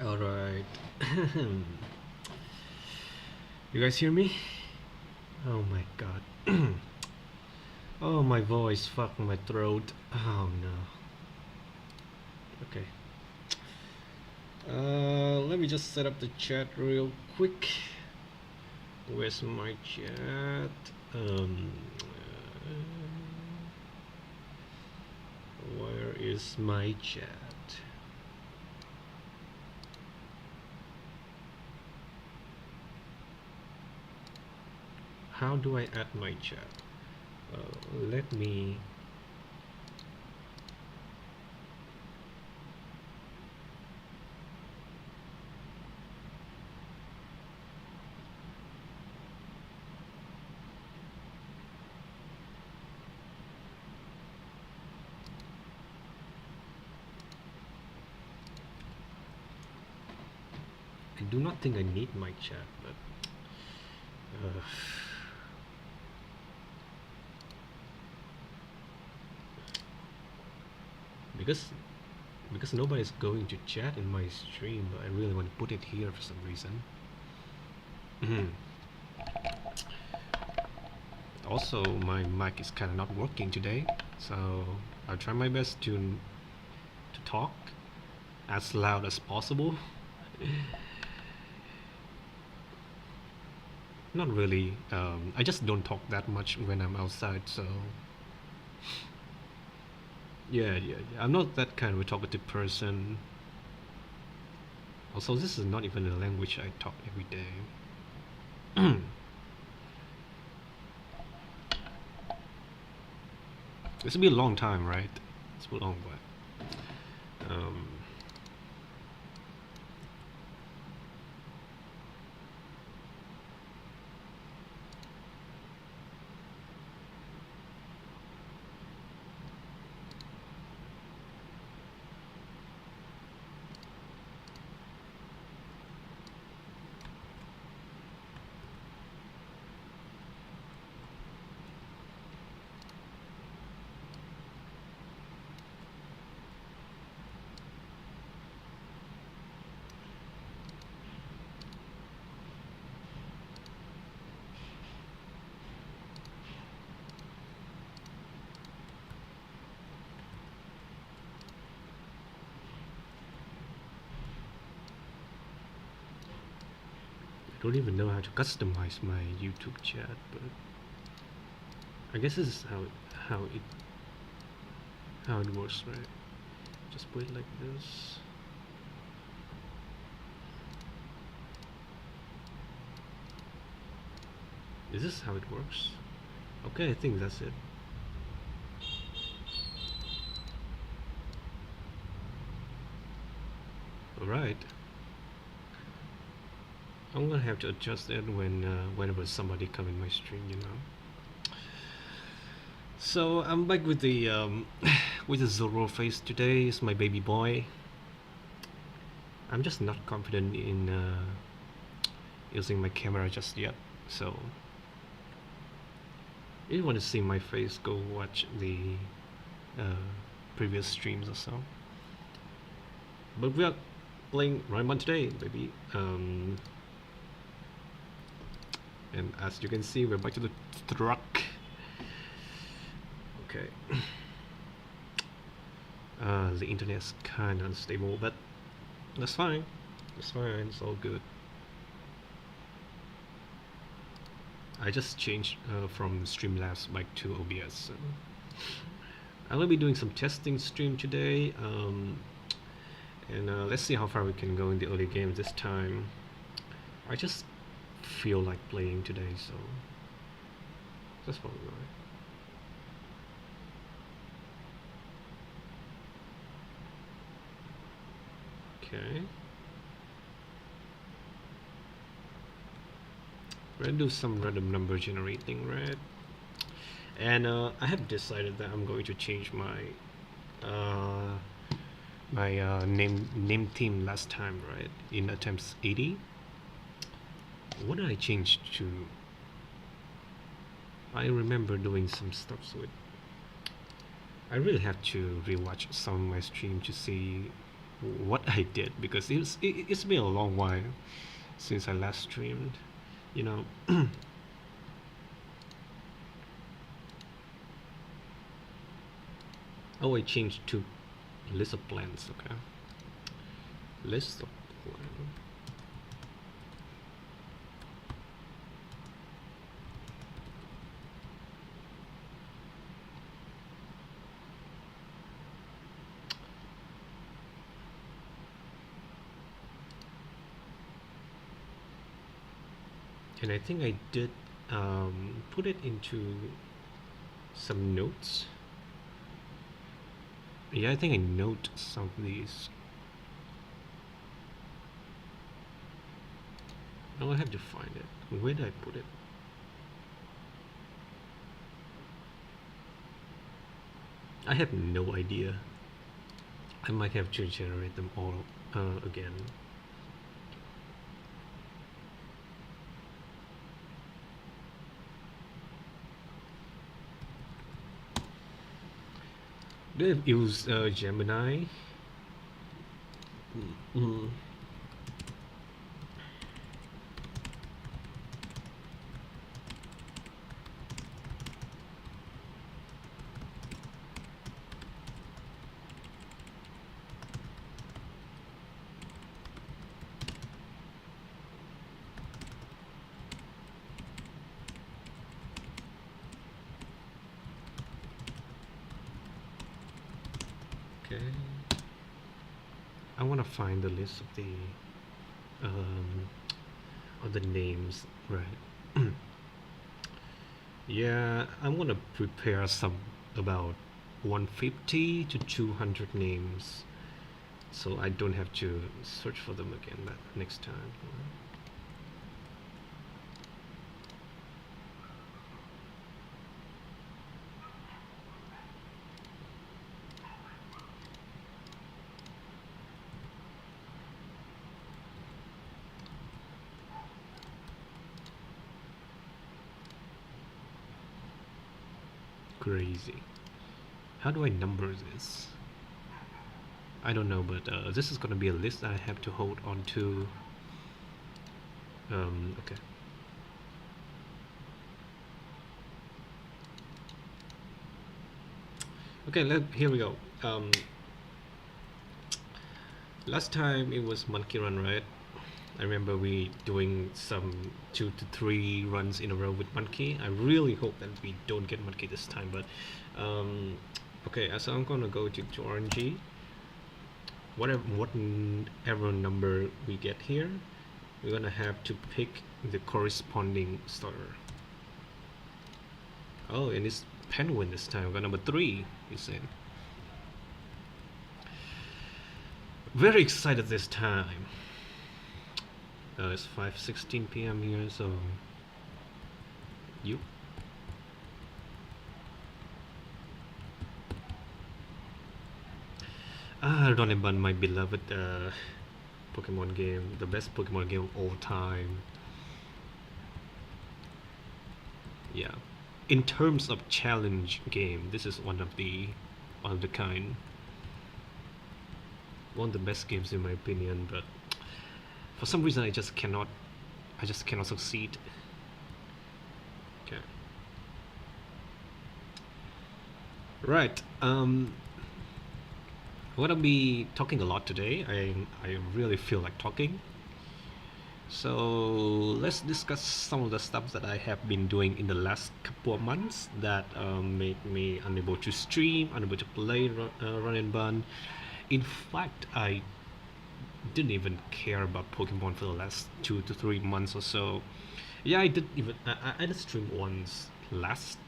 All right. You guys hear me? Oh my god. Oh, my voice. Fuck my throat. Oh no. Okay. Let me just set up the chat real quick. Where's my chat? Where is my chat? How do I add my chat? Let me. I do not think I need my chat, but because nobody's going to chat in my stream, but I really want to put it here for some reason. Also, my mic is kind of not working today, so I'll try my best to talk as loud as possible. Not really. I just don't talk that much when I'm outside, so yeah. I'm not that kind of a talkative person. Also, this is not even a language I talk every day. This will be a long time, right? It's a long while. I don't even know how to customize my YouTube chat, but I guess this is how it how it works, right? Just put it like this. Is this how it works? Okay, I think that's it. Alright. I'm gonna have to adjust it whenever somebody come in my stream, you know. So I'm back with the with the Zoro face today. It's my baby boy. I'm just not confident in using my camera just yet. So if you want to see my face, go watch the uh, previous streams or so. But we are playing Run&Bun today, baby. And as you can see, we're back to the truck. Okay. The internet's kind of unstable, but that's fine. It's fine. It's all good. I just changed from Streamlabs back to OBS. So I will be doing some testing stream today, and let's see how far we can go in the early game this time. I just feel like playing today, so that's probably right. Okay. We're gonna do some random number generating, right? And I have decided that I'm going to change my name theme last time, right? In attempts 80. What did I change to? I remember doing some stuff with. I really have to rewatch some of my stream to see what I did, because it's been a long while since I last streamed. You know. Oh, I changed to list of plans. Okay, list of plans. And I think I did put it into some notes. Yeah, I think I note some of these. Now I have to find it. Where did I put it? I have no idea. I might have to generate them all again. Do I use Gemini? Mm. Okay. I want to find the list um, of the names, right? Yeah, I want to prepare some about 150 to 200 names, so I don't have to search for them again that next time. Crazy. How do I number this? I don't know, but this is gonna be a list that I have to hold on to. Okay. Okay, here we go. Last time it was monkey run, right? I remember we doing some 2 to 3 runs in a row with monkey. I really hope that we don't get monkey this time, but okay. So I'm gonna go to RNG. Whatever number we get here, we're gonna have to pick the corresponding starter. Oh, and it's penguin this time. We got number 3. You said. Very excited this time. It's 5:16 p.m. here, so you. Run&Bun, my beloved Pokemon game, the best Pokemon game of all time. Yeah, in terms of challenge game, this is one of the kind. One of the best games in my opinion, but for some reason I just cannot succeed. Okay. Right. I'm gonna be talking a lot today. I really feel like talking. So let's discuss some of the stuff that I have been doing in the last couple of months that made me unable to stream, unable to play Run&Bun. In fact, I didn't even care about Pokemon for the last 2 to 3 months or so. Yeah, I did stream once last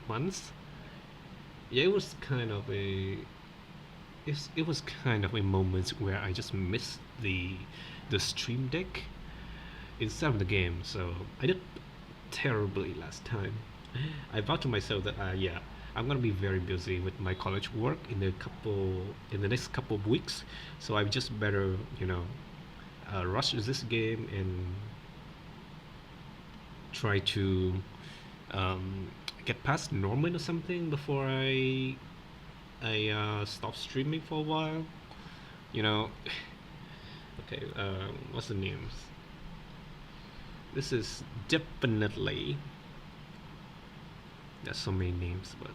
month. Yeah, it was kind of a moment where I just missed the stream deck instead of the game. So I did terribly last time. I vowed to myself that yeah, I'm gonna be very busy with my college work in the next couple of weeks. So I just better rush this game and try to get past Norman or something before I I stopped streaming for a while. You know, okay, what's the names? This is definitely, there's so many names, but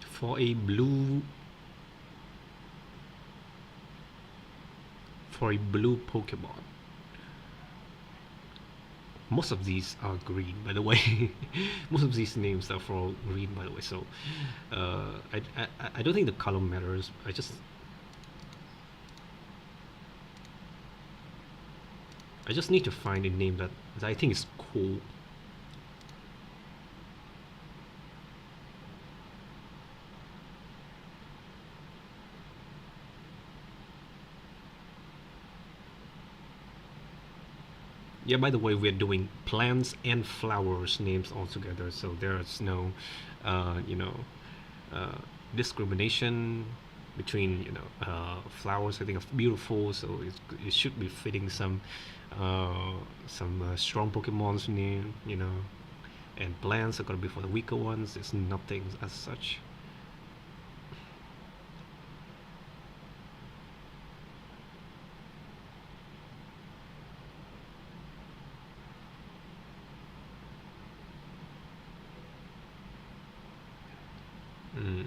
for a blue, for a blue Pokemon. Most of these are green, by the way. Most of these names are for green, by the way. So I don't think the color matters. I just need to find a name that I think is cool. Yeah, by the way, we're doing plants and flowers names all together, so there's no, you know, uh, discrimination between flowers. I think are beautiful, so it should be fitting some strong Pokemon's name, and plants are gonna be for the weaker ones. It's nothing as such. Mm.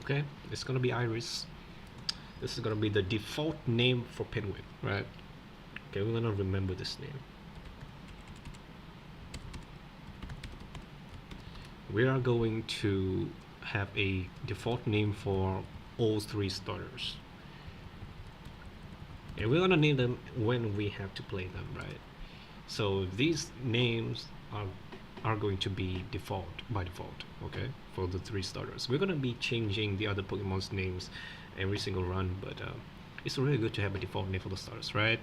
Okay, it's gonna be Iris. This is gonna be the default name for Penguin, right? Okay, we're gonna remember this name. We are going to have a default name for all three starters. And we're gonna name them when we have to play them, right? So these names are going to be default by default, okay, for the three starters. We're gonna be changing the other Pokemon's names every single run, but it's really good to have a default name for the starters, right?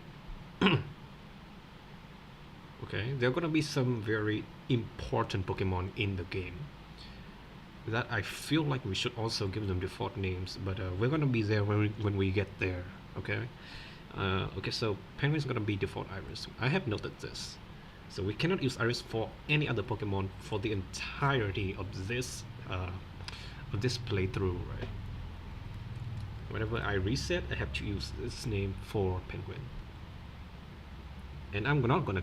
Okay, there are gonna be some very important Pokemon in the game that I feel like we should also give them default names, but we're gonna be there when we get there, okay? Okay, so Penguin's gonna be default Iris. I have noted this. So we cannot use Iris for any other Pokemon for the entirety of this playthrough, right? Whenever I reset, I have to use this name for Penguin. And I'm gonna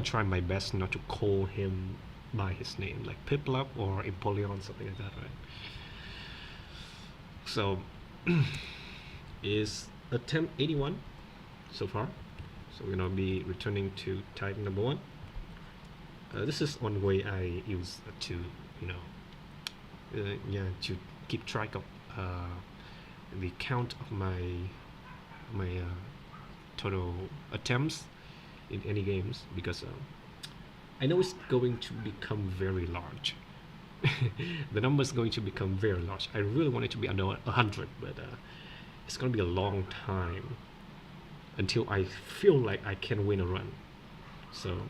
try my best not to call him by his name, like Piplup or Empoleon, something like that, right? So is attempt 81 so far. So we're gonna be returning to type number 1. This is one way I use to, to keep track of the count of my total attempts in any games, because I know it's going to become very large. The number is going to become very large. I really want it to be under 100, but it's going to be a long time until I feel like I can win a run. So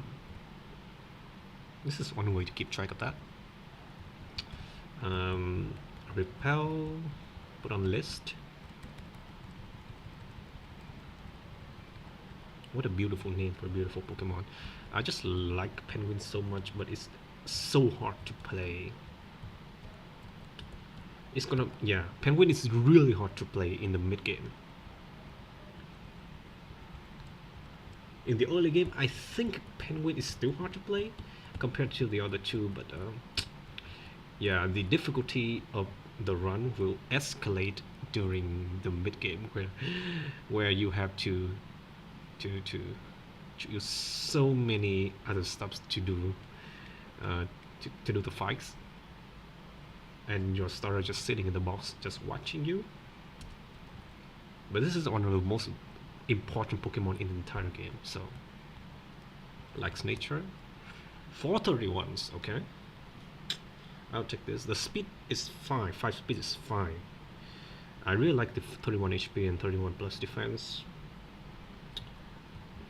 this is one way to keep track of that. Repel, put on list. What a beautiful name for a beautiful Pokemon. I just like Penguin so much, but it's so hard to play. Penguin is really hard to play in the mid game. In the early game, I think Penguin is still hard to play compared to the other two, but the difficulty of the run will escalate during the mid game, where you have to use so many other stuff to do to do the fights, and your starter just sitting in the box just watching you. But this is one of the most important Pokemon in the entire game, so likes nature. 431s, okay, I'll take this. The speed is fine, 5 speed is fine. I really like the 31 HP and 31 plus defense.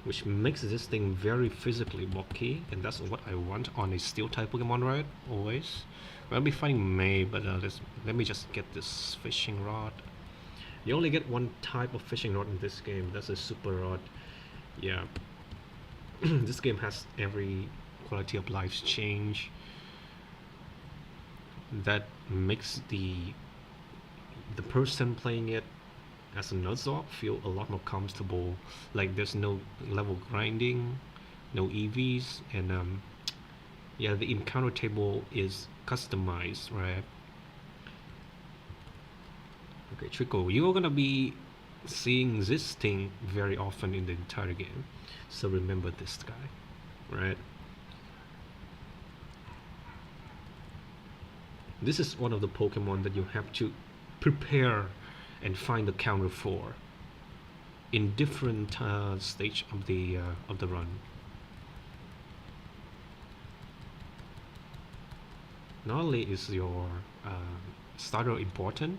which makes this thing very physically bulky, and that's what I want on a steel type Pokemon, right? Always. I'll be fighting May, but let me just get this fishing rod. You only get one type of fishing rod in this game. That's a super rod. Yeah. This game has every quality of life change that makes the person playing it as a Nuzlocke feel a lot more comfortable. Like there's no level grinding, no EVs, and yeah, the encounter table is customized, right? Okay, Trico, you're gonna be seeing this thing very often in the entire game, so remember this guy, right? This is one of the Pokemon that you have to prepare and find the counter for in different stage of the run. Not only is your starter important,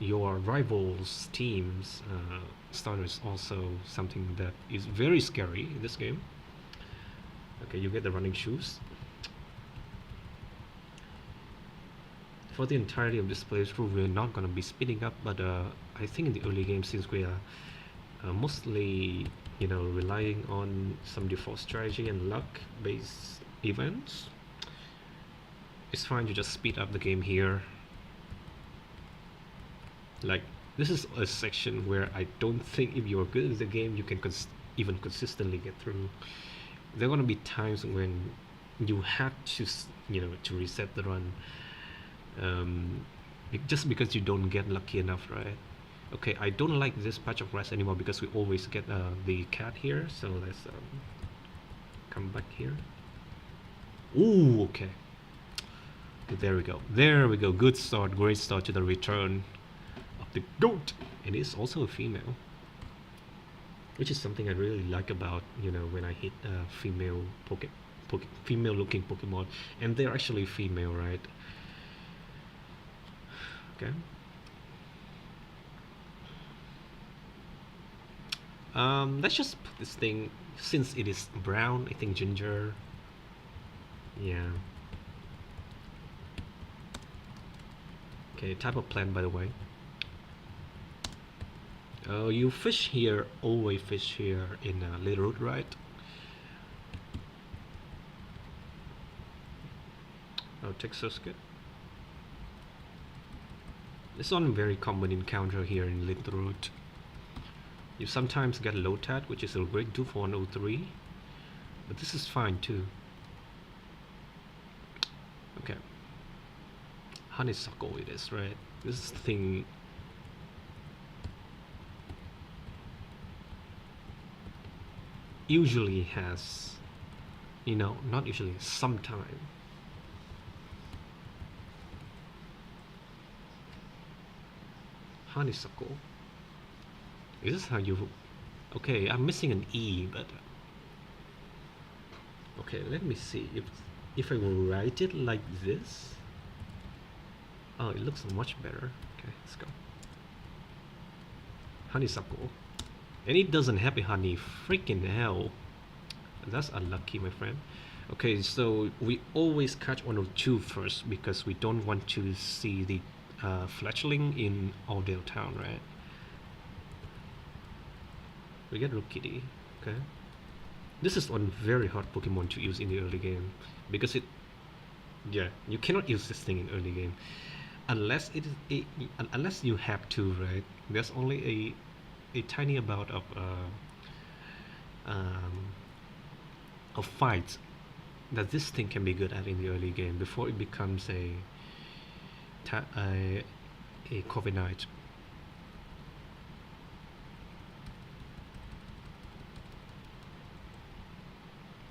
your rivals teams starter is also something that is very scary in this game. Okay, you get the running shoes. For the entirety of this playthrough, we're not going to be speeding up, but I think in the early game, since we are mostly, relying on some default strategy and luck-based events, it's fine to just speed up the game here. Like, this is a section where I don't think if you're good at the game, you can even consistently get through. There are going to be times when you have to, to reset the run. Just because you don't get lucky enough, right? Okay, I don't like this patch of grass anymore because we always get the cat here, so let's come back here. Ooh, okay. There we go. There we go. Good start. Great start to the return of the goat. And it's also a female, which is something I really like about, when I hit female female-looking Pokemon, and they're actually female, right? Okay. Let's just put this thing, since it is brown, I think ginger. Yeah. Okay, type of plant, by the way. Oh, you fish here, always fish here in Little Root, right? Oh, Texas good. This one very common encounter here in Little Root. You sometimes get Lotat, which is a great 2 for 103, but this is fine too. Okay. Honeysuckle it is, right? This thing usually has, not usually, sometime. Honeysuckle. Is this how you... Okay, I'm missing an E, but... Okay, let me see. If I will write it like this... Oh, it looks much better. Okay, let's go. Honeysuckle. And it doesn't have a honey. Freaking hell. That's unlucky, my friend. Okay, so we always catch 102 first because we don't want to see the fledgling in Aldale Town, right? We get Rookidee, okay. This is one very hard Pokemon to use in the early game because you cannot use this thing in early game unless unless you have to, right? There's only a tiny amount of fights that this thing can be good at in the early game before it becomes a Corviknight.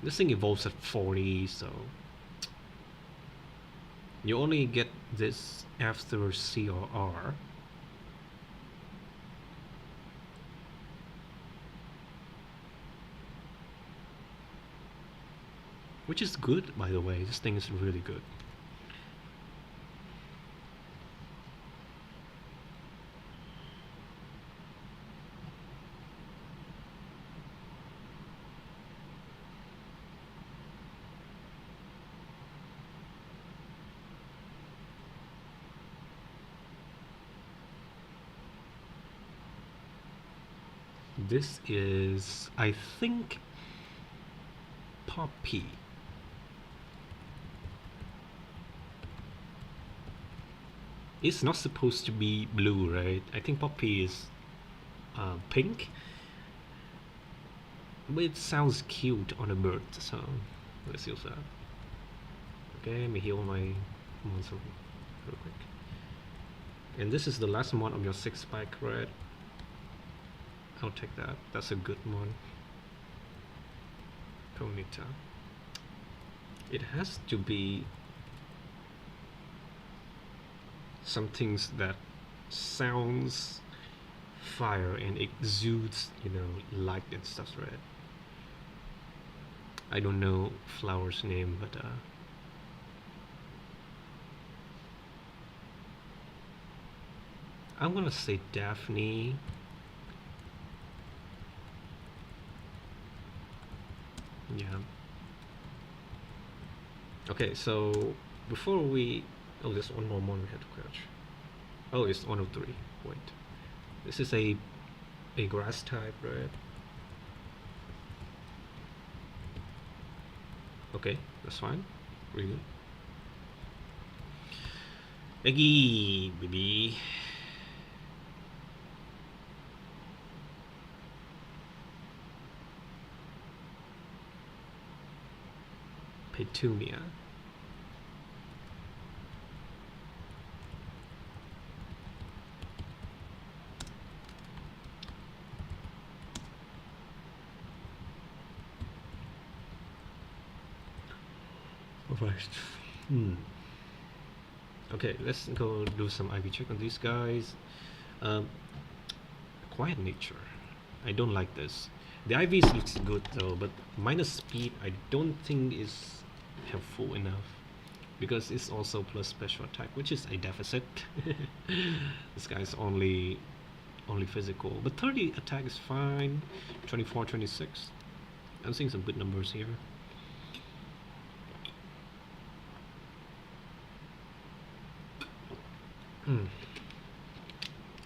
This thing evolves at 40, so you only get this after C or R. Which is good, by the way. This thing is really good. This is, I think, poppy. It's not supposed to be blue, right? I think poppy is pink, but it sounds cute on a bird, so let's use that. Okay, let me heal my monster real quick. And this is the last one of your 6 spike, right? I'll take that. That's a good one. Ponyta. It has to be some things that sounds fire and exudes, light and stuff, right? I don't know flower's name, but I'm gonna say Daphne. Yeah. Okay, so before we... Oh, there's one more we have to catch. Oh, it's 103. Wait. This is a grass type, right? Okay, that's fine. Really. Eggy, baby. Petunia. Alright. Okay, let's go do some IV check on these guys. Quiet nature. I don't like this. The IVs looks good though, but minus speed I don't think is helpful enough, because it's also plus special attack, which is a deficit. This guy's only physical, but 30 attack is fine. 24, 26. I'm seeing some good numbers here.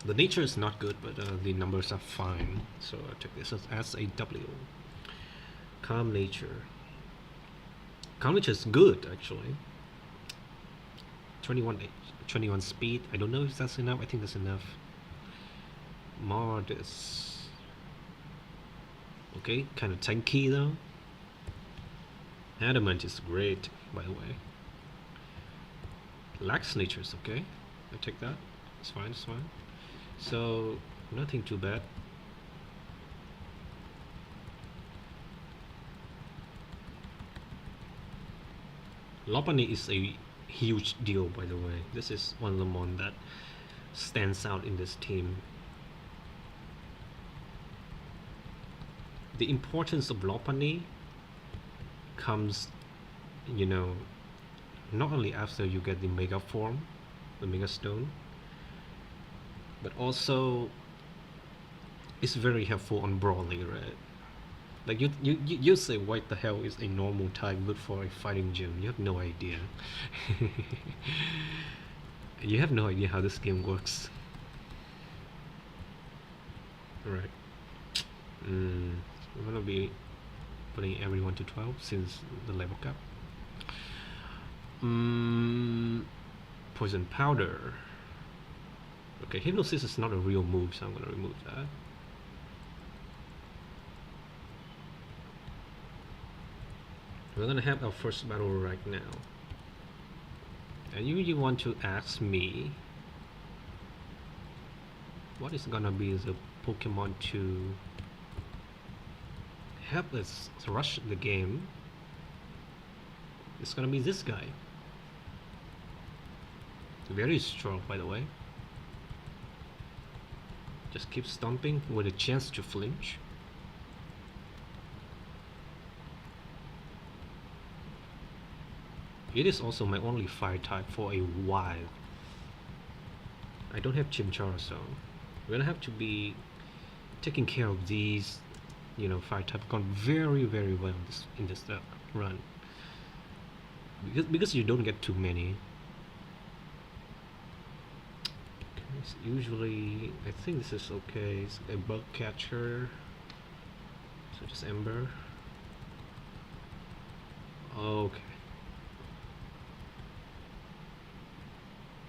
The nature is not good, but the numbers are fine, so I took this as a W. Calm nature. Calm nature is good, actually. 21 speed. I don't know if that's enough. I think that's enough. Modest. Okay, kind of tanky though. Adamant is great, by the way. Lax nature is okay. I take that. It's fine, it's fine. So, nothing too bad. Lopunny is a huge deal, by the way. This is one of the mon that stands out in this team. The importance of Lopunny comes, not only after you get the Mega Form, the Mega Stone, but also it's very helpful on brawling, right? Like you say, what the hell is a normal type good for a fighting gym? You have no idea. You have no idea how this game works. Alright. We're gonna be putting everyone to 12 since the level cap. Poison powder. Okay, hypnosis is not a real move, so I'm gonna remove that. We're gonna have our first battle right now. And you want to ask me what is gonna be the Pokemon to help us rush the game. It's gonna be this guy. Very strong, by the way. Just keep stomping with a chance to flinch. It is also my only fire type for a while. I don't have Chimchar, so we're gonna have to be taking care of these, fire type gone very, very well in this run. Because you don't get too many. Okay. It's usually, I think this is okay. It's a bug catcher. So just Ember. Okay.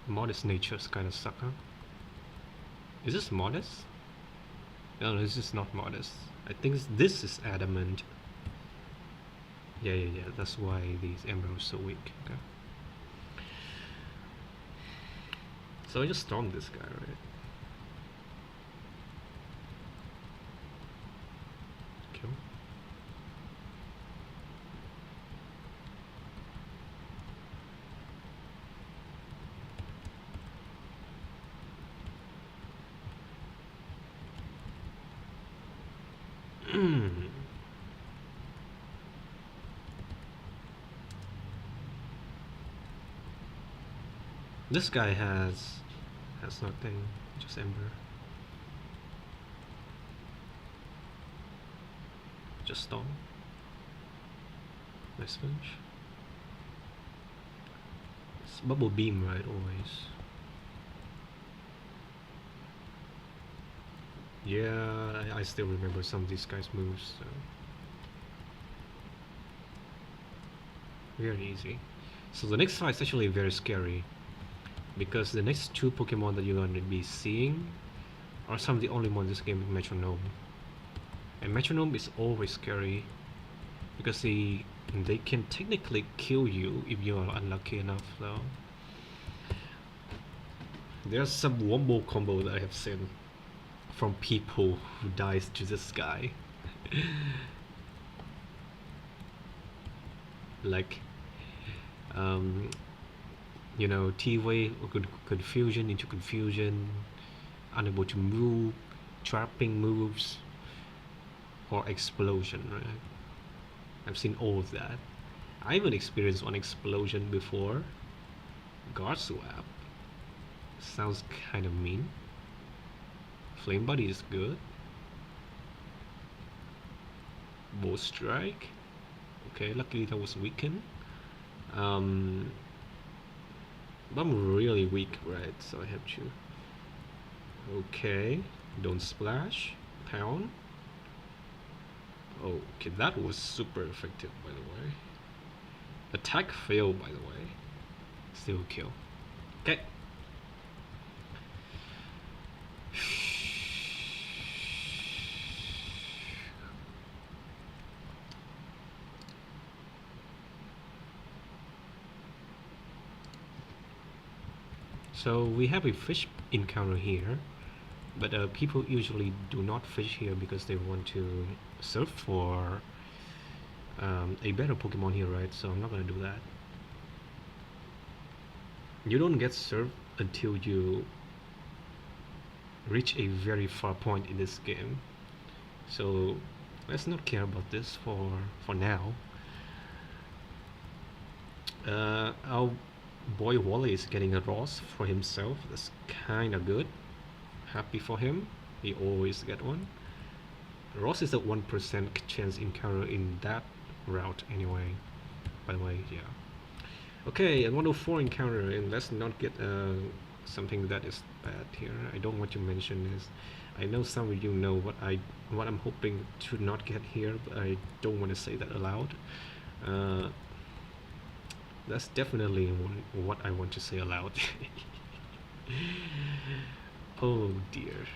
Modest natures kind of suck, huh? Is this modest? No, this is not modest. I think this is adamant. Yeah. That's why these Ember are so weak. Okay. So I just stormed this guy, right? Kill. This guy has nothing, just Ember. Just Storm. Nice finish. It's Bubble Beam, right? Always. Yeah, I still remember some of these guys' moves. So. Very easy. So the next fight is actually very scary, because the next two Pokemon that you're going to be seeing are some of the only ones in this game with Metronome. And Metronome is always scary, because they can technically kill you if you are unlucky enough. So there's some wombo combo that I have seen from people who dies to this guy. Like you know, T-Way confusion into confusion, unable to move, trapping moves, or explosion, right? I've seen all of that. I even experienced one explosion before. Guard Swap sounds kind of mean. Flame Body is good. Bow Strike. Okay, luckily that was weakened. But I'm really weak, right? So I have to. Okay, don't splash. Pound. Okay, that was super effective, by the way. Attack failed, by the way. Still kill. Okay. So we have a fish encounter here, but people usually do not fish here because they want to surf for a better Pokemon here, right? So I'm not gonna do that. You don't get surf until you reach a very far point in this game. So let's not care about this for now. Our boy Wally is getting a Ross for himself. That's kind of good. Happy for him. He always get one. Ross is a 1% chance encounter in that route anyway. By the way, yeah. Okay, and 104 encounter, and let's not get something that is bad here. I don't want to mention this. I know some of you know what I'm hoping to not get here, but I don't want to say that aloud. That's definitely what I want to say aloud. Oh dear.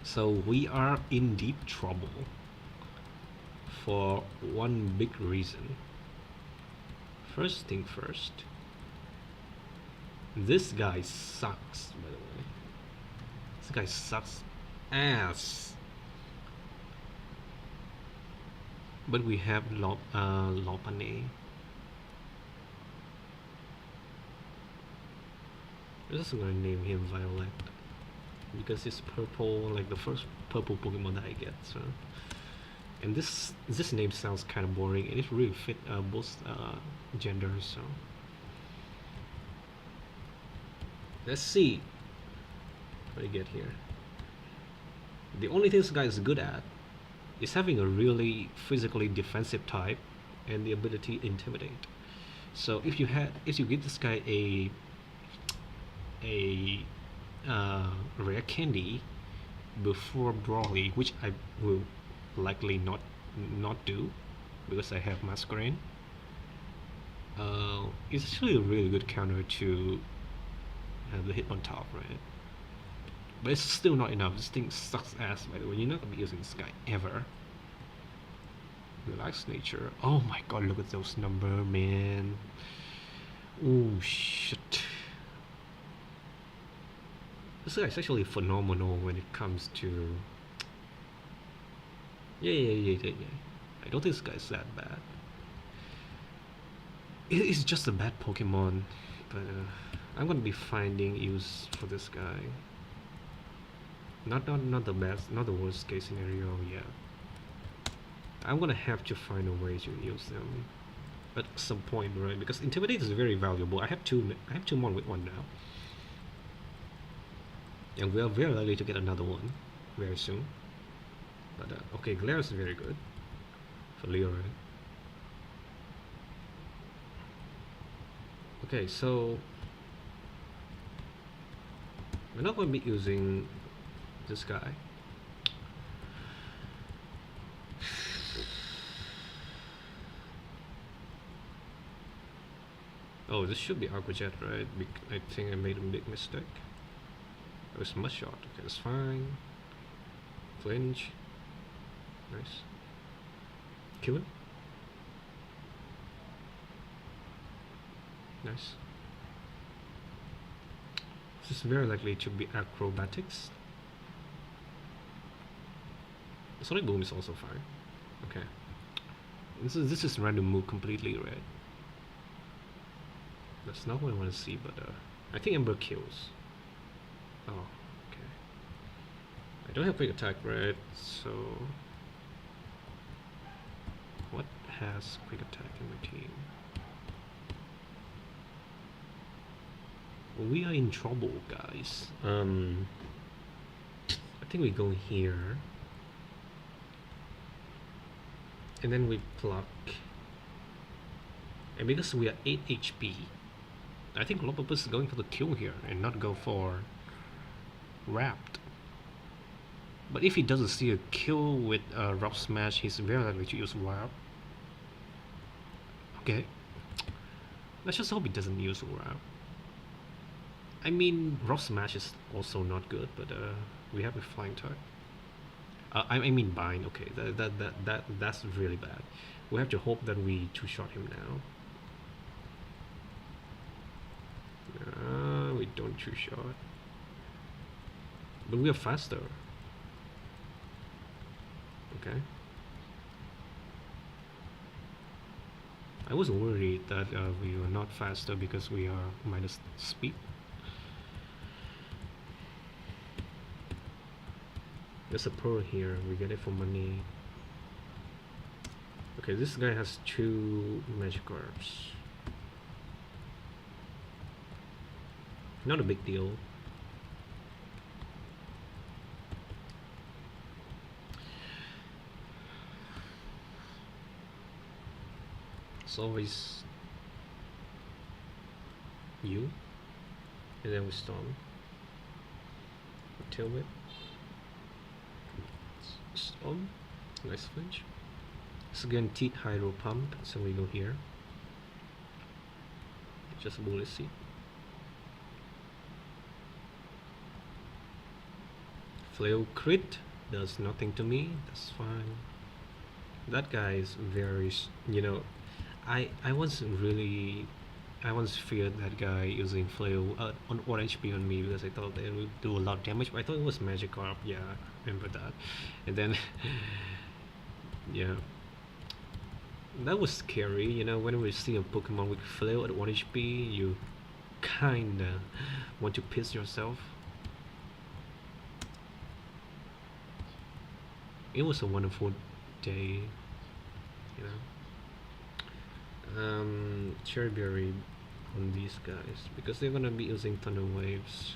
So we are in deep trouble for one big reason. First thing first, this guy sucks, by the way. This guy sucks ass. But we have Lopane. I'm just gonna name him Violet, because it's purple, like the first purple Pokemon that I get. So, and this name sounds kind of boring, and it really fit both genders. So let's see what I get here. The only thing this guy is good at is having a really physically defensive type and the ability Intimidate. So if you give this guy a a rare candy before Brawly, which I will likely not do because I have Masquerain. It's actually a really good counter to have the hit on top, right? But it's still not enough. This thing sucks ass, by the way. You're not gonna be using this guy ever. Relax nature. Oh my god, look at those numbers, man. Oh shit. This guy's actually phenomenal when it comes to. Yeah. I don't think this guy's that bad. It's just a bad Pokemon, but I'm gonna be finding use for this guy. Not the best, not the worst case scenario. Yeah, I'm gonna have to find a way to use them at some point, right? Because Intimidate is very valuable. I have two. I have two more with one now, and we are very likely to get another one very soon. But okay, Glare is very good for Leroy. Okay, so we're not going to be using this guy. Oh, this should be Aqua Jet, right? I think I made a big mistake. It was Mud Shot. Okay, that's fine. Flinch. Nice. Kill him. Nice. This is very likely to be acrobatics. Sonic Boom is also fine. Okay. This is random move completely, right? That's not what I want to see, but I think Ember kills. Oh, okay. I don't have quick attack, right? So what has quick attack in my team? We are in trouble, guys. I think we go here, and then we pluck. And because we are 8 HP, I think Lopapus is going for the kill here and not go for Wrapped. But if he doesn't see a kill with Rough Smash, he's very likely to use Wrap. Okay. Let's just hope he doesn't use Wrap. I mean, Rough Smash is also not good, but we have a Flying type. I mean Bind. Okay, that's really bad. We have to hope that we two-shot him now. We don't two-shot, but we are faster. Okay. I was worried that we were not faster because we are minus speed. There's a pearl here, we get it for money. Okay, this guy has 2 Magikarps. Not a big deal. It's always you, and then we storm. Tail whip. Storm. Nice flinch. It's again Teeth Hydro Pump, so we go here. Just Bullet Seed. Flail crit does nothing to me. That's fine. That guy is very, you know, I once feared that guy using flail on 1 HP on me because I thought it would do a lot of damage, but I thought it was Magikarp. Yeah, I remember that. And then yeah, that was scary, you know. Whenever you see a Pokemon with flail at 1 HP, you kinda want to piss yourself. It was a wonderful day, you know. Cherry Berry on these guys because they're gonna be using Thunder Waves.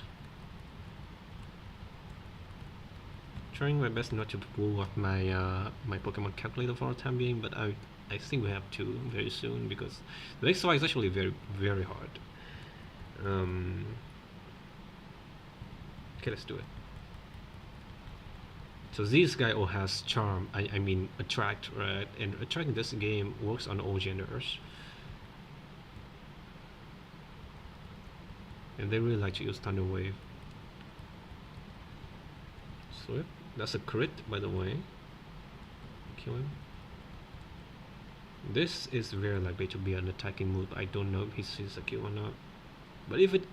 Trying my best not to pull up my my Pokemon calculator for the time being, but I think we have to very soon because the next fight is actually very hard. Okay, let's do it. So this guy all has charm. I mean attract, right? And attract in this game works on all genders. And they really like to use Thunder Wave. So that's a crit, by the way. Kill him. This is very likely to be an attacking move. I don't know if he sees a kill or not. But if it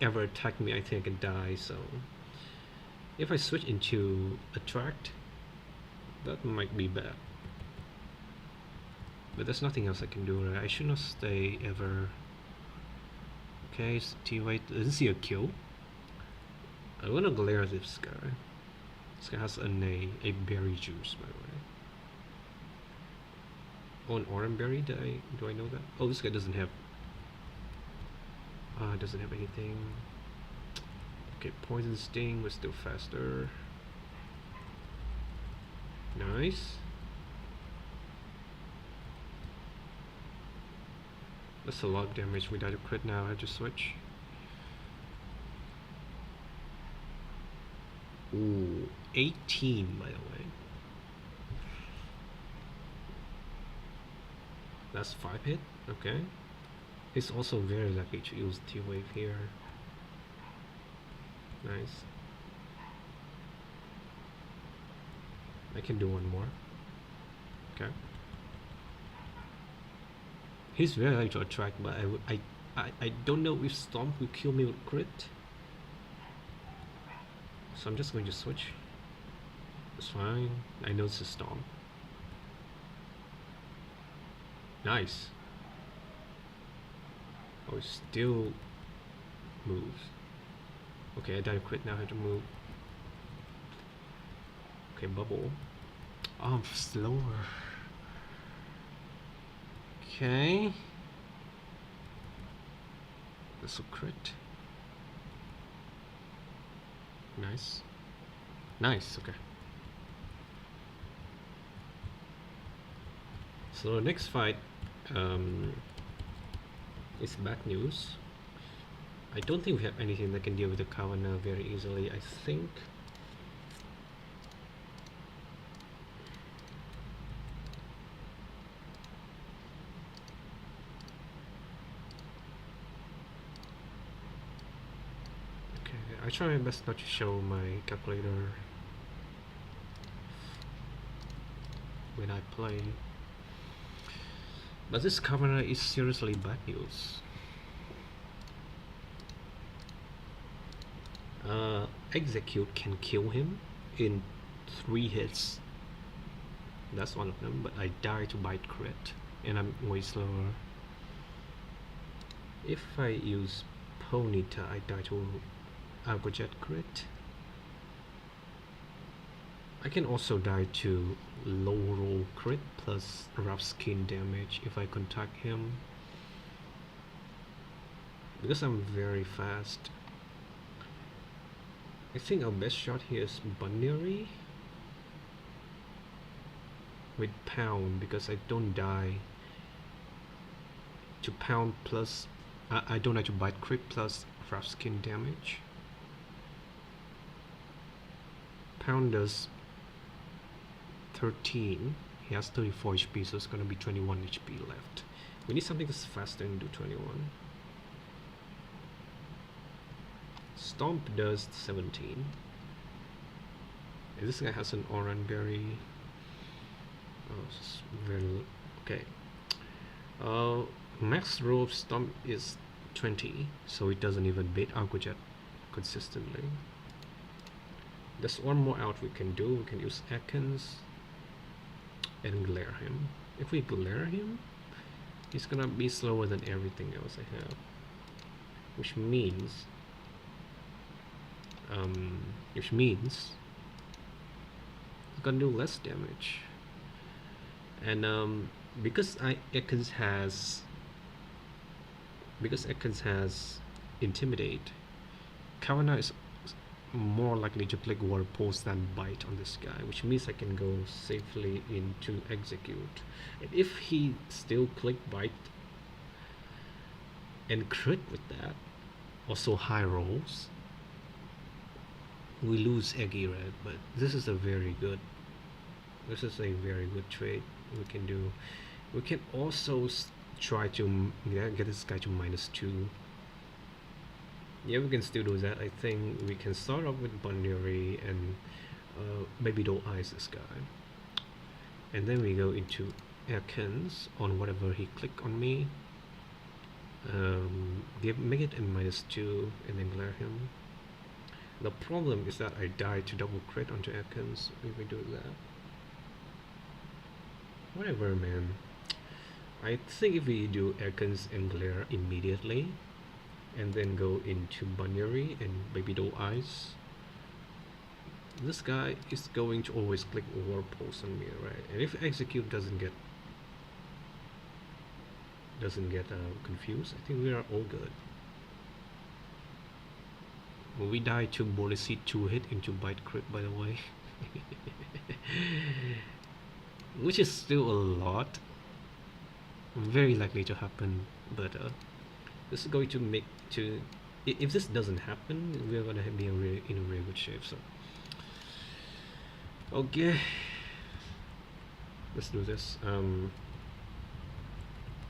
ever attacked me, I think I can die, so... If I switch into attract, that might be bad. But there's nothing else I can do, right? I should not stay ever. Okay, T-Wait, doesn't see a kill. I wanna glare at this guy. This guy has a berry juice, by the way. Oh, an orange berry? Do I know that? Oh, this guy doesn't have anything. Okay, poison sting was still faster. Nice. That's a lot of damage without a crit now. I have to switch. Ooh, 18 by the way. That's 5 hit. Okay. He's also very likely to use T-Wave here. Nice. I can do one more. Okay. He's very likely to attract, but I don't know if Stomp will kill me with crit. So I'm just going to switch. It's fine. I know it's a Stomp. Nice. Oh, it still moves. Okay, I died crit now. I have to move. Okay, bubble. Oh, I'm slower. Okay. That's a crit. Nice. Nice, okay. So the next fight is bad news. I don't think we have anything that can deal with the Kavanagh very easily, I think. Okay, I try my best not to show my calculator when I play. But this Kavanagh is seriously bad news. Execute can kill him in 3 hits. That's one of them, but I die to bite crit, and I'm way slower. If I use Ponyta, I die to Algojet crit. I can also die to low roll crit plus rough skin damage if I contact him. Because I'm very fast, I think our best shot here is Binary with Pound, because I don't die to Pound plus I don't die to bite crit plus rough skin damage. Pound does 13. He has 34 HP, so it's gonna be 21 HP left. We need something that's faster and do 21. Stomp does 17. And this guy has an orange berry. Oh, it's very okay. Max roll of Stomp is 20, so it doesn't even beat Algojet consistently. There's one more out we can do. We can use Atkins and glare him. If we glare him, he's gonna be slower than everything else I have, which means he's gonna do less damage. And because Atkins has Intimidate, Kavanagh is more likely to click Water Pulse than Bite on this guy, which means I can go safely into Execute. And if he still click Bite and crit with that, also high rolls, we lose Eggy Red, but this is a very good. This is a very good trade we can do. We can also try to get this guy to -2. Yeah, we can still do that. I think we can start off with Bunbury and maybe don't ice this guy. And then we go into Atkins on whatever he click on me. Make it a -2 and then glare him. The problem is that I die to double crit onto Atkins if we do that. Whatever, man. I think if we do Atkins and glare immediately and then go into Bunbury and Baby Doll Eyes, this guy is going to always click War Pulse on me, right? And if execute doesn't get confused, I think we are all good. Will we die to Bullet Seed 2 hit into Bite Crit, by the way? Which is still a lot. Very likely to happen, but this is going to make to. If this doesn't happen, we're gonna be in a really good shape. So, okay, let's do this.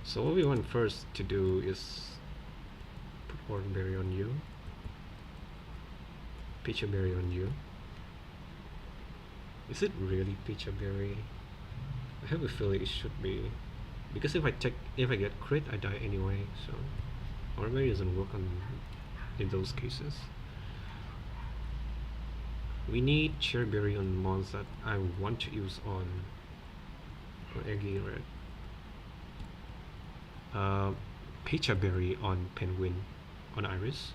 So what we want first to do is put Hornberry on you, Peacherberry on you. Is it really Peacherberry? I have a feeling it should be, because if I get crit, I die anyway. So Hornberry doesn't work on in those cases. We need Cherryberry on mons that I want to use on Eggy Red. Peacherberry on Penguin, on Iris,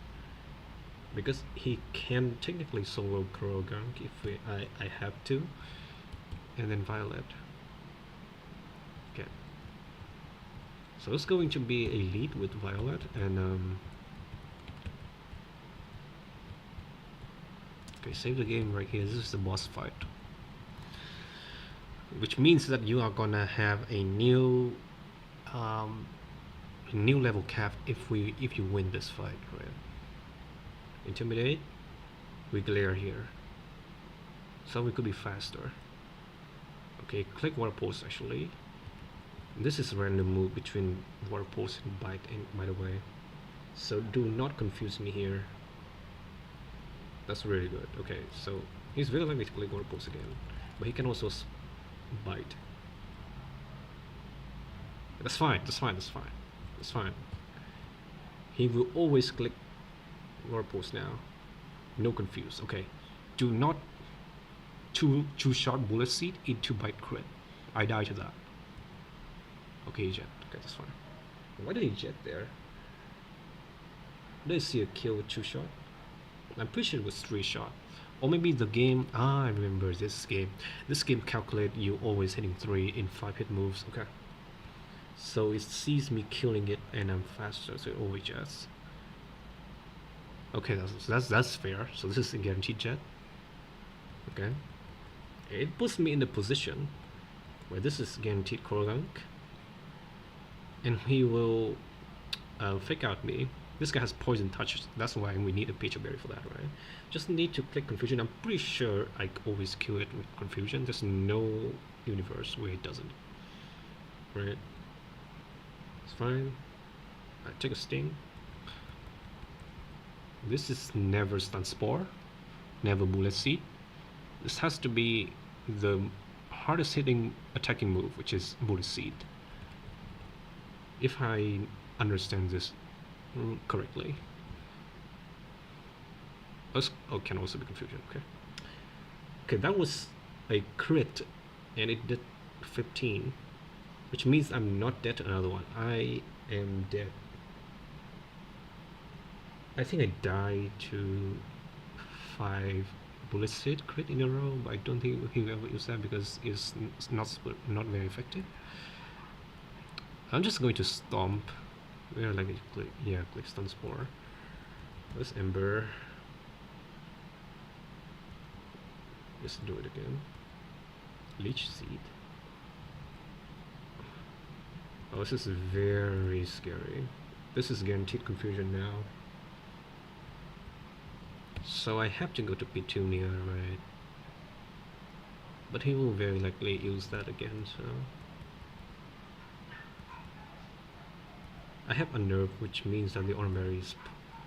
because he can technically solo Kurogunk if I have to, and then Violet. Okay, so it's going to be a lead with Violet, and okay, save the game right here. This is the boss fight, which means that you are gonna have a new level cap if you win this fight, right? Intimidate, we glare here, so we could be faster. Okay, click Water Pulse. Actually, this is a random move between Water Pulse and Bite, and by the way, so do not confuse me here. That's really good. Okay, so he's very likely to click Water Pulse again, but he can also Bite. That's fine. That's fine. That's fine. That's fine. He will always click Water Pulse now. No confuse. Okay. Do not two-shot Bullet Seed into Bite Crit. I die to that. Okay, he jet. Okay, that's fine. Why did he jet there? Did I see a kill with 2-shot? I'm pretty sure it was 3-shot. Or maybe the game. I remember this game. This game calculate you always hitting 3 in 5 hit moves. Okay. So it sees me killing it and I'm faster, so it always jets. Okay, that's fair. So this is a guaranteed jet. Okay. It puts me in the position where this is guaranteed Kurogunk, and he will fake out me. This guy has poison touch, that's why we need a Peacherberry for that, right? Just need to click Confusion. I'm pretty sure I always kill it with Confusion. There's no universe where it doesn't, right? It's fine. I take a Sting. This is never Stun Spore, never Bullet Seed. This has to be the hardest hitting attacking move, which is Bullet Seed, if I understand this correctly. Can also be Confusion. Okay, that was a crit and it did 15, which means I'm not dead to another one. I am dead. I think I died to 5 Bullet Seed crit in a row, but I don't think he will ever use that because it's not very effective. I'm just going to Stomp. Where like click Stun Spore. Let's Ember. Let's do it again. Leech Seed. Oh, this is very scary. This is guaranteed Confusion now. So I have to go to Petunia, right? But he will very likely use that again, so... I have a nerve, which means that the Oranberry is...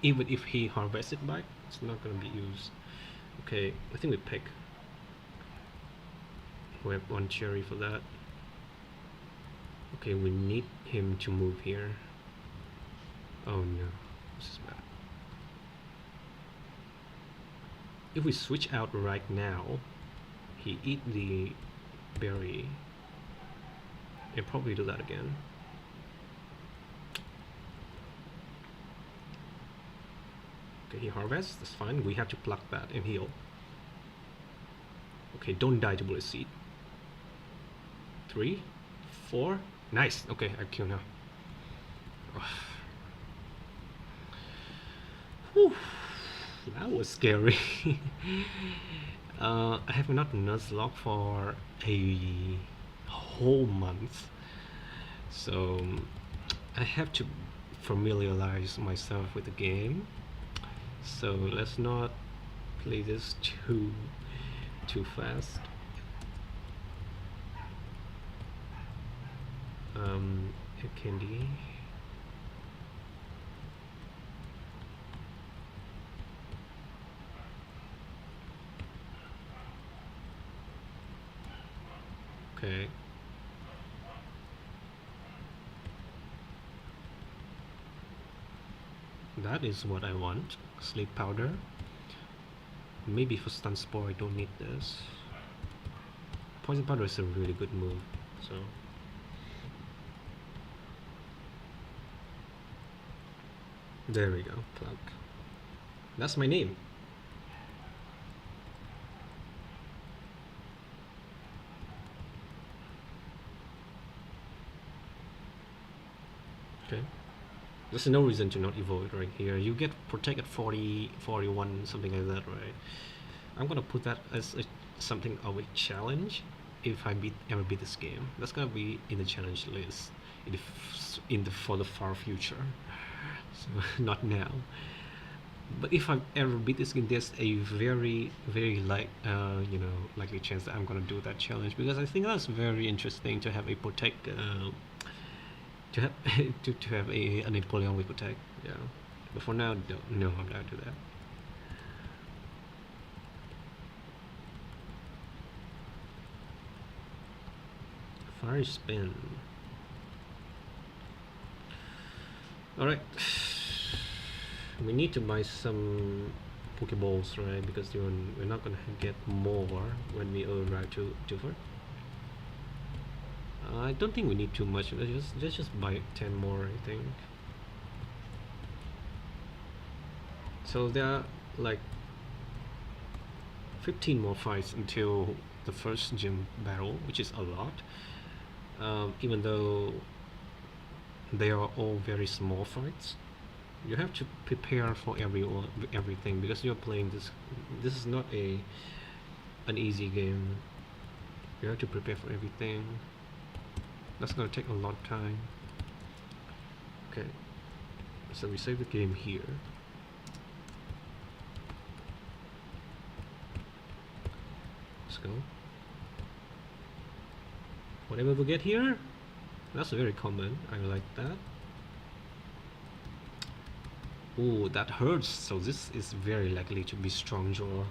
Even if he harvests it back, it's not gonna be used. Okay, I think we pick. We have one cherry for that. Okay, we need him to move here. Oh no, this is bad. If we switch out right now, he eat the berry. He'll probably do that again. Okay, he harvests, that's fine. We have to pluck that and heal. Okay, don't die to bullet seed. 3, 4, nice. Okay, I kill now. Whew, that was scary. I have not Nuzlocke for a whole month, so I have to familiarize myself with the game. So let's not play this too fast. Candy. Okay. That is what I want. Sleep powder. Maybe for stun spore I don't need this. Poison powder is a really good move, so... There we go, plug. That's my name. Okay. There's no reason to not evolve it right here. You get protect at 40, 41, something like that, right? I'm gonna put that as something of a challenge if I ever beat this game. That's gonna be in the challenge list for the far future. So not now. But if I ever beat this game, there's a very likely chance that I'm gonna do that challenge, because I think that's very interesting to have a protect to have to have a Napoleon with protect. Yeah, but for now, no, I'm not do that. Fire spin. All right. We need to buy some Pokeballs, right? Because we're not gonna get more when we arrive to Tilford. I don't think we need too much. Let's just buy 10 more, I think. So there are like 15 more fights until the first gym battle, which is a lot. Even though they are all very small fights, you have to prepare for everything, because you're playing this. This is not an easy game. You have to prepare for everything. That's gonna take a lot of time. Okay, so we save the game here. Let's go. Whatever we get here, that's very common. I like that. Ooh, that hurts. So this is very likely to be strong jaw.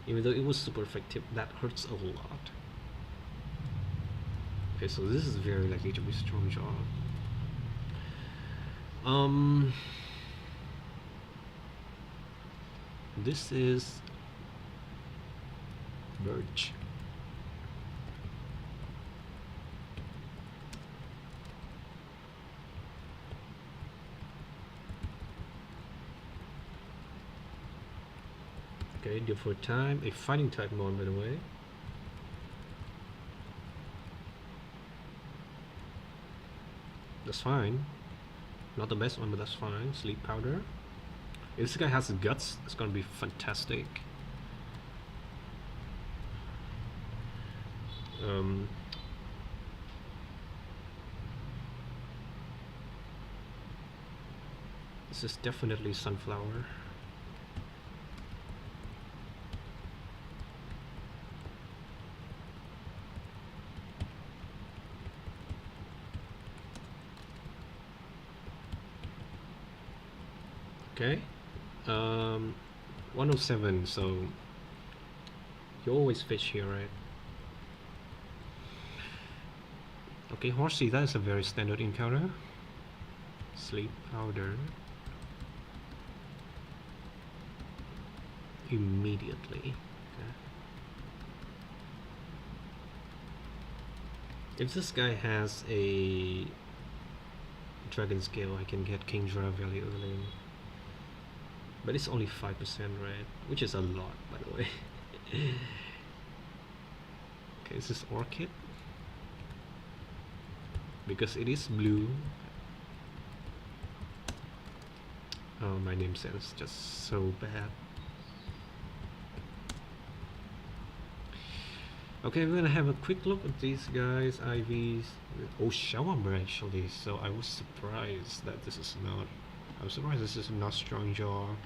Even though it was super effective, that hurts a lot. Okay, so this is very likely to be strong jaw. This is birch. Okay, deal for time. A fighting type mon, by the way. That's fine. Not the best one, but that's fine. Sleep powder. If this guy has guts, it's gonna be fantastic. This is definitely sunflower. Okay. 107. So you always fish here, right? Okay, horsey. That is a very standard encounter. Sleep powder. Immediately. Okay. If this guy has a dragon scale, I can get King Dra value early. But it's only 5%, right? Which is a lot, by the way. Okay, is this Orchid? Because it is blue. Oh, my name sense just so bad. Okay, we're gonna have a quick look at these guys. IVs. Oh, Shower actually. So I was surprised that this is not. I'm surprised this is not Strong Jaw.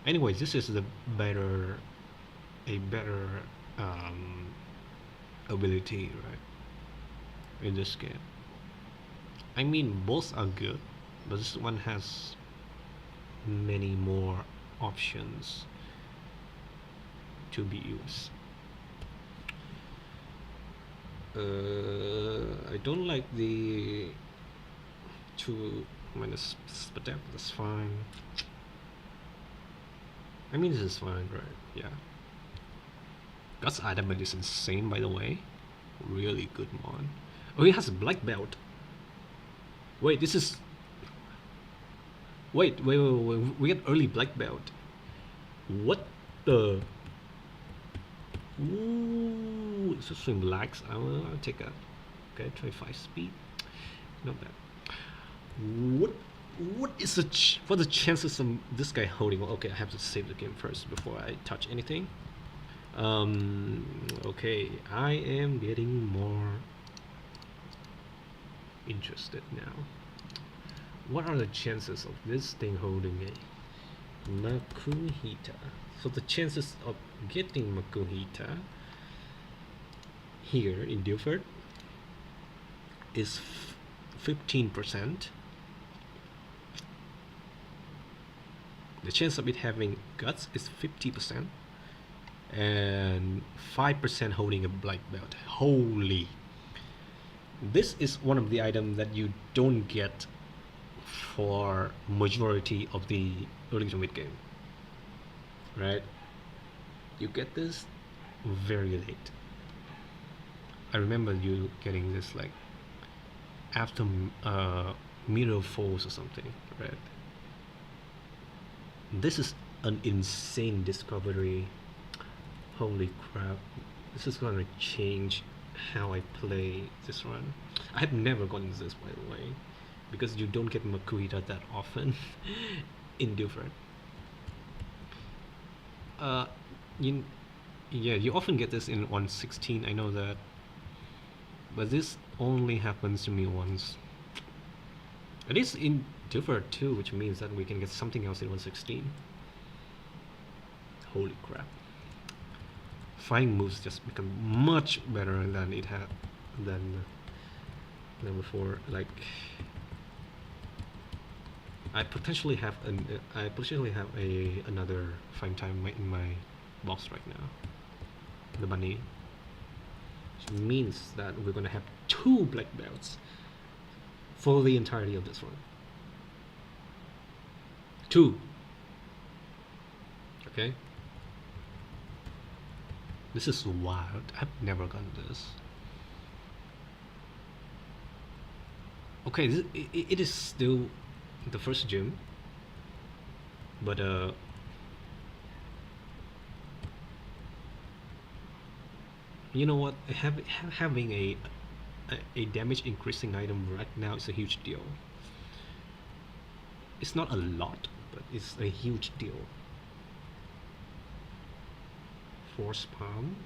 Anyways, this is the better, a better ability, right? In this game. I mean, both are good, but this one has many more options to be used. I don't like the 2 minus step, that's fine. I mean, this is fine, right? Yeah. God's Adamant is insane, by the way. Really good mon. Oh, he has a black belt. Wait, this is. Wait. We get early black belt. What the? Ooh, it's a swing lax. I'll take that. Okay, 25 speed. Not bad. What? What is what are the chances of this guy holding? Okay, I have to save the game first before I touch anything. Okay, I am getting more interested now. What are the chances of this thing holding a Makuhita? So the chances of getting Makuhita here in Duford is 15%. The chance of it having guts is 50%, and 5% holding a black belt. Holy! This is one of the items that you don't get for majority of the early to mid game, right? You get this very late. I remember you getting this like after Mirror Falls or something, right? This is an insane discovery. Holy crap. This is gonna change how I play this run. I have never gotten this, by the way, because you don't get Makuhita that often in Duford. Uh, you, yeah, you often get this in 116, I know that. But this only happens to me once. It is in Duford too, which means that we can get something else in 116. Holy crap. Fighting moves just become much better than it had than before. Like I potentially have another fighting time in my box right now. The bunny, which means that we're gonna have 2 black belts for the entirety of this one. 2. Okay. This is wild. I've never gotten this. Okay, it is still the first gym, but you know what? Having a damage increasing item right now is a huge deal. It's not a lot, but it's a huge deal. Force palm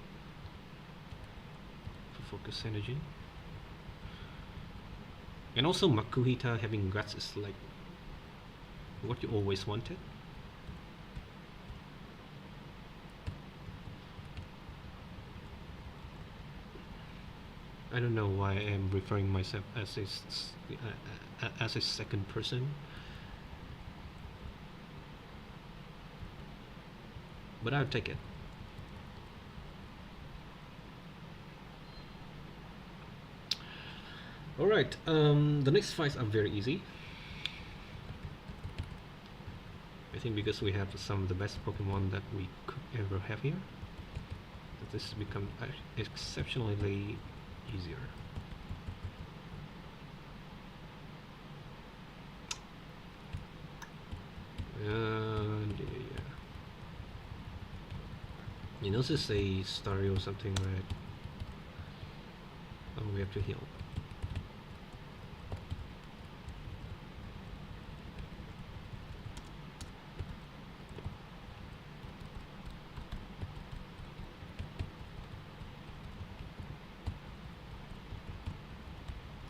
for focus energy. And also Makuhita having guts is like what you always wanted. I don't know why I am referring myself as a second person. but I'll take it. Alright, the next fights are very easy. I think because we have some of the best Pokemon that we could ever have here, that this becomes exceptionally easier. And yeah. You know, this is a stereo or something, right? Oh, we have to heal.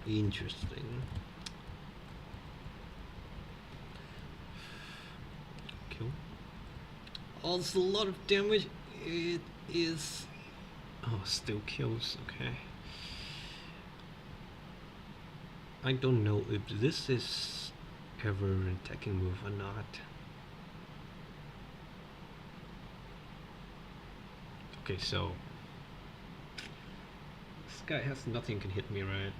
Interesting. Kill. Oh, it's a lot of damage. It is. Oh, still kills. Okay. I don't know if this is ever an attacking move or not. Okay, so this guy has nothing can hit me, right?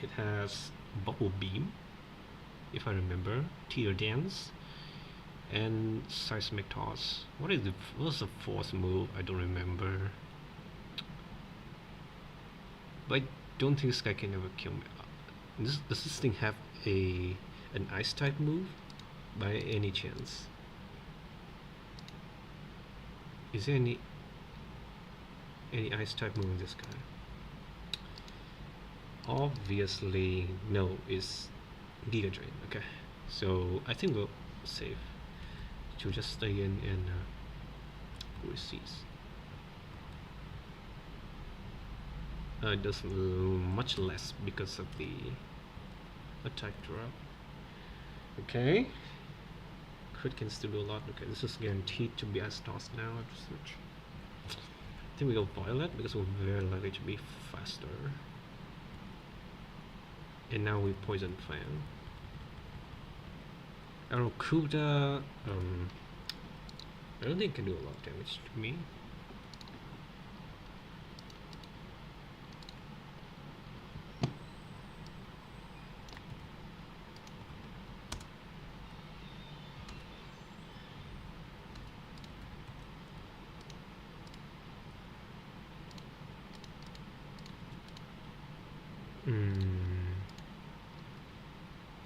It has Bubble Beam, if I remember, Tear Dance, and Seismic Toss. What's the fourth move? I don't remember. But I don't think this guy can ever kill me. Does this thing have an Ice type move by any chance? Is there any Ice type move in this guy? Obviously no, it's Giga Drain. Okay, so I think we'll save to just stay in and receives. It does much less because of the attack drop. Okay, crit can still do a lot. Okay, this is guaranteed to be as tossed now after switch. I think we go Violet because we're very likely to be faster. And now we Poison Fan. Aracuda, I don't think it can do a lot of damage to me.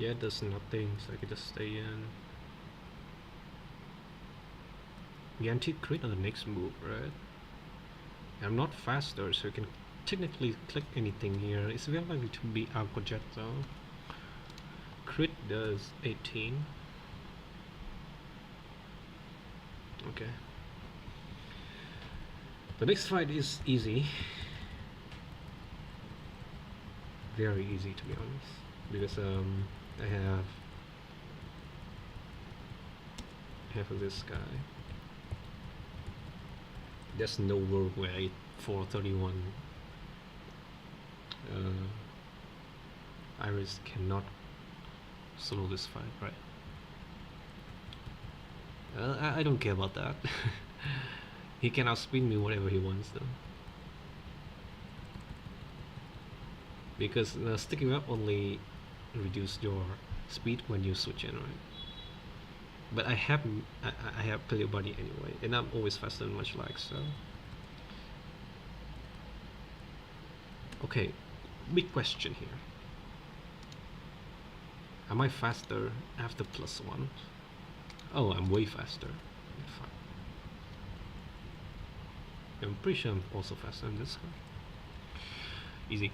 Yeah, it does nothing, so I can just stay in. Guaranteed crit on the next move, right? I'm not faster, so I can technically click anything here. It's very likely to be Aqua Jet though. Crit does 18. Okay. The next fight is easy. Very easy to be honest. Because I have this guy. There's no world where 431 Iris cannot solo this fight, right? I don't care about that. He can outspeed me whatever he wants though. Because sticking up only reduce your speed when you switch in, right? But I have clear body anyway, and I'm always faster than much like so. Okay, big question here. Am I faster after +1? Oh, I'm way faster. Fine. I'm pretty sure I'm also faster than this guy. Easy.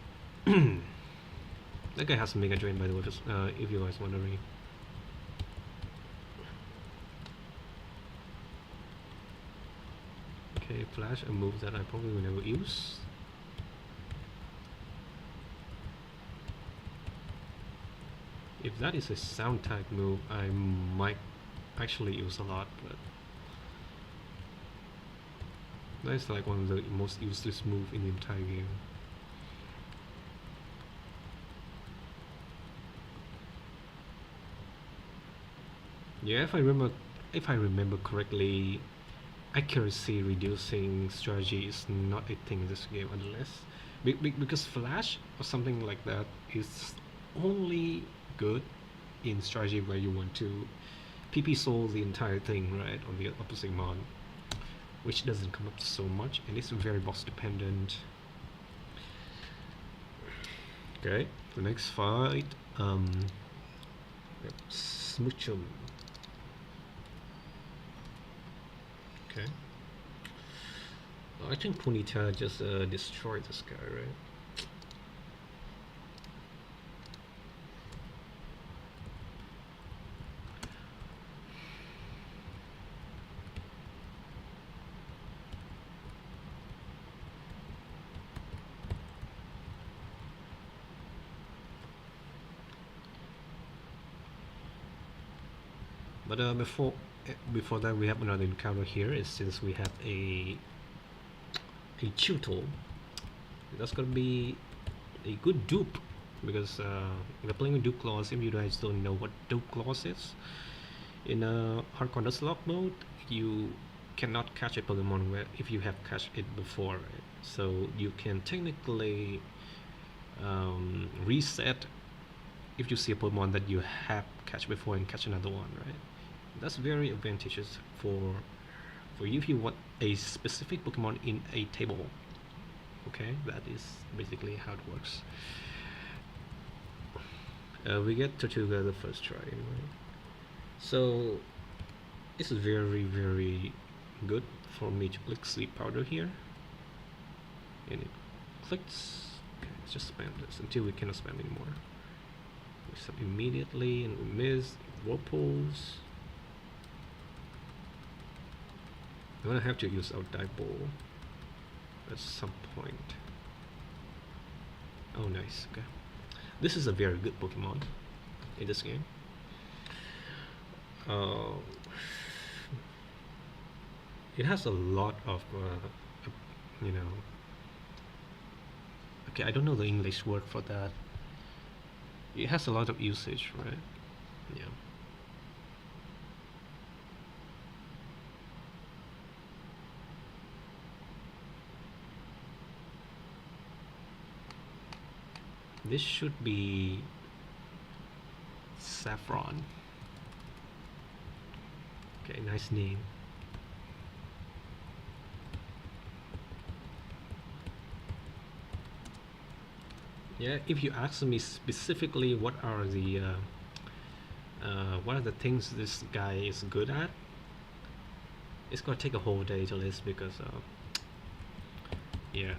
That guy has Mega Drain, by the way, just if you guys wondering. Okay, Flash, a move that I probably will never use. If that is a sound type move, I might actually use a lot, but that's like one of the most useless moves in the entire game. Yeah, if I remember correctly, accuracy reducing strategy is not a thing in this game unless because flash or something like that is only good in strategy where you want to PP soul the entire thing, right, on the opposite mon, which doesn't come up so much and it's very boss dependent. Okay, the next fight, Smoochum. Okay. I think Punita just destroyed this guy, right? But before that, we have another encounter here. Is since we have a Chuto, that's gonna be a good dupe because we're playing with dupe clause. If you guys don't know what dupe clause is, in hardcore Nuzlocke mode, you cannot catch a Pokemon where if you have catched it before, right? So you can technically reset if you see a Pokemon that you have catch before and catch another one, right? That's very advantageous for you if you want a specific Pokemon in a table. Okay, that is basically how it works. We get Tortuga the first try anyway. So this is very good for me to click Sleep Powder here. And it clicks. Okay, let's just spam this until we cannot spam anymore. We stop immediately and we miss Whirlpools. I'm gonna have to use our dive ball at some point. Oh nice, okay. This is a very good Pokemon in this game. It has a lot of you know, okay, I don't know the English word for that. It has a lot of usage, right? Yeah. This should be Saffron. Okay, nice name. Yeah, if you ask me specifically what are the things this guy is good at, it's gonna take a whole day to list because yeah,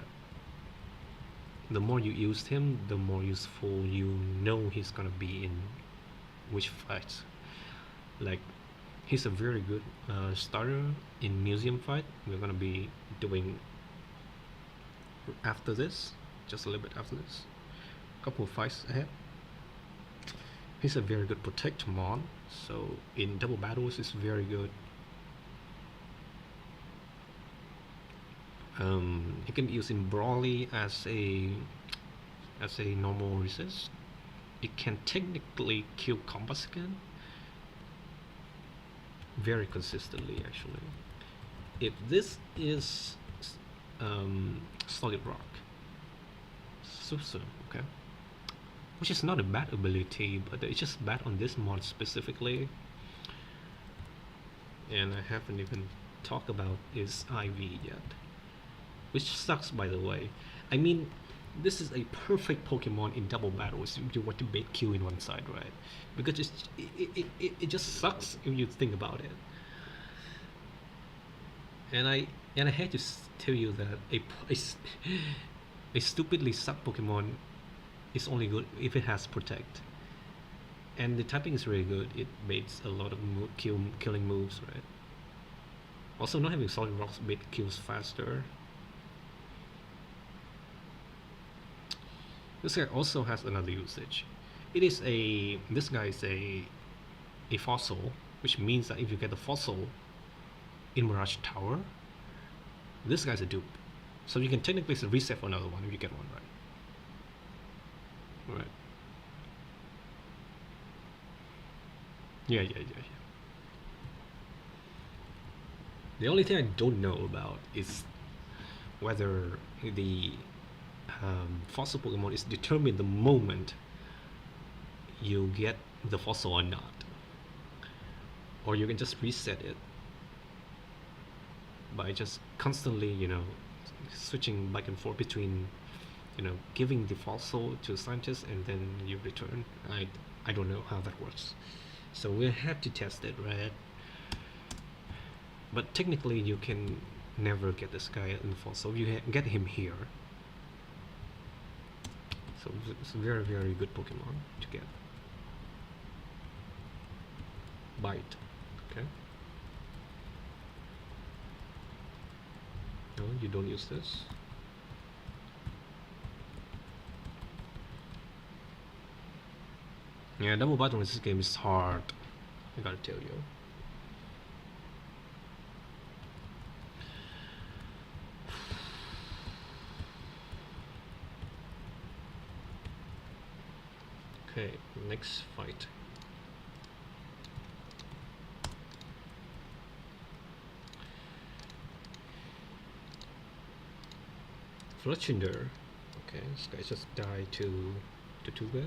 the more you use him, the more useful you know he's gonna be in which fights. Like, he's a very good starter in museum fight. We're gonna be doing after this, just a little bit after this. Couple of fights ahead. He's a very good protect mon, so in double battles it's very good. He can be used in Brawly as a normal resist. It can technically kill combos again very consistently actually. If this is Solid Rock, Susu, okay, which is not a bad ability, but it's just bad on this mod specifically. And I haven't even talked about his IV yet, which sucks by the way. I mean, this is a perfect Pokemon in double battles if you want to bait Q in one side, right? Because it just sucks if you think about it. And I hate to tell you that a stupidly suck Pokemon is only good if it has Protect. And the typing is really good. It makes a lot of killing moves, right? Also, not having Solid Rocks made kills faster. This guy also has another usage. This guy is a fossil, which means that if you get a fossil in Mirage Tower, this guy's a dupe. So you can technically reset for another one if you get one right. Right. Yeah. The only thing I don't know about is whether the fossil Pokemon is determined the moment you get the fossil or not, or you can just reset it by just constantly, switching back and forth between, giving the fossil to scientists and then you return. I don't know how that works, so we'll have to test it, right? But technically, you can never get this guy in the fossil. You get him here, so it's a very very good Pokemon to get. Bite, okay. No, you don't use this. Yeah, double bite on this game is hard, I gotta tell you. Okay, next fight. Fletchinder. Okay, this guy just died to Tuga.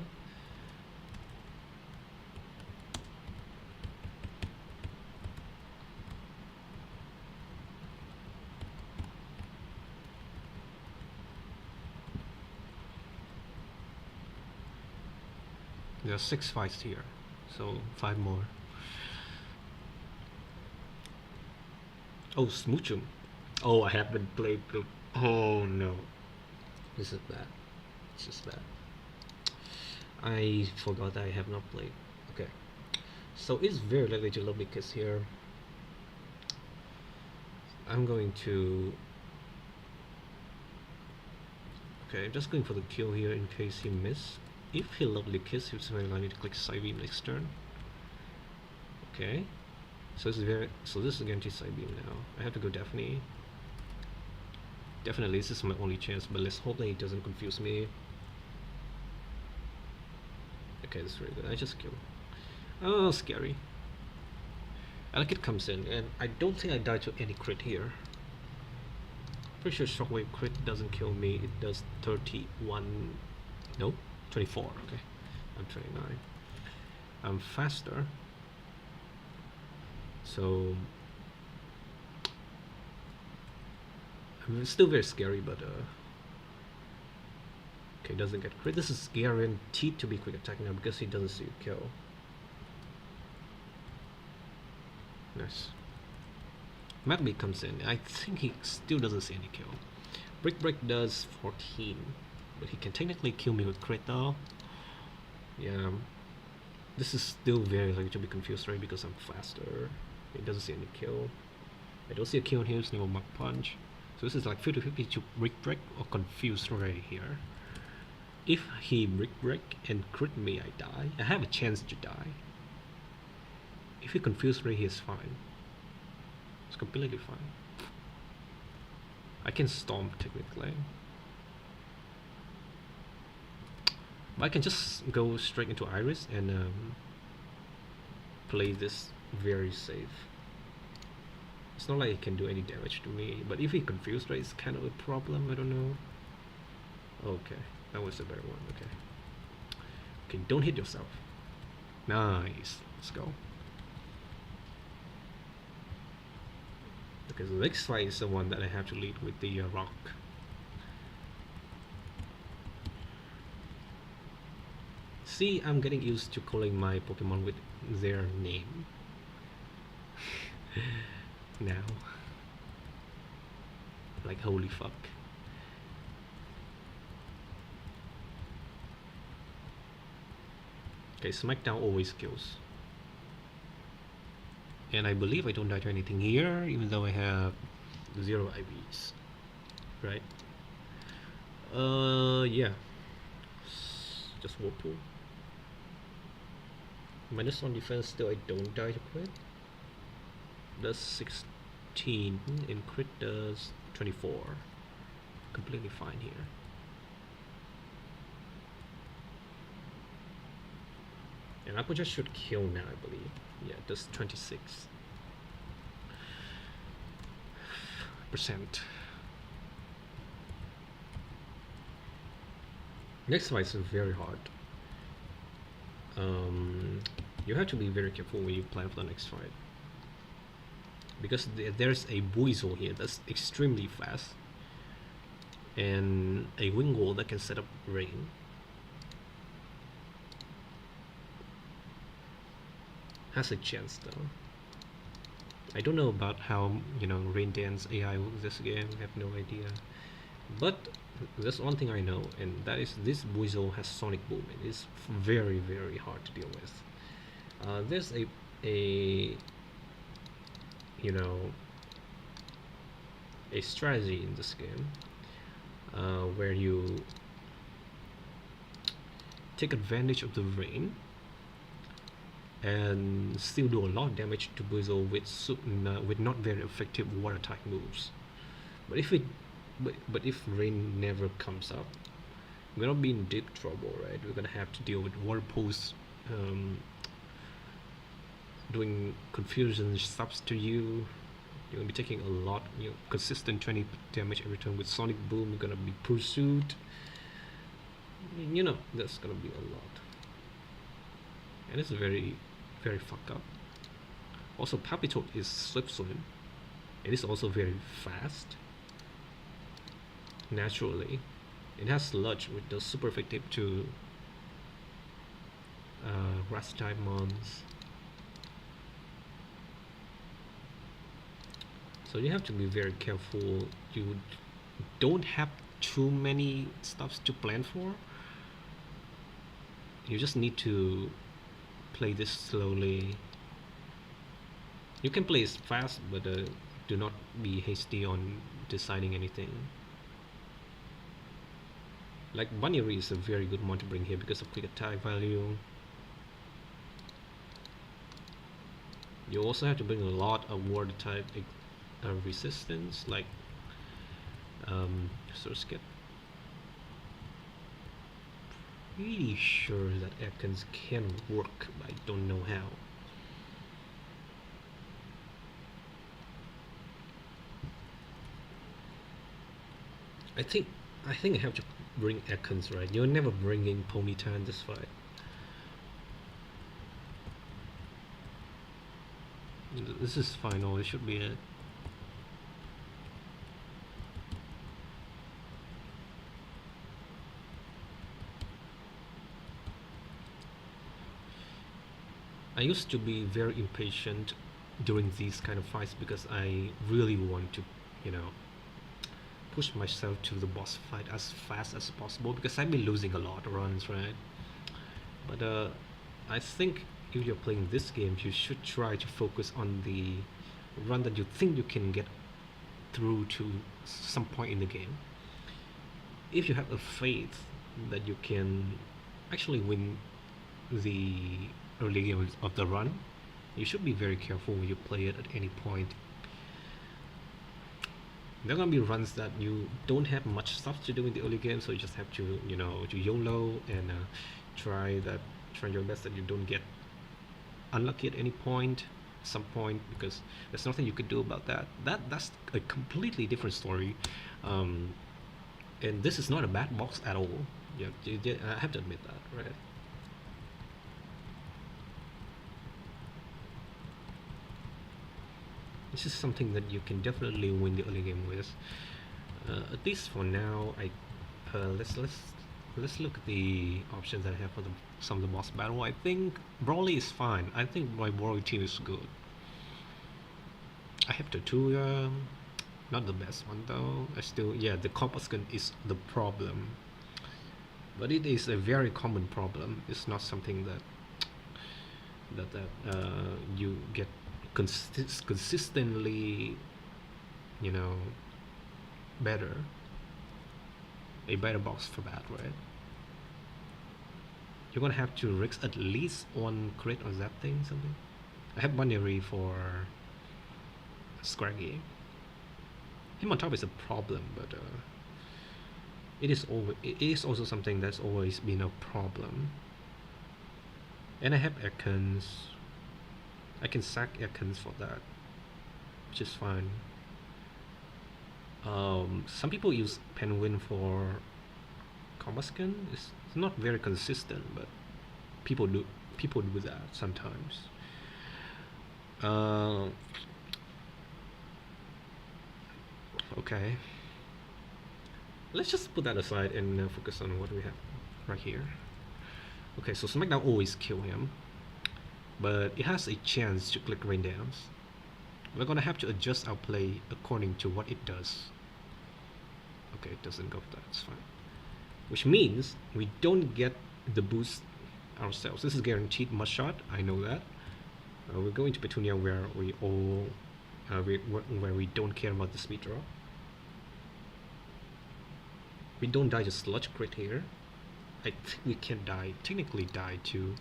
There are 6 fights here, so 5 more. Oh, Smoochum. Oh, I haven't played. Oh no, this is bad. This is bad. I forgot I have not played. Okay, so it's very likely to Lovely Kiss here. I'm going to. Okay, I'm just going for the kill here in case he miss. If he Lovely Kiss, he's very likely to click Psybeam next turn. Okay, so this is guaranteed Psybeam now. I have to go Daphne. Definitely, this is my only chance, but let's hope that he doesn't confuse me. Okay, that's very good. I just kill. Oh, scary. Alakid comes in, and I don't think I die to any crit here. Pretty sure Shockwave crit doesn't kill me. It does 31. No, 24. Okay, I'm 29. I'm faster. So it's still very scary, but okay, doesn't get crit. This is guaranteed to be quick attack now because he doesn't see a kill. Nice. Magby comes in. I think he still doesn't see any kill. Brick Break does 14, but he can technically kill me with crit though. Yeah, this is still very likely to be confused, right? Because I'm faster. He doesn't see any kill. I don't see a kill on him. No Mach Punch. So this is like 50-50 to Brick Break or confuse Ray here. If he Brick Break and crit me, I die. I have a chance to die. If he confuse Ray, he is fine. It's completely fine. I can Storm technically. But I can just go straight into Iris and play this very safe. It's not like he can do any damage to me, but if he confused, right, it's kind of a problem. I don't know. Okay, that was a better one. Okay. Okay, don't hit yourself. Nice. Let's go. Okay, so the next fight is the one that I have to lead with the rock. See, I'm getting used to calling my Pokemon with their name. Now. Like, holy fuck. Okay, Smackdown always kills. And I believe I don't die to anything here, even though I have 0 IVs. Right? Yeah. Just Whirlpool. Minus on defense, still I don't die to crit. Does 16, and crit does 24. Completely fine here. And Applejack should kill now, I believe. Yeah, it does 26. percent. Next fight is very hard. You have to be very careful when you plan for the next fight because there's a Buizel here that's extremely fast and a Wingull that can set up rain. Has a chance though. I don't know about how Rain Dance AI works this game. I have no idea. But there's one thing I know, and that is this Buizel has Sonic Boom. It is very hard to deal with. There's a a strategy in this game where you take advantage of the rain and still do a lot of damage to Buizel with not very effective water type moves. But if rain never comes up, we're gonna be in deep trouble, right? We're gonna have to deal with water pools doing confusion stuff to you. You're gonna be taking a lot, consistent 20 damage every turn with Sonic Boom. You're gonna be pursued. That's gonna be a lot, and it's very fucked up. Also, Papitoad is Slip Swim. It is also very fast. Naturally, it has Sludge, which does super effective to grass type mons. So you have to be very careful. You don't have too many stuffs to plan for. You just need to play this slowly. You can play it fast, but do not be hasty on deciding anything. Like Bunny is a very good mon to bring here because of quick attack value. You also have to bring a lot of water type resistance, like Surskit. Pretty sure that Ekans can work, but I don't know how. I think I have to bring Ekans, right? You're never bringing Ponyta in this fight. This is final. It should be it. I used to be very impatient during these kind of fights because I really want to, push myself to the boss fight as fast as possible because I've been losing a lot of runs, right? But I think if you're playing this game, you should try to focus on the run that you think you can get through to some point in the game. If you have a faith that you can actually win the early game of the run, you should be very careful when you play it at any point. There are gonna be runs that you don't have much stuff to do in the early game, so you just have to, to YOLO and try your best that you don't get unlucky at any point, some point, because there's nothing you could do about that. That's a completely different story, and this is not a bad box at all. Yeah, I have to admit that, right? This is something that you can definitely win the early game with. At least for now, let's look at the options that I have for some of the boss battle. I think Brawly is fine. I think my Brawly team is good. I have Tortuga, not the best one though. The Corpuscan is the problem, but it is a very common problem. It's not something that you get consistently, better. A better box for that, right? You're gonna have to risk at least one crit on that thing, something. I have Bunny for Scraggy. Him on top is a problem, but it is also something that's always been a problem. And I have Ekans. I can sack Ekans for that, which is fine. Some people use penguin for combustion. It's not very consistent, but people do people do that sometimes. Uh, okay, let's just put that aside and focus on what we have right here. Okay, so SmackDown always kill him, but it has a chance to click rain dance. We're gonna have to adjust our play according to what it does. Okay, it doesn't go for that, it's fine. Which means we don't get the boost ourselves. This is guaranteed must shot, I know that. We're going to Petunia where where we don't care about the speed draw. We don't die to sludge crit here. I think we can technically die to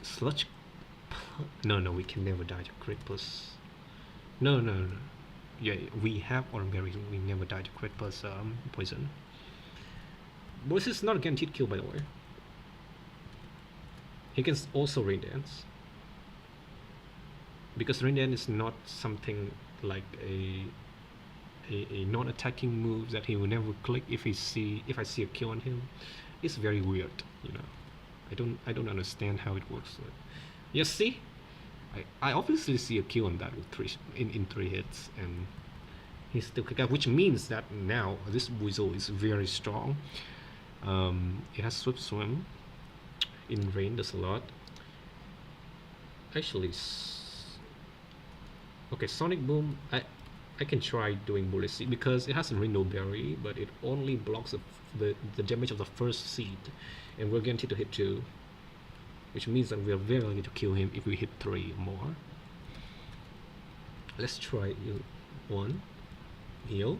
sludge. No, we can never die to crit plus. No. Yeah, we have Oranberry. We never die to crit plus poison. But this is not a guaranteed kill, by the way. He can also rain dance, because rain dance is not something like a non-attacking move that he will never click if I see a kill on him. It's very weird, you know. I don't understand how it works. Yes, see, I obviously see a kill on that with in 3 hits, and he's still kick out, which means that now this Weasel is very strong. It has Swift Swim. In rain, does a lot. Actually, okay, Sonic Boom. I can try doing Bullet Seed because it has a Rainbow Berry, but it only blocks the damage of the first seed, and we're guaranteed to hit 2, which means that we are very likely to kill him if we hit 3 more. Let's try 1 heal.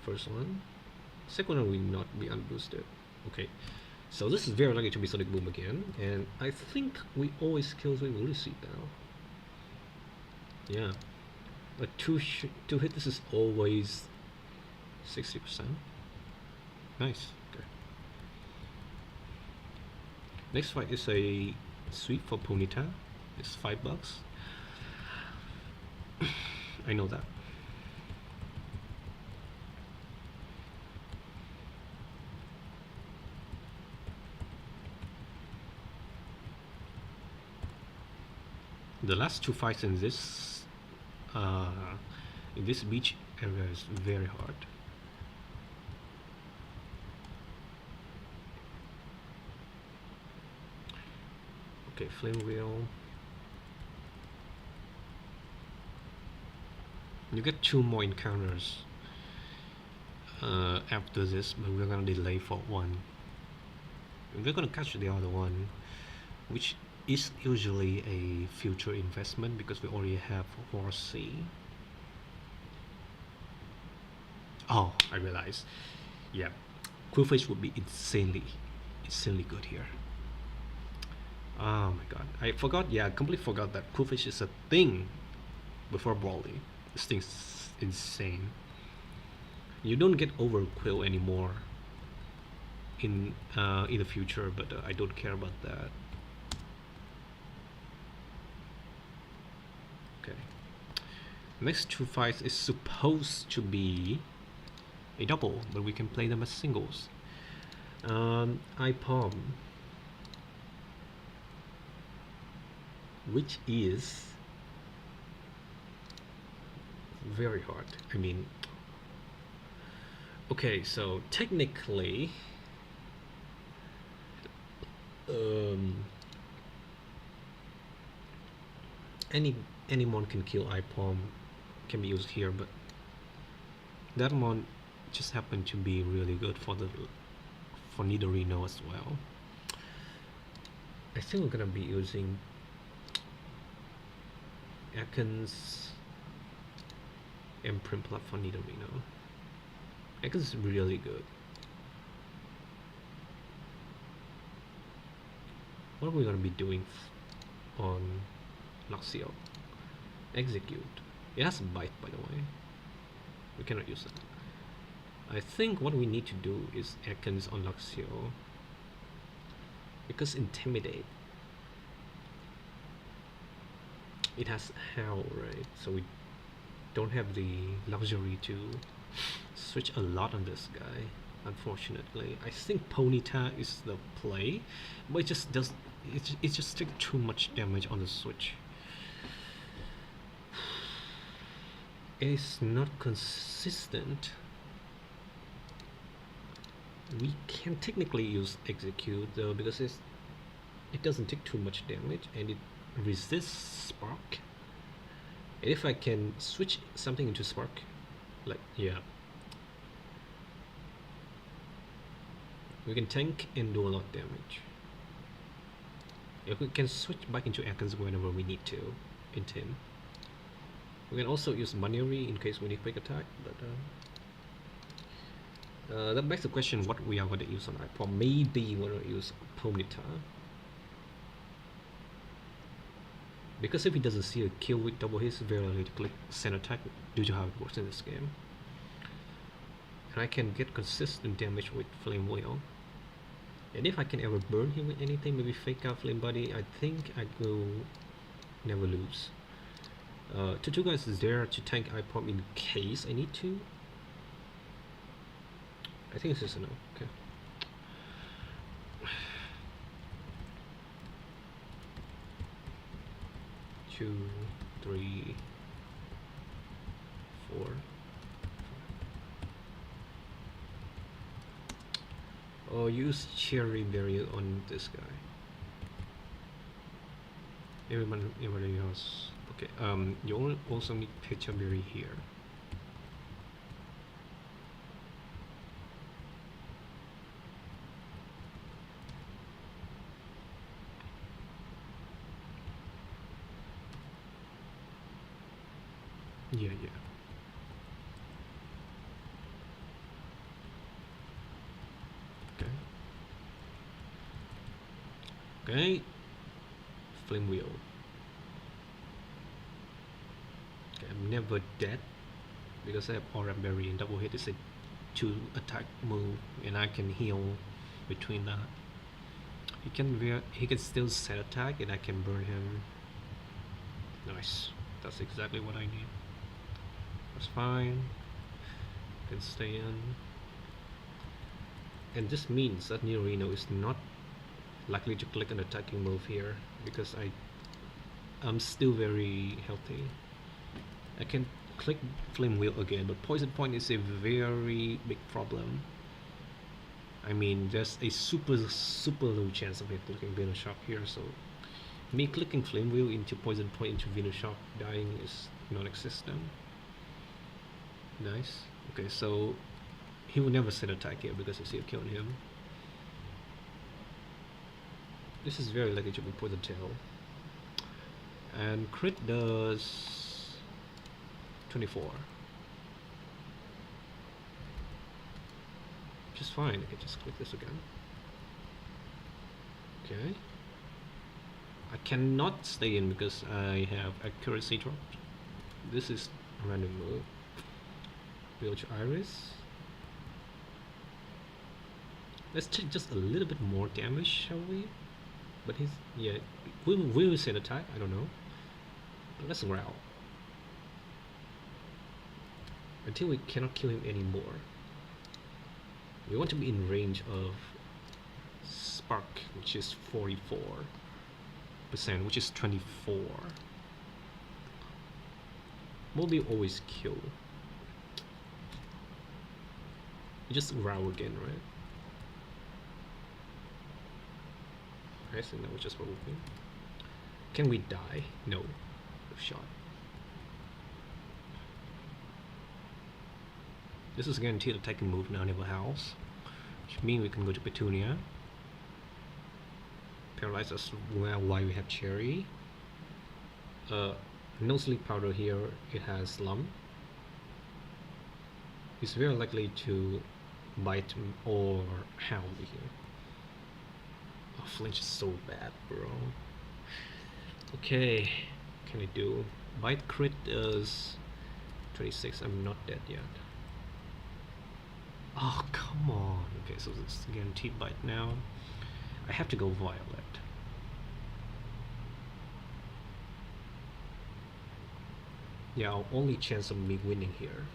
First one. Second one will not be unboosted. Okay, so this is very likely to be Sonic Boom again, and I think we always kill with Bullet Seed now. Yeah. A two hit, this is always 60%. Nice. Okay. Next fight is a sweep for Ponyta. It's $5. I know that. The last 2 fights in this beach area is very hard. Okay, Flame Wheel. You get 2 more encounters after this, but we're gonna delay for 1. We're gonna catch the other one, which is usually a future investment because we already have Horsey. Oh, I realized. Yeah, Qwilfish would be insanely good here. Oh my god, I forgot. Yeah, I completely forgot that Qwilfish is a thing before Brawly. This thing's insane. You don't get Overquill anymore in the future, but I don't care about that. Okay. Next 2 fights is supposed to be a double, but we can play them as singles. IPOM, which is very hard. I mean, okay, so technically, any mon can kill IPOM, can be used here, but that mon just happened to be really good for Nidorino as well. I think we're gonna be using Ekans and Primplup for Nidorino. Ekans is really good. What are we gonna be doing on Luxio? Execute. It has Bite, by the way. We cannot use that. I think what we need to do is Ekans on Luxio, because Intimidate, it has Howl, right? So don't have the luxury to switch a lot on this guy. Unfortunately, I think Ponyta is the play, but it just does it just takes too much damage on the switch. It's not consistent. We can technically use execute though because it doesn't take too much damage and it resists spark. And if I can switch something into spark, like yeah, we can tank and do a lot of damage. If we can switch back into actions whenever we need to in team. We can also use Maniri in case we need quick attack, but that begs the question what we are going to use on iPod. Maybe we're going to use Ponyta. Because if he doesn't see a kill with double hit, it's very likely to click send attack due to how it works in this game. And I can get consistent damage with Flame Wheel. And if I can ever burn him with anything, maybe fake out Flame Body, I think I will never lose. Tortuga is there to tank iPod in case I need to. I think it's just enough. Okay. Two, three, four. Oh, use Cherry Berry on this guy. Everybody else. Okay. You also need Picture Berry here. Yeah. Okay. Flame Wheel. Okay, I'm never dead because I have Aura Berry and double hit is a 2 attack move and I can heal between that. He can still set attack and I can burn him. Nice. That's exactly what I need. That's fine. Can stay in. And this means that Nidorino is not likely to click an attacking move here because I'm still very healthy. I can click Flame Wheel again, but Poison Point is a very big problem. I mean, there's a super low chance of me clicking Venus Shock here, so me clicking Flame Wheel into Poison Point into Venus Shock dying is non-existent. Nice. Okay, so he will never set attack here because I see a kill on him. This is very likely to be Poison Tail. And crit does 24. Which is fine, I can just click this again. Okay. I cannot stay in because I have accuracy dropped. This is a random move. Bilge Iris. Let's take just a little bit more damage, shall we? But he's, yeah, will we set attack? I don't know. But let's growl. Until we cannot kill him anymore. We want to be in range of Spark, which is 44%, which is 24. Moby always kill. You just growl again, right? I think that was just provoking. Can we die? No. No shot. This is guaranteed attacking move now, never house. Which means we can go to Petunia. Paralyze us well while we have Cherry. No sleep powder here, it has slum. It's very likely to bite or howl here. Oh, flinch is so bad, bro. Okay, can I do? Bite crit is 26. I'm not dead yet. Oh, come on. Okay, so it's guaranteed bite now. I have to go Violet. Yeah, our only chance of me winning here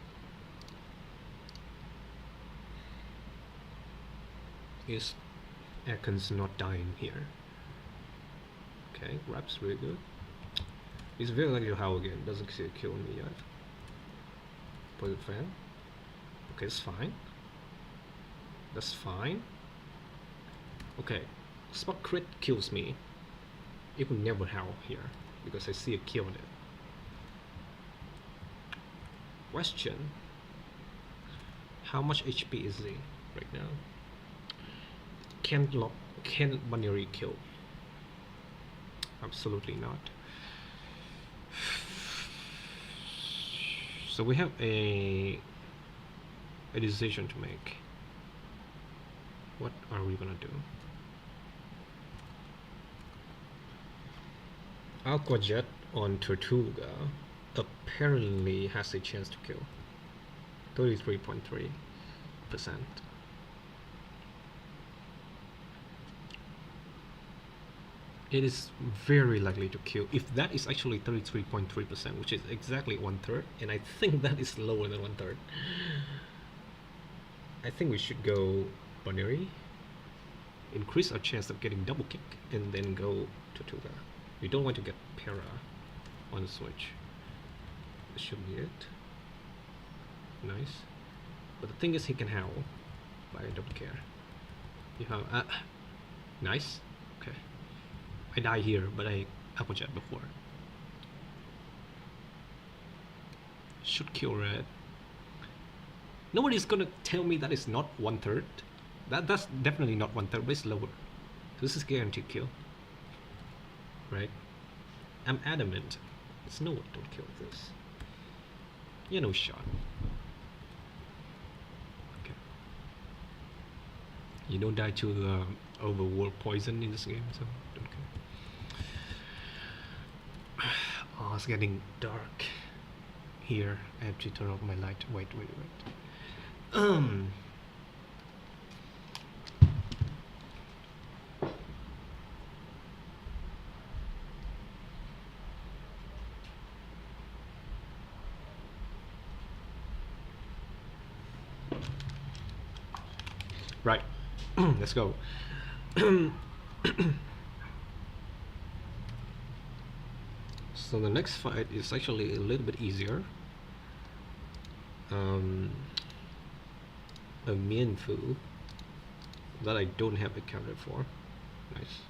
is Atkins not dying here. Okay, grab's really good. He's very likely to howl again. Doesn't kill me yet. Poison fan. Okay, that's fine. That's fine. Okay, spot crit kills me. It will never howl here because I see a kill on it. Question: how much HP is he right now? Can binary kill? Absolutely not. So we have a decision to make. What are we gonna do? Aquajet on Tortuga apparently has a chance to kill. 33.3%. It is very likely to kill. If that is actually 33.3%, which is exactly 1/3, and I think that is lower than 1/3. I think we should go binary, increase our chance of getting double kick, and then go Tortuga. We don't want to get para on the switch. This should be it. Nice. But the thing is, he can howl, but I don't care. You have nice. Okay. I die here, but I Aquajet before. Should kill red. Nobody's gonna tell me that is not 1/3. That's definitely not 1/3, but it's lower. This is guaranteed kill. Right? I'm adamant. It's no way, don't kill this. You know, shot. Okay. You don't die to overworld poison in this game, so don't care. Oh, it's getting dark here. I have to turn off my light. Wait. Right. Let's go. So the next fight is actually a little bit easier. A Mianfu that I don't have accounted for. Nice.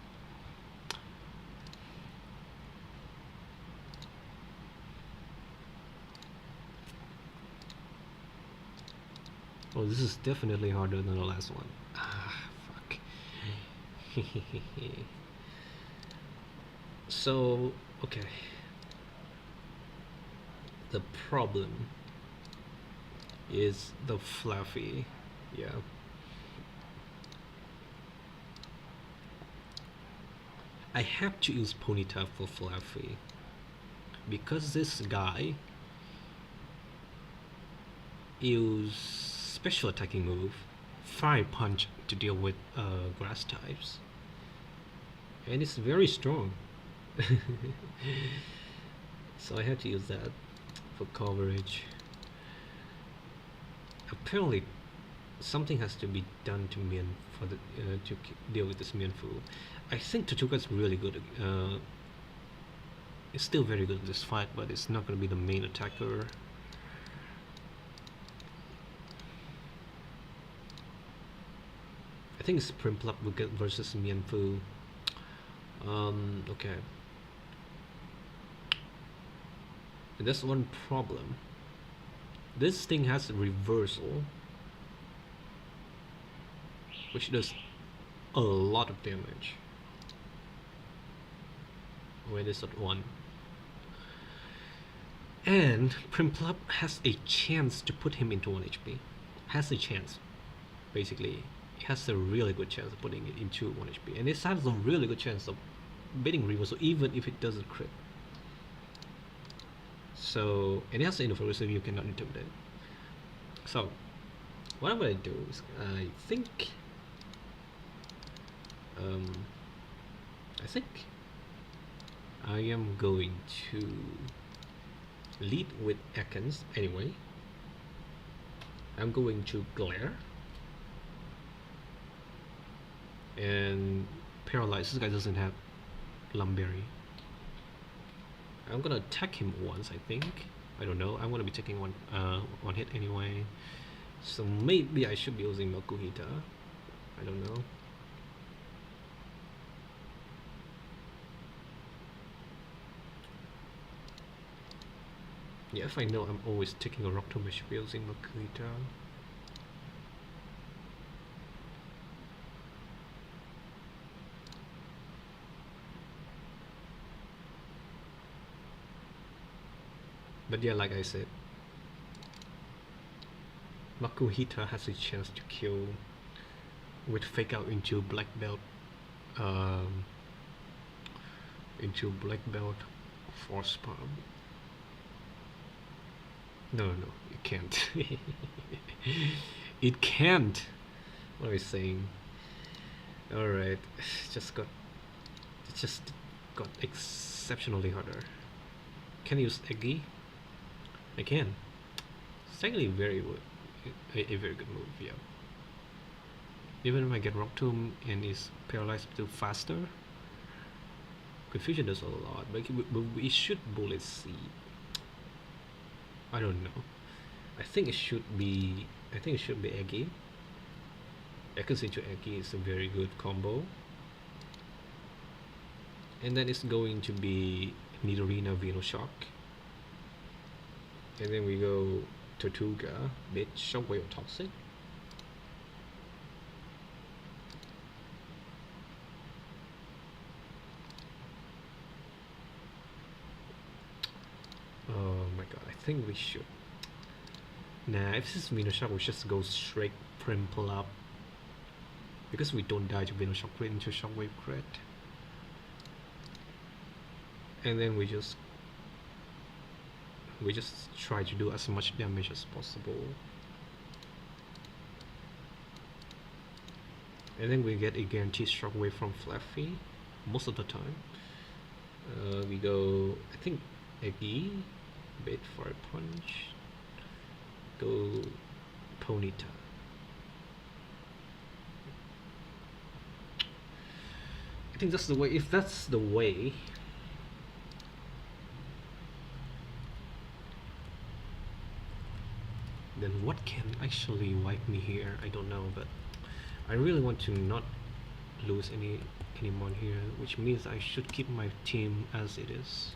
Oh, this is definitely harder than the last one. Ah, fuck. So, okay. The problem is the fluffy. Yeah. I have to use Ponyta for fluffy because this guy use special attacking move Fire Punch to deal with grass types, and it's very strong. So I had to use that for coverage. Apparently something has to be done to Mian for the to deal with this Mianfu. I think Tortuga is really good. It's still very good in this fight, but it's not going to be the main attacker. I think it's Primplup versus Mianfu. Okay. And that's one problem. This thing has a reversal, which does a lot of damage when it's at 1. And Primplup has a chance to put him into 1 HP. Has a chance. Basically, it has a really good chance of putting it into 1 HP. And it has a really good chance of beating reversal even if it doesn't crit. So, and it has an interference, so you cannot intimidate. So, what I'm gonna do is, I think I am going to lead with Ekans anyway. I'm going to glare and paralyze. This guy doesn't have Lumberry. I'm gonna attack him once, I think. I don't know. I'm gonna be taking one hit anyway. So maybe I should be using Makuhita. I don't know. Yeah, if I know I'm always taking a rock tomb, I should be using Makuhita. But yeah, like I said, Makuhita has a chance to kill with fake out into black belt, force palm. No, it can't. It can't. What am I saying? All right, it just got exceptionally harder. Can I use Eggy? I can. It's actually a very good move, yeah. Even if I get Rock Tomb and is paralyzed still faster, Confusion does a lot, but we should Bullet Seed. I don't know. I think it should be Eggy. Ekans into Eggy is a very good combo. And then it's going to be Nidorina Venoshock. And then we go Tortuga, Bit, Shockwave, Toxic. Oh my god, I think we should. Nah, if this is Venoshock, we just go straight Primple up. Because we don't die to Venoshock crit into Shockwave crit. And then we just try to do as much damage as possible. And then we get a guaranteed Shockwave from Fluffy most of the time. We go, I think, Eggy, Bait for a Punch, go Ponyta. I think that's the way. If that's the way, then what can actually wipe me here? I don't know, but I really want to not lose any mon here, which means I should keep my team as it is.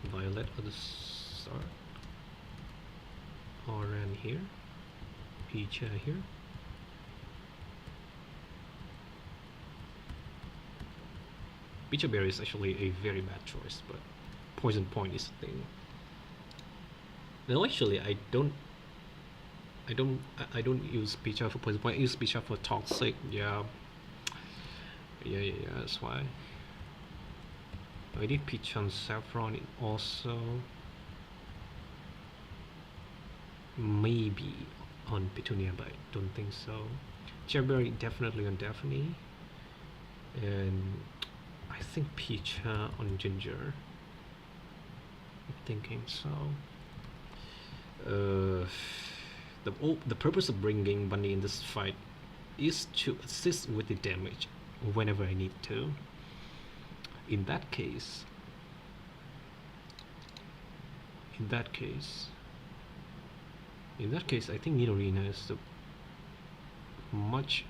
Violet at the start, Oran here, Peach here. Peach Berry is actually a very bad choice, but Poison Point is the thing. No, actually, I don't use Pecha for Poison Point. I use Pecha for Toxic. Yeah, that's why. I did Peach on Saffron also. Maybe on Petunia, but I don't think so. Cherryberry definitely on Daphne. And I think Pecha on Ginger. I'm thinking so. The purpose of bringing Bunny in this fight is to assist with the damage whenever I need to. In that case, I think Nidorina is the much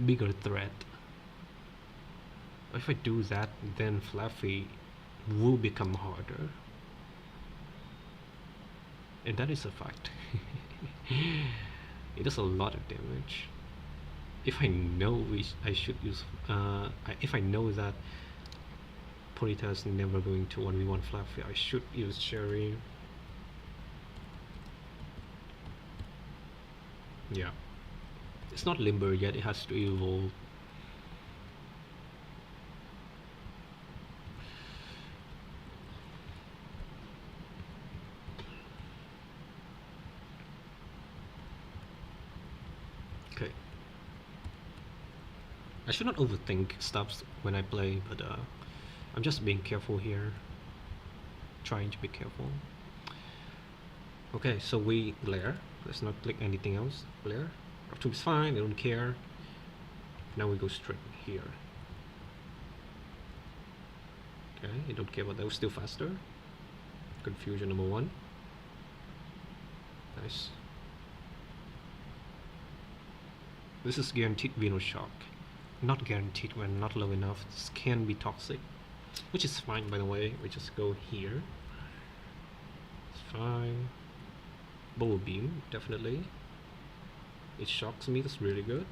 bigger threat. If I do that, then Fluffy will become harder. And that is a fact. It does a lot of damage. If I know I should use, if I know that Ponyta is never going to 1v1 Fluffy, I should use Cherry. Yeah. It's not limber yet, it has to evolve. Okay. I should not overthink stuff when I play, but I'm just being careful here, trying to be careful. Okay, so we glare. Let's not click anything else. Glare. Octave is fine, I don't care. Now we go straight here. Okay, I don't care about that. We're still faster. Confusion number 1. Nice. This is guaranteed Venus shock. Not guaranteed, we're not low enough. This can be toxic, which is fine, by the way. We just go here. It's fine. Bowl beam, definitely. It shocks me. That's really good.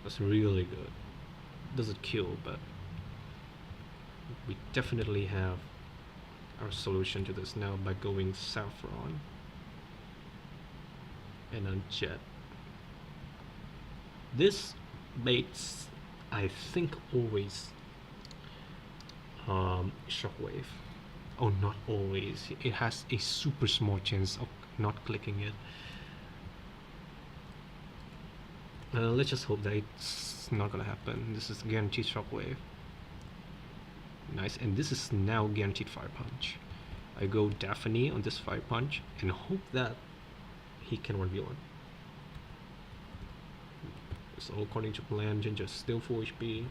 That's really good. Doesn't kill, but we definitely have our solution to this now by going saffron and then jet. This baits, I think, always shockwave. Oh, not always. It has a super small chance of not clicking it. Let's just hope that it's not gonna happen. This is guaranteed shockwave. Nice, and this is now guaranteed fire punch. I go Daphne on this fire punch and hope that he can reveal it. It's all according to plan. Ginger still 4 HP.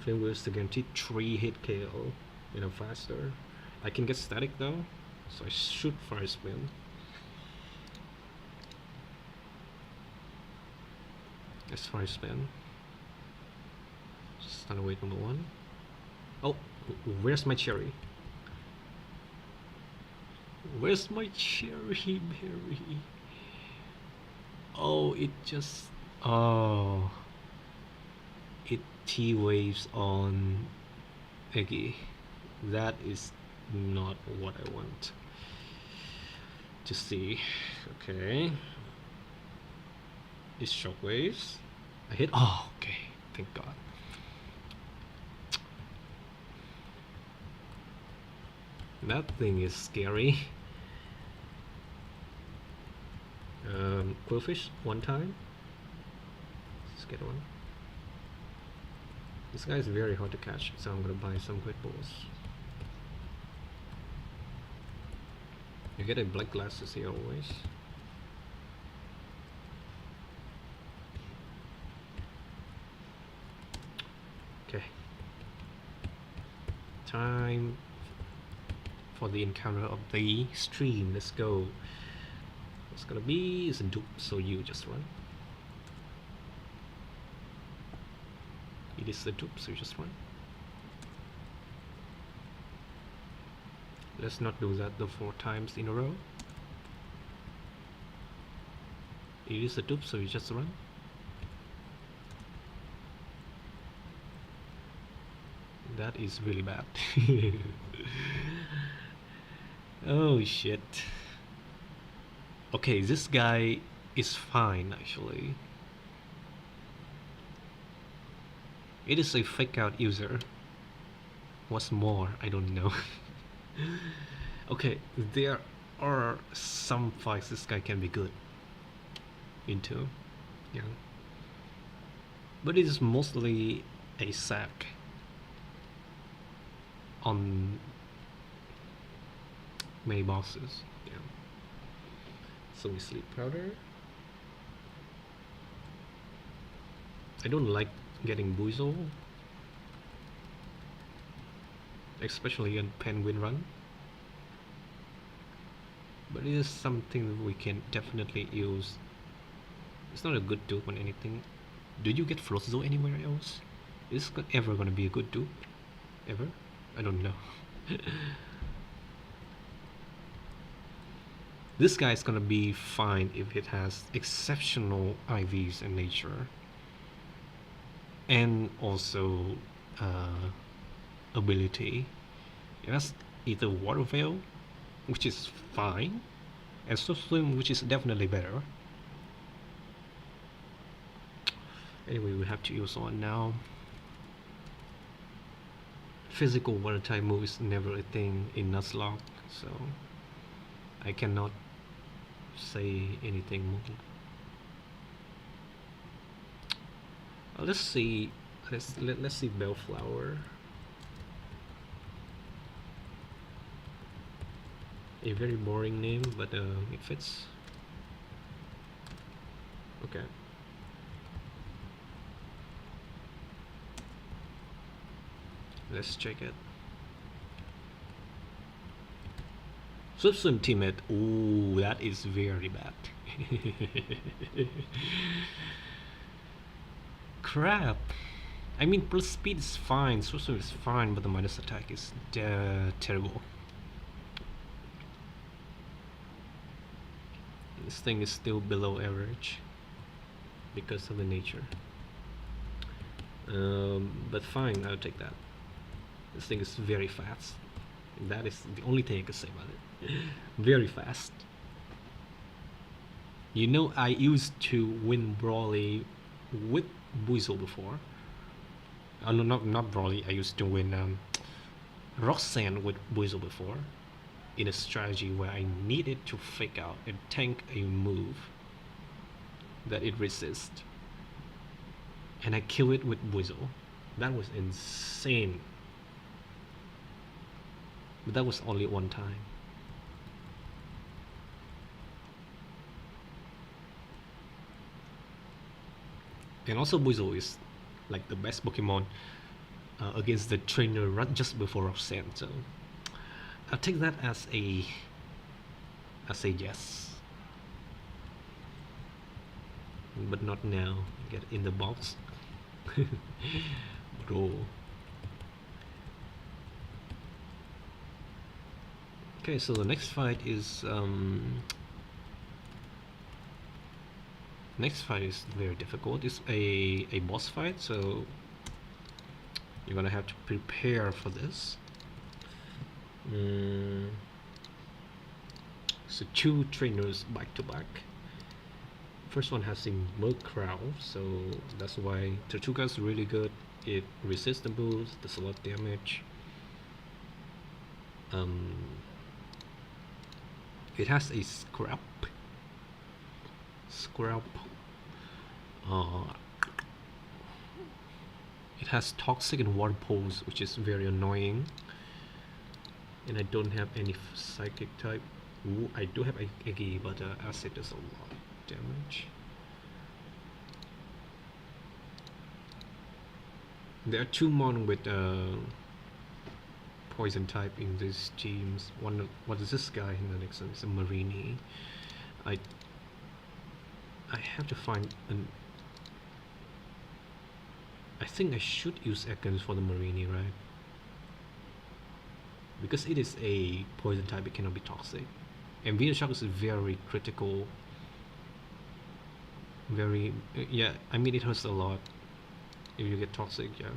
Flame Wheels to guaranteed 3 hit KO. You know, faster. I can get static though, so I should fire spin. Let's fire spin. Just stun away number 1. Oh, where's my cherry? Where's my cherry berry? Oh, it just... Oh. It T-waves on Eggy. That is not what I want to see. Okay. It's shockwaves. I hit. Oh, okay. Thank God. That thing is scary. Quillfish, 1 time. Let's get one. This guy is very hard to catch, so I'm gonna buy some quick balls. You get a black glasses here always. Okay. Time for the encounter of the stream. Let's go. What's gonna be is a dupe, so you just run. It is the dupe, so you just run. Let's not do that the 4 times in a row. It is a dupe, so you just run. That is really bad. Oh shit. Okay, this guy is fine actually. It is a fake out user. What's more, I don't know. Okay, there are some fights this guy can be good into. Yeah. But it is mostly a sack on many bosses. Yeah. So we sleep powder. I don't like getting Buizel, especially on Penguin Run, but it is something that we can definitely use. It's not a good dupe on anything. Do you get Frozzo anywhere else? Is this ever gonna be a good dupe? Ever? I don't know. This guy is gonna be fine if it has exceptional IVs in nature, and also ability. It has either Water Veil, which is fine, and Soul Swim, which is definitely better. Anyway, we have to use one now. Physical water type move is never a thing in Nuzlocke, so I cannot say anything more. Let's see. Let's see Bellflower. A very boring name, but it fits. Okay. Let's check it. Swim teammate. Ooh, that is very bad. Crap. I mean, plus speed is fine, swim is fine, but the minus attack is terrible. This thing is still below average because of the nature. But fine, I'll take that. This thing is very fast. That is the only thing I can say about it. Very fast. You know, I used to win Brawly with Buizel before. No, not Brawly. I used to win Roxanne with Buizel before, in a strategy where I needed to fake out and tank a move that it resists, and I kill it with Buizel. That was insane. But that was only one time. And also Buizel is like the best Pokemon against the trainer right just before Roxanne, so I'll take that as a yes. But not now. Get in the box. Bro. Okay, so the next fight is very difficult. It's a boss fight, so you're gonna have to prepare for this. So two trainers back to back. First one has a Murkrow, so that's why Tortuga's really good. It resists the boost, does a lot of damage. It has a Scrap. It has Toxic and Water Pulse, which is very annoying. And I don't have any Psychic type. Ooh, I do have Iggy, but Acid does a lot of damage. There are two mon with Poison type in these teams. What is this guy in the next one? It's a Marini. I have to find an. I think I should use Ekans for the Marini, right? Because it is a poison type, it cannot be toxic. And Venoshock is very critical. Very, yeah, I mean it hurts a lot if you get toxic, yeah.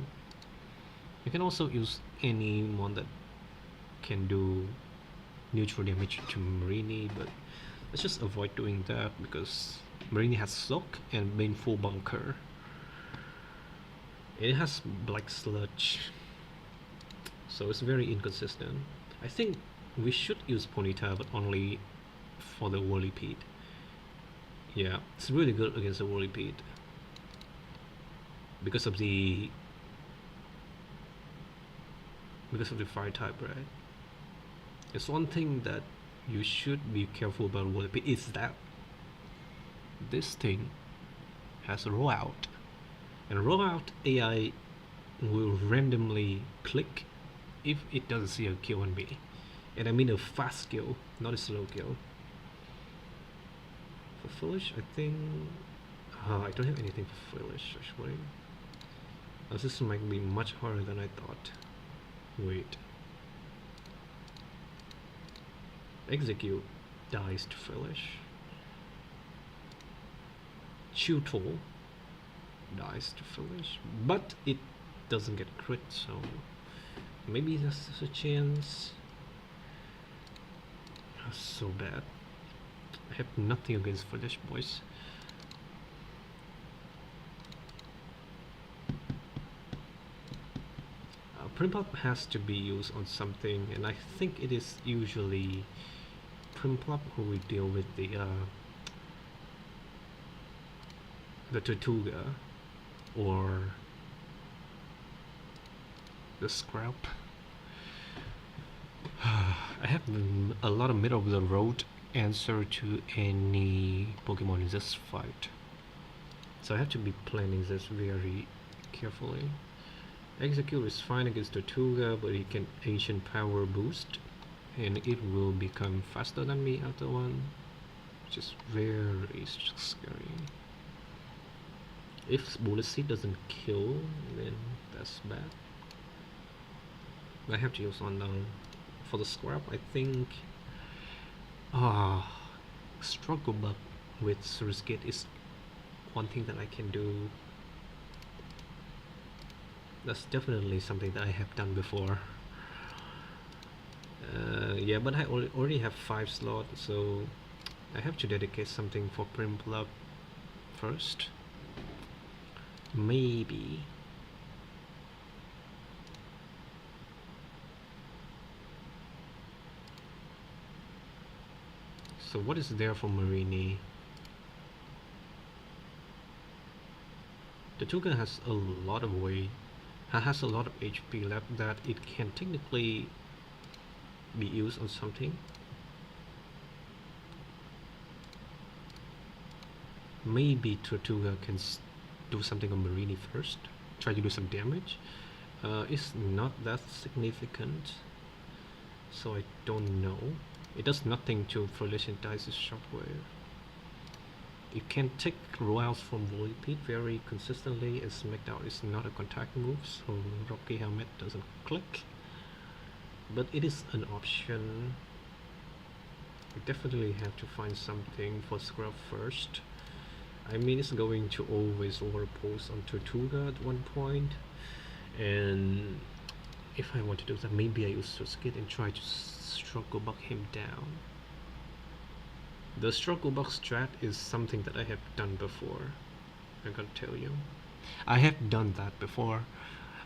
You can also use any one that can do neutral damage to Marini, but let's just avoid doing that because Marini has Soak and Baneful Bunker. It has Black Sludge, so it's very inconsistent. I think we should use Ponyta, but only for the Whirlipede. Yeah, it's really good against the Whirlipede because of the fire type, right? It's one thing that you should be careful about Whirlipede is that this thing has a rollout, and rollout AI will randomly click if it doesn't see a kill on me, and I mean a fast kill, not a slow kill. For Foolish, I think I don't have anything for Foolish actually. This might be much harder than I thought. Wait. Execute dies to Foolish. Tutle dies to Foolish, but it doesn't get crit, so maybe there's a chance. That's so bad. I have nothing against Foolish, boys. Primplup has to be used on something, and I think it is usually Primplup who we deal with the Tortuga or the Scrap. I have a lot of middle of the road answer to any Pokemon in this fight. So I have to be planning this very carefully. Execute is fine against Tortuga, but he can Ancient Power boost, and it will become faster than me after one, which is very scary. If Bullet Seed doesn't kill, then that's bad. I have to use on down. For the scrap, I think Struggle Bug with Surskit is one thing that I can do. That's definitely something that I have done before. Yeah, but I already have 5 slots, so I have to dedicate something for Primplug first. Maybe. So what is there for Marini? The Tuga has a lot of weight, has a lot of HP left that it can technically be used on something. Maybe Tortuga can do something on Marini first, try to do some damage. It's not that significant, so I don't know. It does nothing to Ferocientize his Shockwave. It can take royals from Volipede very consistently, as Smackdown is not a contact move, so Rocky Helmet doesn't click. But it is an option. We definitely have to find something for Scrub first. I mean, it's going to always overpost on Tortuga at one point, and if I want to do that, maybe I use Surskit and try to Struggle Bug him down. The Struggle Bug strat is something that I have done before. I'm gonna tell you, I have done that before.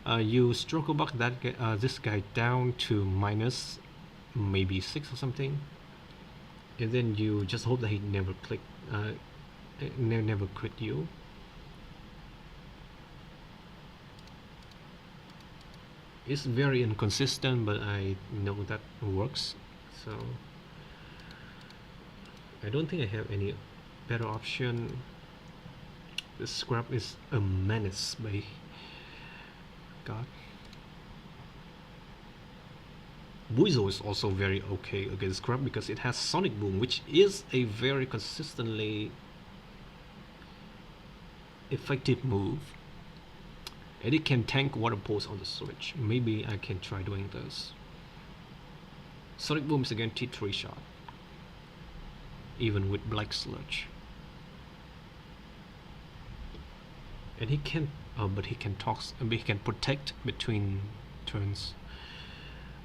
You Struggle Bug that this guy down to minus maybe 6 or something, and then you just hope that he never click, never crit you. It's very inconsistent, but I know that works, so I don't think I have any better option. The Scrap is a menace, by God. Buizel is also very okay against Scrap because it has Sonic Boom, which is a very consistently effective move, and it can tank Water Pulse on the switch. Maybe I can try doing this. Sonic Boom is again T3 shot, even with Black Sludge. And he can, but he can toss, he can protect between turns.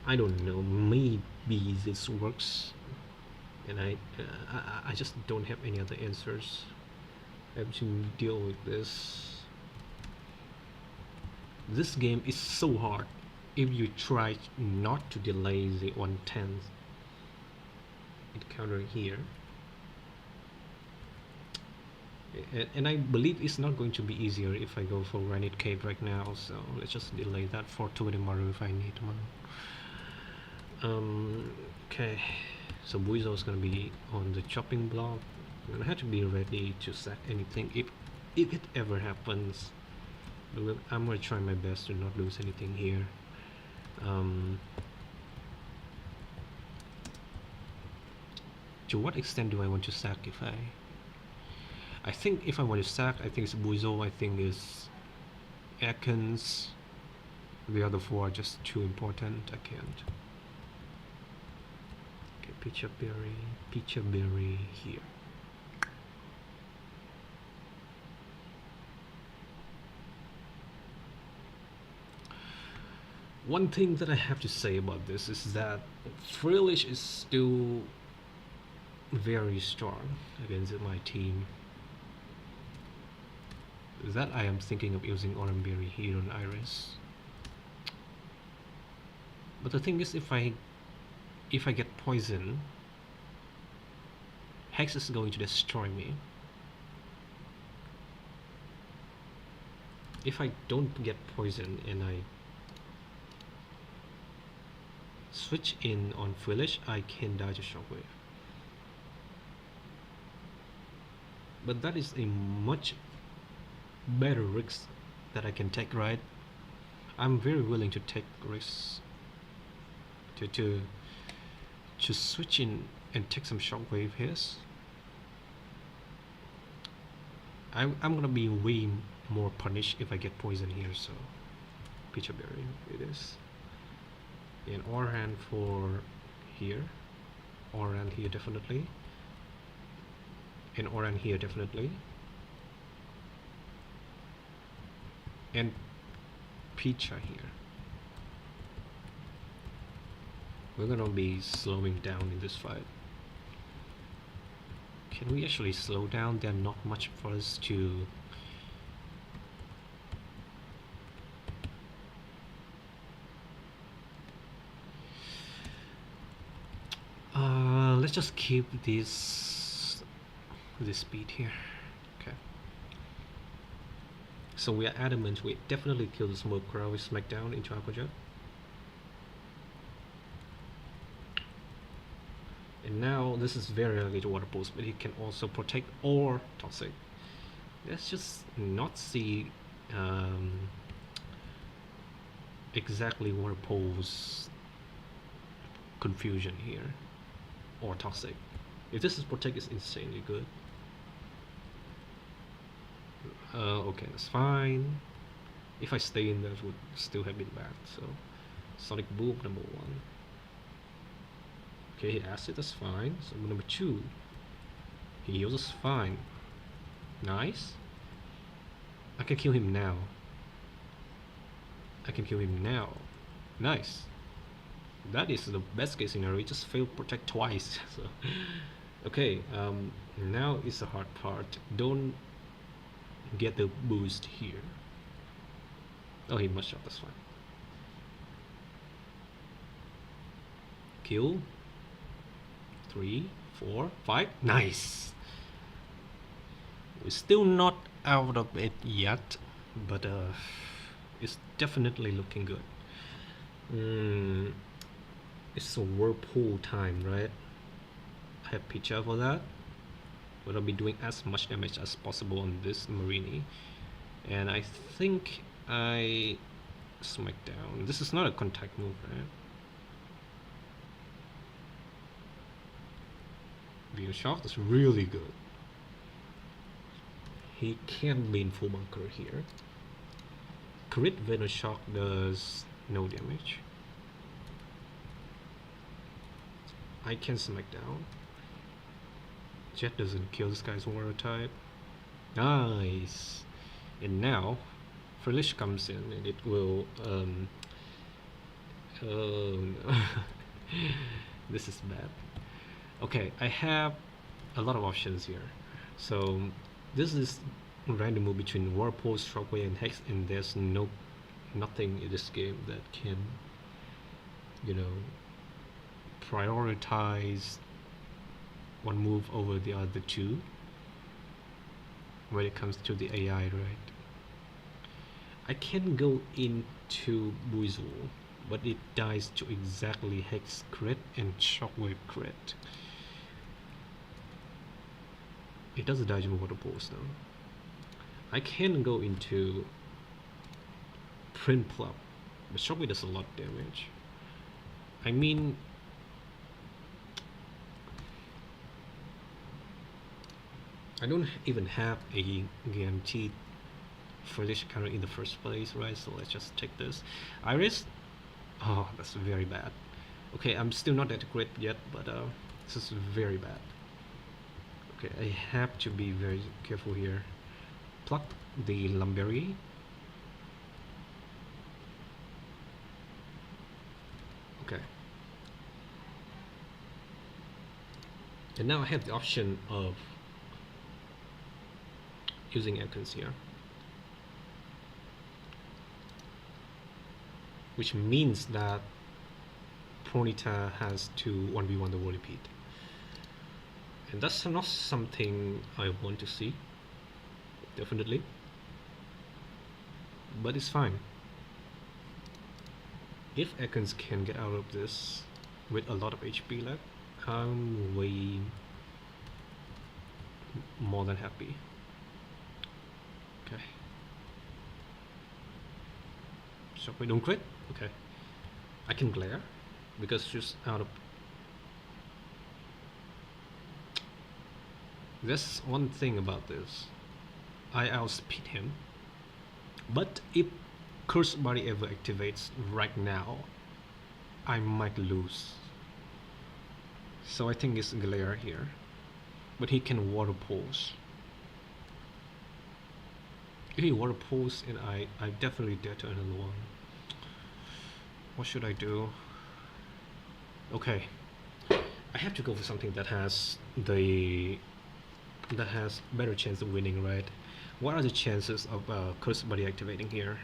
I don't know, maybe this works, and I just don't have any other answers. I have to deal with this. This game is so hard if you try not to delay the 1/10th encounter here. And I believe it's not going to be easier if I go for Granite Cave right now, so let's just delay that for tomorrow if I need one. Okay, so Buizel is gonna be on the chopping block. I'm gonna have to be ready to sack anything if it ever happens. But I'm gonna try my best to not lose anything here. To what extent do I want to sack if I think if I want to sack, I think it's Buizel, I think it's Ekans. The other 4 are just too important, I can't. Okay, Pecha Berry here. One thing that I have to say about this is that Frillish is still very strong against my team. That I am thinking of using Oranberry here on Iris. But the thing is, if I get poison, Hex is going to destroy me. If I don't get poison and switch in on village, I can dodge a shockwave. But that is a much better risk that I can take, right? I'm very willing to take risks to switch in and take some shockwave hits. I'm gonna be way more punished if I get poison here, so Pitcher Berry it is. And Orhan for here. Orhan here definitely. And Orhan here definitely. And Picha here. We're gonna be slowing down in this fight. Can we actually slow down? There's not much for us to... let's just keep this speed here. Okay. So we are adamant we definitely kill the smoke crowd with smackdown into Aquajet. And now this is very early to water pulse, but it can also protect or toxic. Let's just not see exactly water pulse confusion here or toxic. If this is protect, it's insanely good. Okay, that's fine. If I stay in, that would still have been bad. So Sonic Boom number 1. Okay, he acid, that's fine. So number 2, he heals us fine. Nice. I can kill him now. I can kill him now. Nice. That is the best case scenario. He just failed protect twice. So okay, now is the hard part. Don't get the boost here. Oh, he must shot, that's fine. Kill. 3, 4, 5. Nice. We're still not out of it yet, but it's definitely looking good. It's a whirlpool time, right? I have picture for that, but I'll be doing as much damage as possible on this Marini. And I think I smack down. This is not a contact move, right? Venom Shock is really good. He can be in full bunker here. Crit Venom Shock does no damage. I can smack down. Jet doesn't kill this guy's water type. Nice. And now Felish comes in and it will this is bad. Okay, I have a lot of options here. So this is random move between Whirlpool, Shockwave and Hex, and there's nothing in this game that can, you know, prioritize one move over the other two when it comes to the AI, right? I can go into Buizel, but it dies to exactly Hex crit and Shockwave crit. It does a dodge and water pulse now. I can go into Print Plug, but Shockwave does a lot of damage. I mean, I don't even have a guaranteed Felish counter in the first place, right? So let's just take this. Iris, oh, that's very bad. Okay, I'm still not that great yet, but this is very bad. Okay, I have to be very careful here. Pluck the Lumberry. Okay. And now I have the option of using Ekans here, which means that Ponyta has to 1v1 the Whirlipede. And that's not something I want to see, definitely, but it's fine. If Ekans can get out of this with a lot of HP left, I'm way more than happy. Okay. So we don't crit? Okay. I can glare because she's out of. That's one thing about this. I outspeed him. But if Curse Body ever activates right now, I might lose. So I think it's glare here. But he can water pulse. If he water pulse, and I definitely dead to another one. What should I do? Okay, I have to go for something that has better chance of winning, right? What are the chances of Curse Body activating here?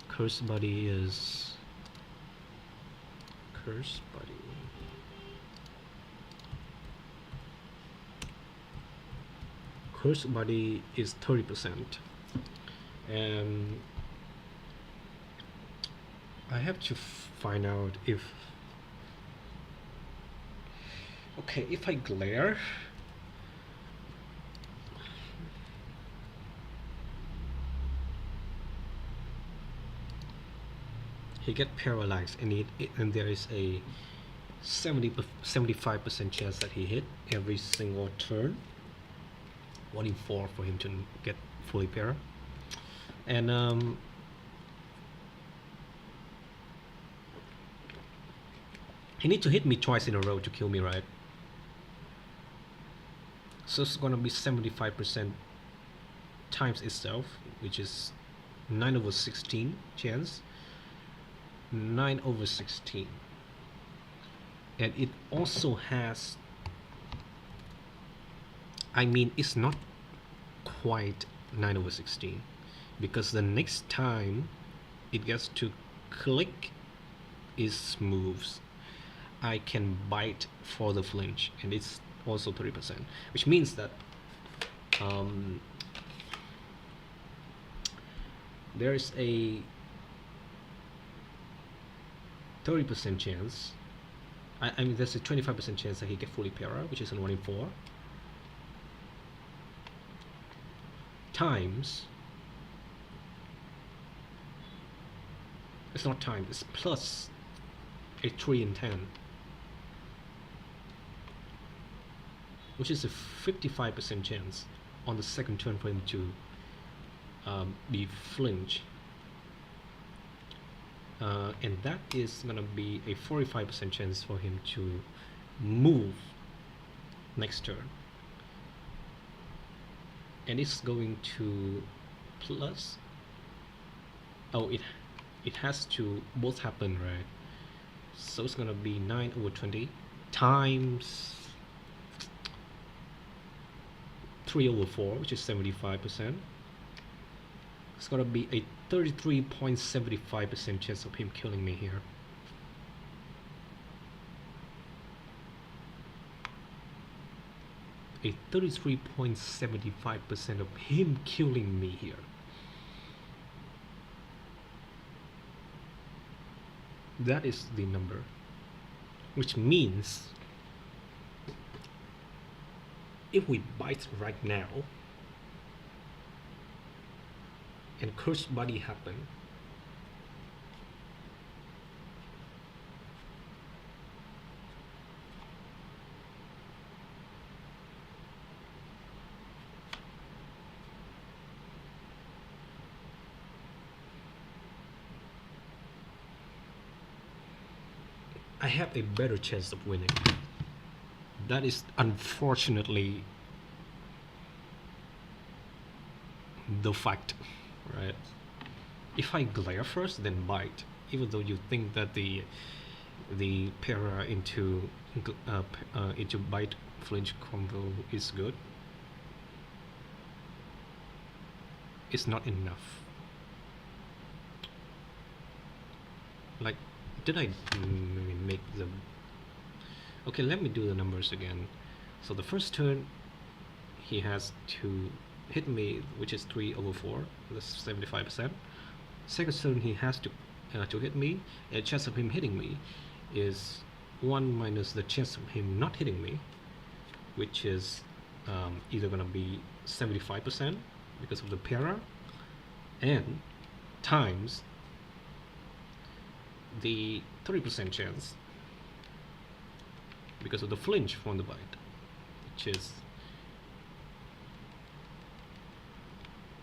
Curse Body is Curse Body. Curse Body is 30%, and I have to find out if. Okay, if I glare. He get paralyzed, and there is a 75% chance that he hit every single turn. 1 in 4 for him to get fully para. And he need to hit me twice in a row to kill me, right? So it's gonna be 75% times itself, which is 9/16 chance. 9/16, and it also has, I mean, it's not quite 9/16 because the next time it gets to click is moves, I can bite for the flinch, and it's also 30%, which means that there is a 30% chance. I mean, there's a 25% chance that he get fully para, which is a 1 in 4. Times. It's not time. It's plus a 3 in 10, which is a 55% chance on the second turn for him to be flinch. And that is gonna be a 45% chance for him to move next turn, and it's going to plus. Oh, it has to both happen, right? So it's gonna be 9/20 times 3/4, which is 75%. It's gonna be a 33.75% chance of him killing me here. A 33.75% of him killing me here. That is the number, which means if we bite right now and Curse Body happen, I have a better chance of winning. That is unfortunately the fact, right? If I glare first, then bite, even though you think that the para into bite flinch combo is good, it's not enough. Like, did I make the? Okay, let me do the numbers again. So the first turn, he has to hit me, which is 3/4. That's 75%. Second turn, he has to to hit me, and the chance of him hitting me is 1 minus the chance of him not hitting me, which is either going to be 75% because of the para, and times the 30% chance because of the flinch from the bite, which is,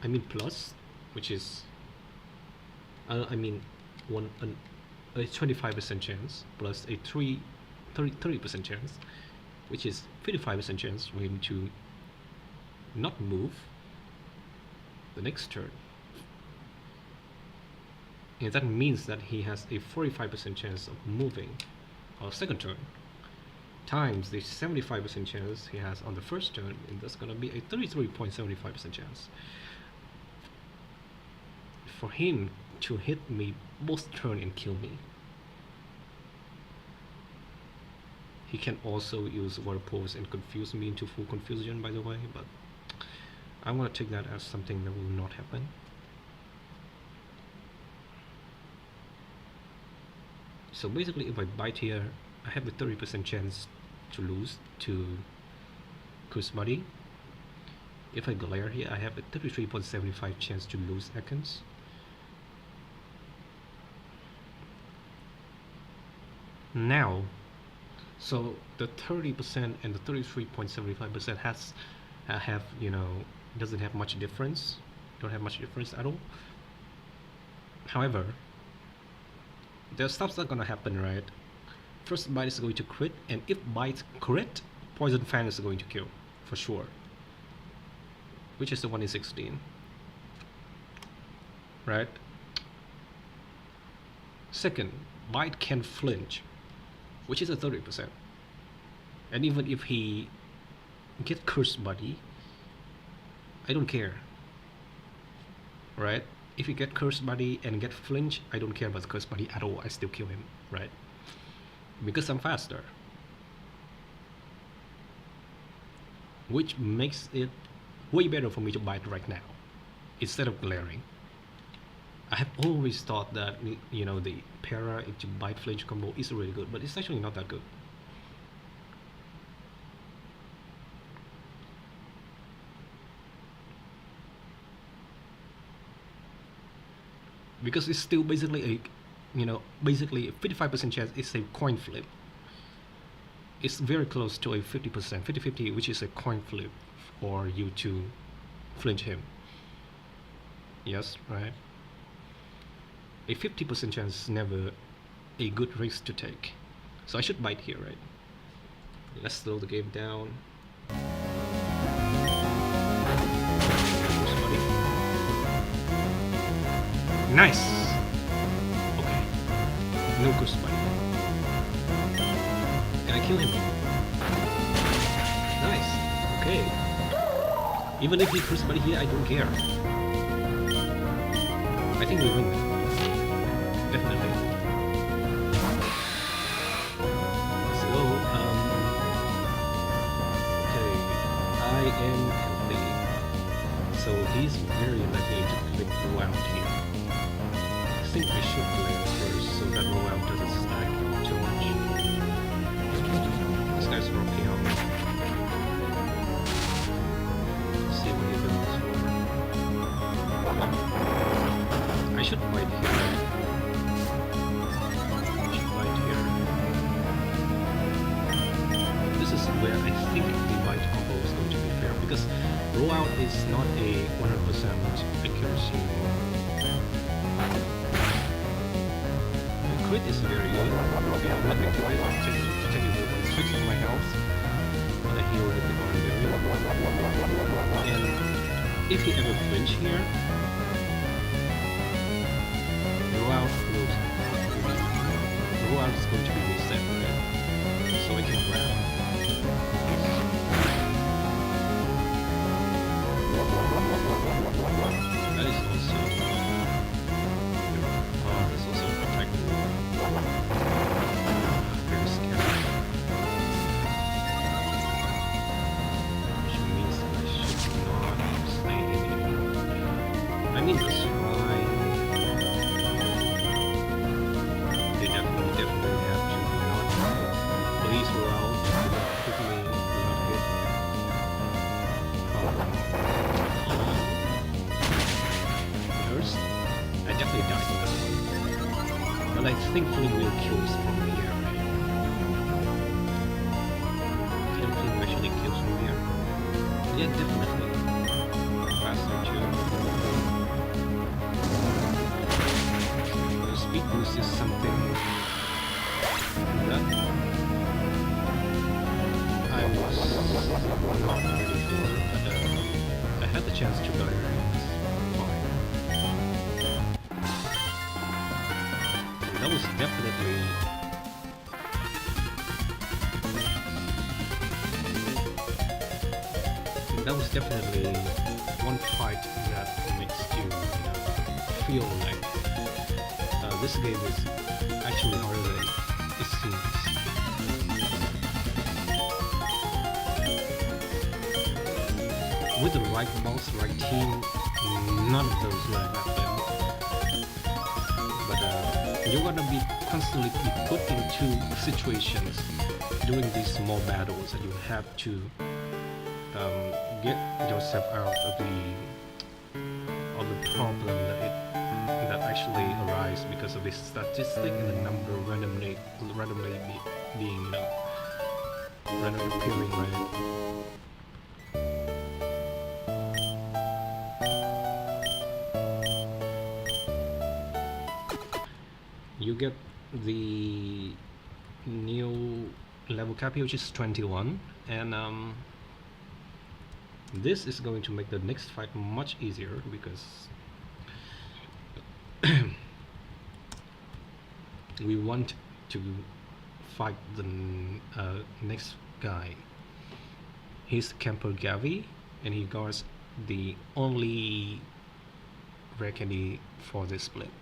I mean plus, which is I mean a 25% chance plus a 30% chance, which is 55% chance for him to not move the next turn. And that means that he has a 45% chance of moving on second turn, times the 75% chance he has on the first turn, and that's going to be a 33.75% chance for him to hit me both turn and kill me. He can also use water pose and confuse me into full confusion, by the way, but I want to take that as something that will not happen. So basically, if I bite here, I have a 30% chance to lose to Curse Buddy. If I glare here, I have a 33.75 chance to lose Ekans. Now, so the 30% and the 33.75% have, you know, doesn't have much difference. Don't have much difference at all. However, there's stuff's not gonna happen, right? First bite is going to crit, and if bite crit, Poison Fan is going to kill for sure, which is the 1 in 16, right? Second, bite can flinch, which is a 30%, and even if he get Curse Buddy, I don't care, right? If you get Curse Buddy and get flinch, I don't care about Curse Buddy at all. I still kill him, right? Because I'm faster, which makes it way better for me to bite right now instead of glaring. I have always thought that, you know, the para into bite flinch combo is really good, but it's actually not that good. Because it's still basically a, you know, basically a 55% chance it's a coin flip. It's very close to a 50%, 50-50, which is a coin flip for you to flinch him. Yes, right? A 50% chance is never a good risk to take. So I should bite here, right? Let's slow the game down. Nice! Okay. No Curse Buddy. And I kill him. Nice. Okay. Even if he Curse Buddy here, I don't care. I think we win. Definitely. Let's go. Okay. I am healthy. So he's very likely to click around here. I think I should glare first so that roll doesn't stack too much. This guy's rocking out. Let's see what he builds for. I should bite here. I should bite here. This is where I think the bite combo is going to be fair, because rollout is not a 100% accuracy. Crit is very good. Okay, I'm not going to crit. Technically, 6 of my health. But I heal with the Barnberry. And if you ever flinch here, rollout is going to be reset, right? So I can grab. That is also. That's also protected. Very scary. Which means that I should not stay in here. I mean, that's why. Yeah, definitely. Faster too. The speed boost is something that I was not ready for, but I had the chance to learn it. That was definitely one fight that makes you, feel like this game is actually harder than it seems. With the right boss, right team, none of those will happen. But you're gonna be constantly be put into situations during these small battles, and you have to get yourself out of the problem that actually arise because of this statistic and the number randomly being randomly appearing, right? You get the new level cap here, which is 21, and this is going to make the next fight much easier because we want to fight the next guy. He's Camper Gavi, and he guards the only rare candy for this split.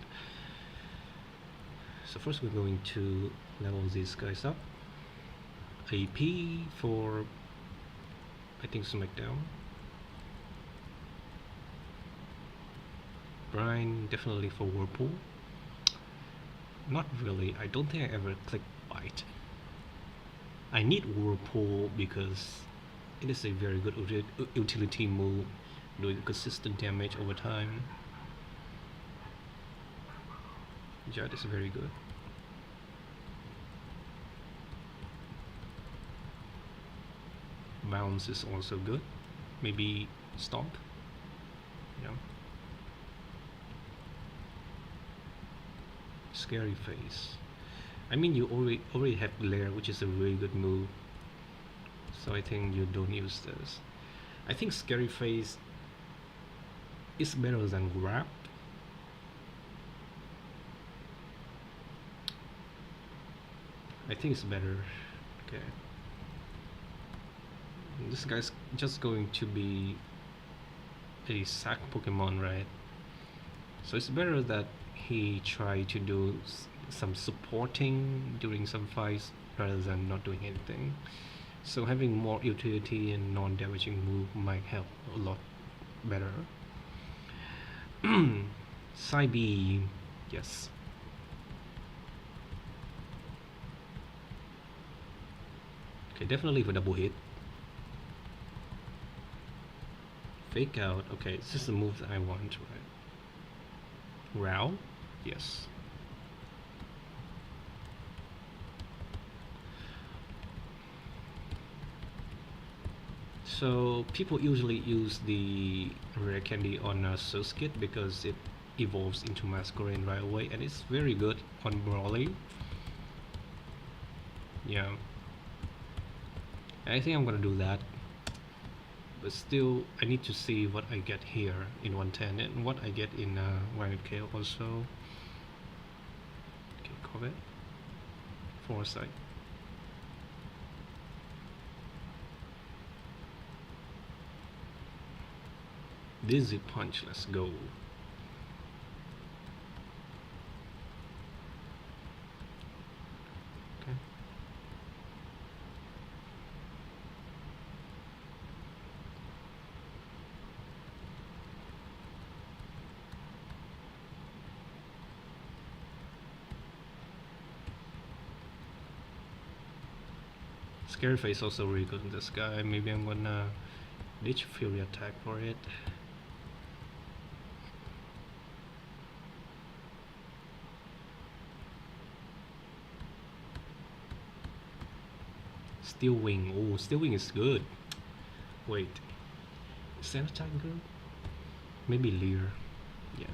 So first we're going to level these guys up. AP for, I think, SmackDown. Brian definitely for Whirlpool. Not really, I don't think I ever clicked Bite. I need Whirlpool because it is a very good utility move, doing consistent damage over time. Jet is very good. Bounce is also good. Maybe Stomp. Yeah. Scary Face. I mean, you already have Glare, which is a really good move. So I think you don't use this. I think Scary Face is better than Grab. I think it's better. Okay. This guy's just going to be a sack Pokemon, right? So it's better that he try to do some supporting during some fights rather than not doing anything. So having more utility and non-damaging move might help a lot better. Psybe, yes. Okay, definitely for double hit. Fake out. Okay, this is the move that I want, right? Row? Yes. So people usually use the rare candy on Surskit because it evolves into Masquerain right away, and it's very good on Brawly. Yeah. I think I'm gonna do that. But still, I need to see what I get here in 110 and what I get in 100k also. Okay, Covet. Foresight. Dizzy Punch, let's go. Okay. Scary Face also really good in this guy. Maybe I'm gonna ditch Fury Attack for it. Steel Wing. Oh, Steel Wing is good. Wait. Is that a tiger? Maybe Lear. Yeah.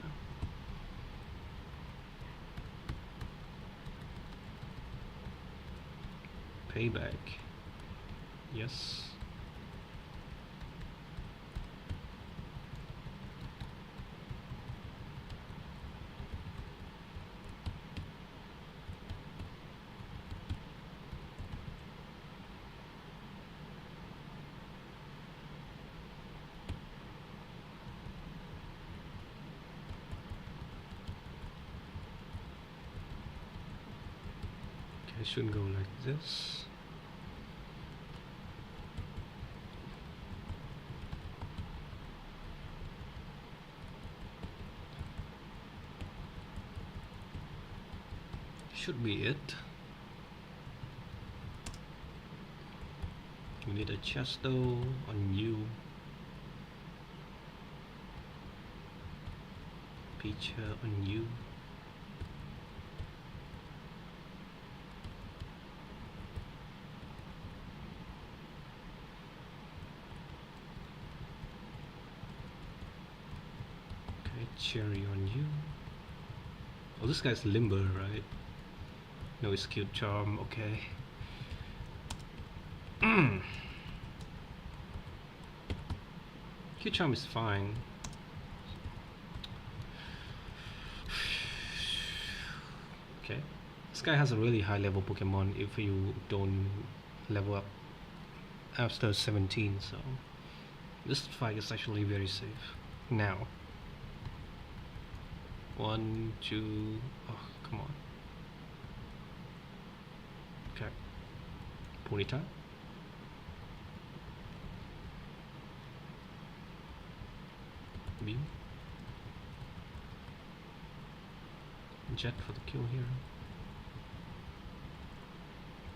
Payback. Yes. Okay, I shouldn't go like this. Should be it. We need a Chesto on you. Peacher on you. Okay, Cherry on you. Oh, this guy's limber, right? No, it's cute charm, okay. Cute charm is fine. Okay. This guy has a really high level Pokemon if you don't level up after 17, so this fight is actually very safe. Now. 1, 2, oh, come on. Okay. Ponyta. Beam. Jet for the kill here.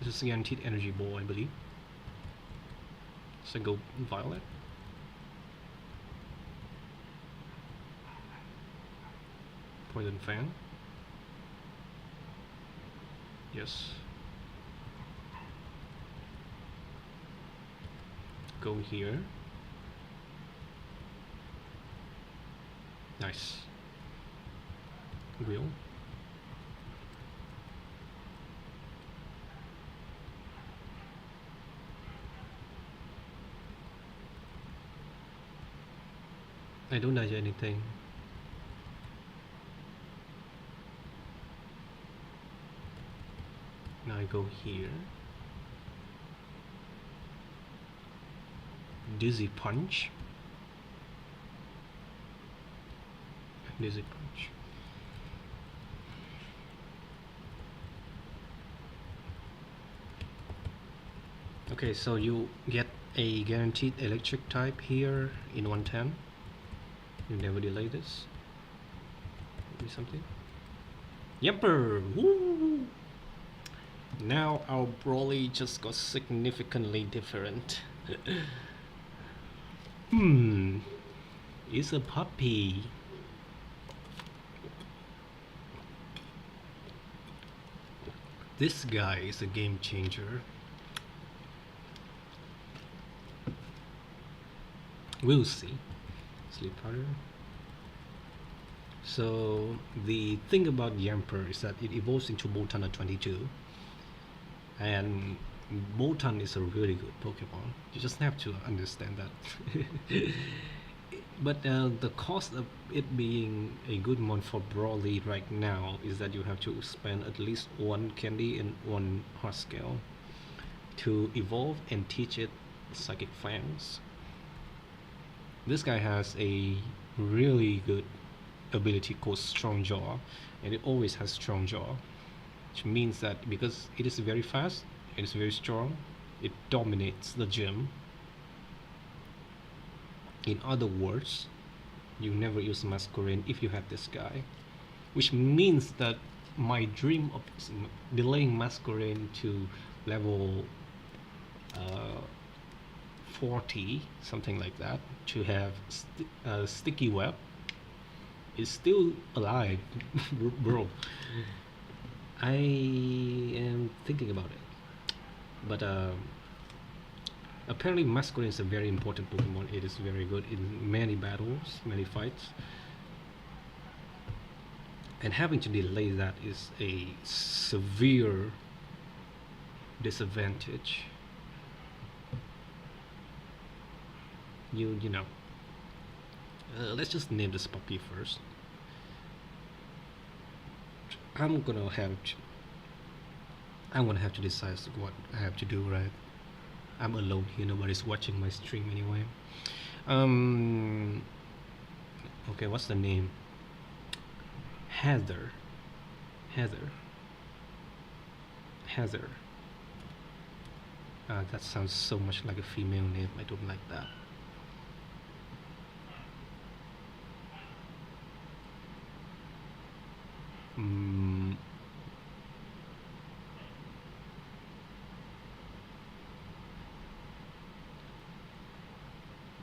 This is guaranteed energy ball, I believe. So go Violet. Poison Fan. Yes. Go here. Nice. Grill. I don't dodge anything. Now I go here. Dizzy Punch. Dizzy Punch. Okay, so you get a guaranteed electric type here in 110. You never delay this. Maybe something. Yemper! Woo! Now our Broly just got significantly different. It's a puppy. This guy is a game changer. We'll see. Sleep harder. So the thing about Yamper is that it evolves into Bolton at 22, and Bolton is a really good Pokemon. You just have to understand that. But the cost of it being a good mon for Broly right now is that you have to spend at least 1 candy and 1 heart scale to evolve and teach it Psychic Fangs. This guy has a really good ability called Strong Jaw, and it always has Strong Jaw, which means that because it is very fast, it is very strong, it dominates the gym. In other words, you never use Masquerain if you have this guy, which means that my dream of delaying Masquerain to level 40, something like that, to have Sticky Web is still alive. Bro, I am thinking about it, but Apparently, masculine is a very important Pokemon. It is very good in many battles, many fights. And having to delay that is a severe disadvantage. You know. Let's just name this puppy first. I'm gonna have to decide what I have to do, right? I'm alone here. Nobody's watching my stream anyway. Um. Okay, what's the name? Heather. Heather. Heather. That sounds so much like a female name. I don't like that. Mm,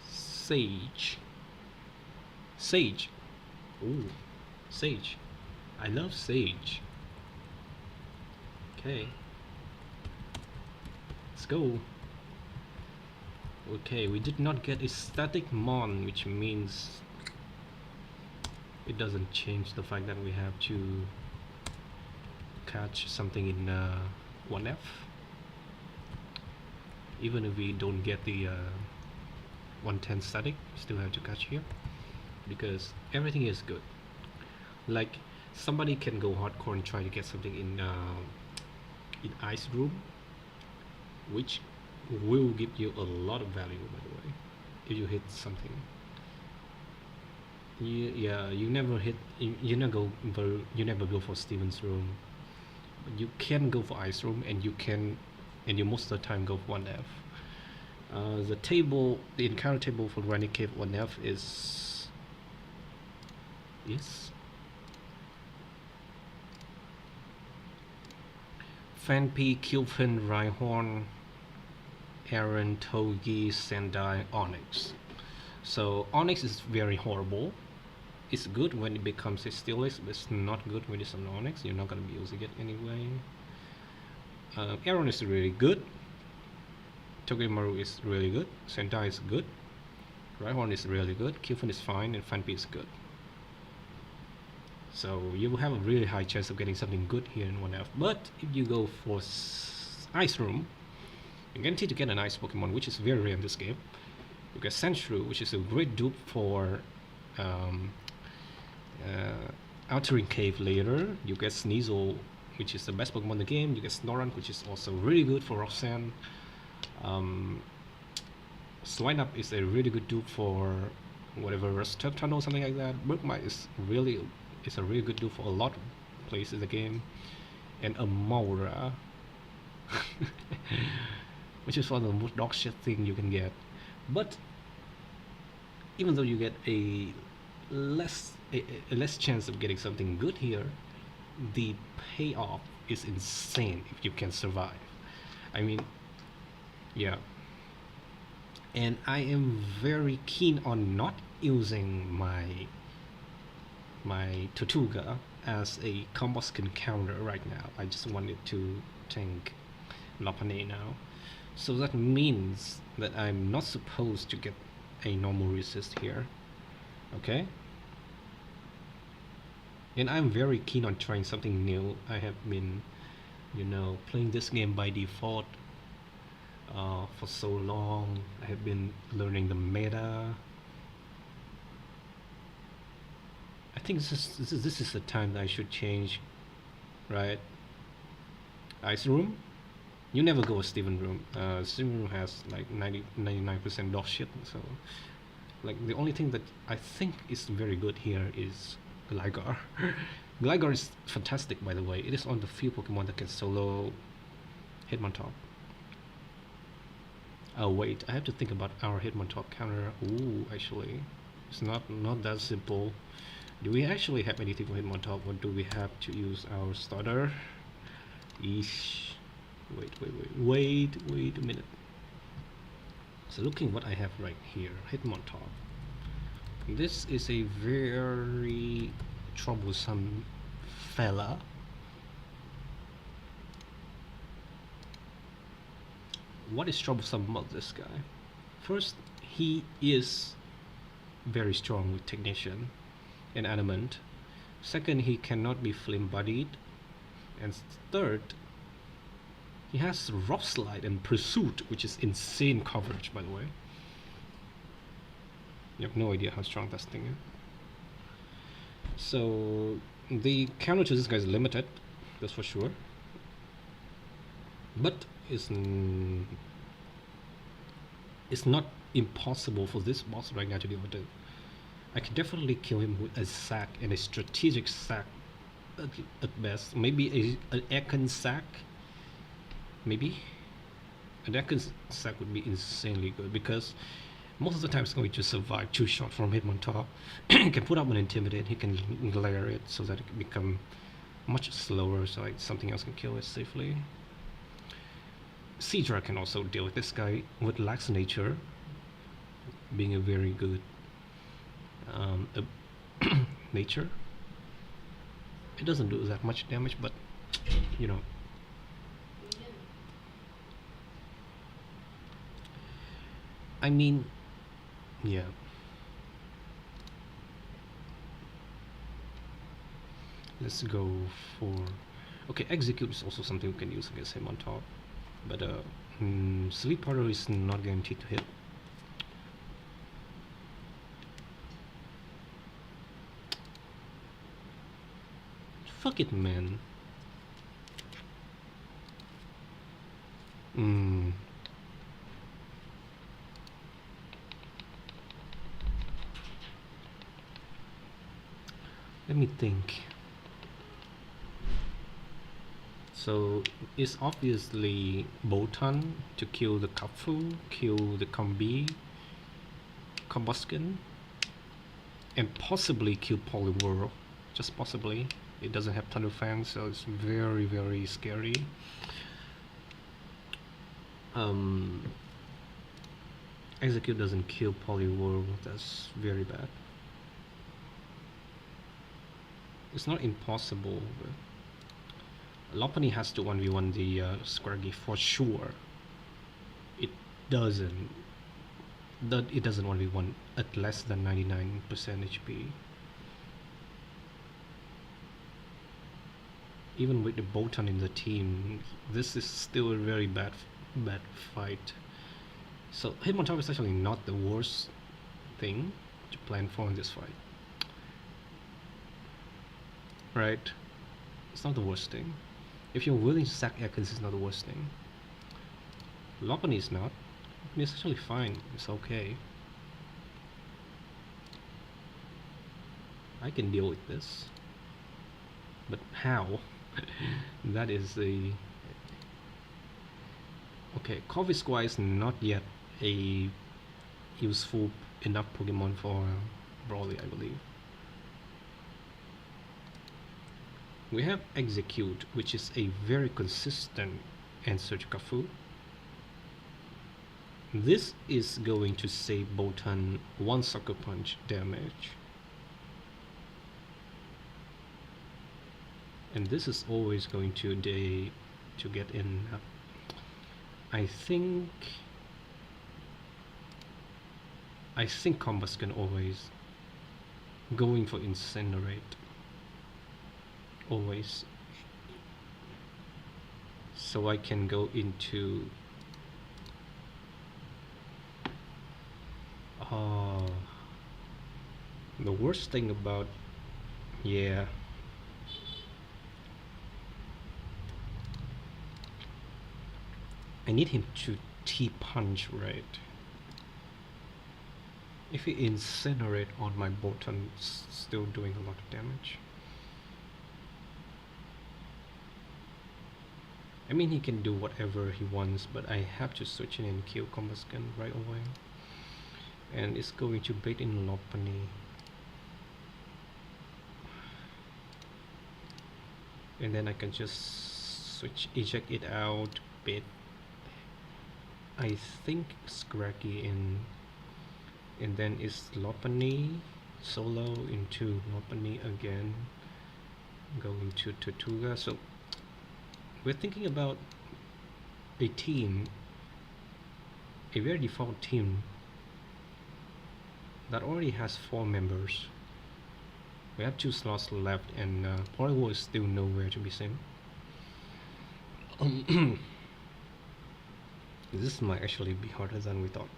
Sage. Sage. Ooh, Sage. I love Sage. Okay. Let's go. Okay, we did not get a static mon, which means it doesn't change the fact that we have to catch something in 1F. Even if we don't get the 110 static, we still have to catch here because everything is good. Like somebody can go hardcore and try to get something in ice room, which will give you a lot of value, by the way, if you hit something. Yeah, you never hit. You never go for Steven's room. You can go for ice room, and you most of the time go for 1F. The encounter table for Granny Cave 1F is Fanpy, Kilpin, Rhyhorn, Aaron, Togi, Sendai, Onyx. So Onyx is very horrible. It's good when it becomes a Steelix, but it's not good when it's an Onyx. You're not gonna be using it anyway. Aaron is really good. Togemaru is really good. Sendai is good. Rhyhorn is really good. Kilpin is fine, and Fanpy is good. So you will have a really high chance of getting something good here in 1F. But if you go for Ice Room, you're guaranteed to get an Ice Pokemon, which is very rare in this game. You get Sandshrew, which is a great dupe for Altering Cave later. You get Sneasel, which is the best Pokemon in the game. You get Snorunt, which is also really good for Roxanne. Swinub is a really good dupe for whatever Turf Tunnel or something like that. Bergmite is a really good dupe for a lot of places in the game. And Amaura, which is one of the most dog shit thing you can get. But even though you get a less chance of getting something good here, the payoff is insane if you can survive. I mean, yeah. And I am very keen on not using my Tortuga as a combo skin counter right now. I just wanted to tank Lopunny now. So that means that I'm not supposed to get a normal resist here. Okay? And I'm very keen on trying something new. I have been, playing this game by default for so long. I have been learning the meta. I think this is the time that I should change, right? Ice Room? You never go with Steven Room. Steven Room has like 99% dog shit, so like the only thing that I think is very good here is Gligar. Gligar is fantastic, by the way. It is one of the few Pokemon that can solo Hitmontop. Oh wait, I have to think about our Hitmontop counter. Ooh, actually, it's not that simple. Do we actually have anything for Hitmontop, or do we have to use our starter? Eesh. Wait a minute. So looking what I have right here, Hitmontop. This is a very troublesome fella. What is troublesome about this guy? First, he is very strong with technician and adamant. Second, he cannot be flame bodied. And third, he has rough slide and pursuit, which is insane coverage, by the way. You have no idea how strong that thing is. So the counter to this guy is limited, that's for sure. But it's not impossible for this boss right now to be able to. I can definitely kill him with a sack, and a strategic sack at best. Maybe an Ekon sack. Maybe an Ekon sack would be insanely good, because most of the time it's going to survive 2 shots from him on top. He can put up an intimidate, he can glare it so that it can become much slower, so like something else can kill it safely. Siegera can also deal with this guy with lax nature, being a very good nature. It doesn't do that much damage, but you know. I mean, yeah. Let's go for... Okay, execute is also something we can use against him on top. But sleep powder is not guaranteed to hit. Fuck it, man. Let me think. So it's obviously Botan to kill the Kafu, kill the Combustion, and possibly kill Poliwhirl. Just possibly. It doesn't have Thunder Fang, so it's very, very scary. Execute doesn't kill Poliwhirl, that's very bad. It's not impossible, but Lopunny has to 1v1 the Scraggy for sure. It doesn't 1v1 at less than 99% HP. Even with the Botan in the team, this is still a very bad fight. So Hitmontop is actually not the worst thing to plan for in this fight. Right? It's not the worst thing. If you're willing to sack Ekans, it's not the worst thing. Lopunny is not. I mean, it's actually fine. It's okay. I can deal with this. But how? That is the... Okay, Corvisquire is not yet a useful enough Pokemon for Brawly, I believe. We have Execute, which is a very consistent answer to Kafu. This is going to save Botan 1 Sucker Punch damage. And this is always going to get in. I think Combustion always going for Incinerate. Always. So I can go into the worst thing about, yeah, I need him to T-punch, right? If he Incinerate on my Botan, still doing a lot of damage. I mean, he can do whatever he wants, but I have to switch in and kill Combustion right away. And it's going to bait in Lopunny. And then I can just eject it out, bait. I think Scraggy in, and then it's Lopunny solo into Lopunny again, going to Tortuga. So we're thinking about a team a very default team that already has 4 members. We have 2 slots left, and Polyworld is still nowhere to be seen. This might actually be harder than we thought.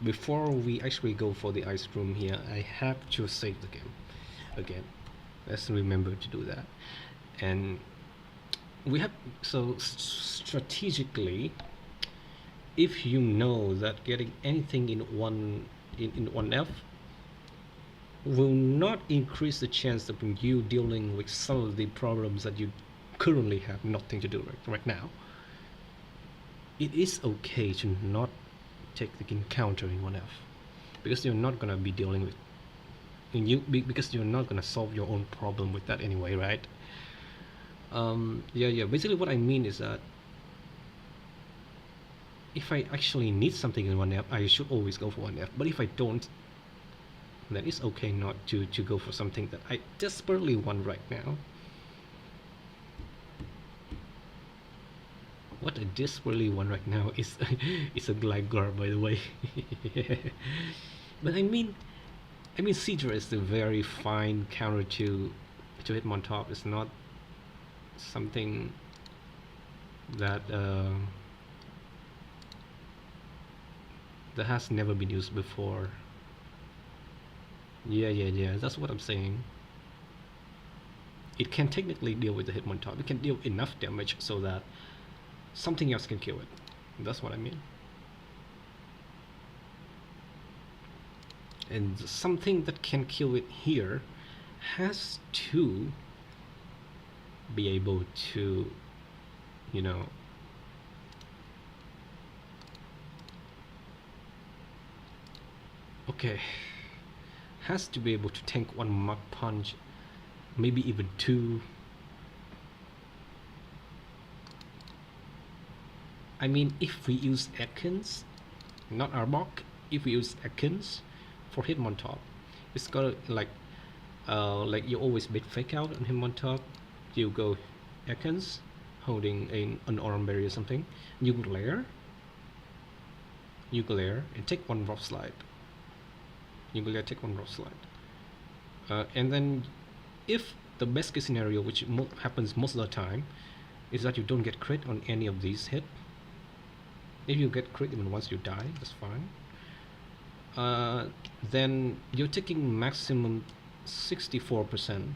Before we actually go for the ice room here, I have to save the game again. Let's remember to do that. And we have, so strategically, if you know that getting anything in 1F will not increase the chance of you dealing with some of the problems that you currently have nothing to do right now, it is okay to not take the encounter in 1F, because you're not gonna be dealing with, because you're not gonna solve your own problem with that anyway, right? Yeah. Basically, what I mean is that if I actually need something in 1F, I should always go for 1F. But if I don't, then it's okay not to go for something that I desperately want right now. What I desperately want right now is is a Gligar, by the way. But I mean, Cedra is a very fine counter to Hitmontop. It's not something that that has never been used before. Yeah. That's what I'm saying. It can technically deal with the Hitmontop. It can deal enough damage so that something else can kill it. That's what I mean. And something that can kill it here has to be able to, you know, okay, has to be able to tank 1 Mach Punch, maybe even 2. I mean, if we use Atkins, not Arbok, if we use Atkins for Hitmontop, it's gonna like you always bait fake out on Hitmontop. You go Atkins, holding an Oran Berry or something. You glare, and take 1 Rock Slide. You glare, take 1 Rock Slide, and then if the best case scenario, which happens most of the time, is that you don't get crit on any of these hits. If you get crit even once you die, that's fine. Then you're taking maximum 64%,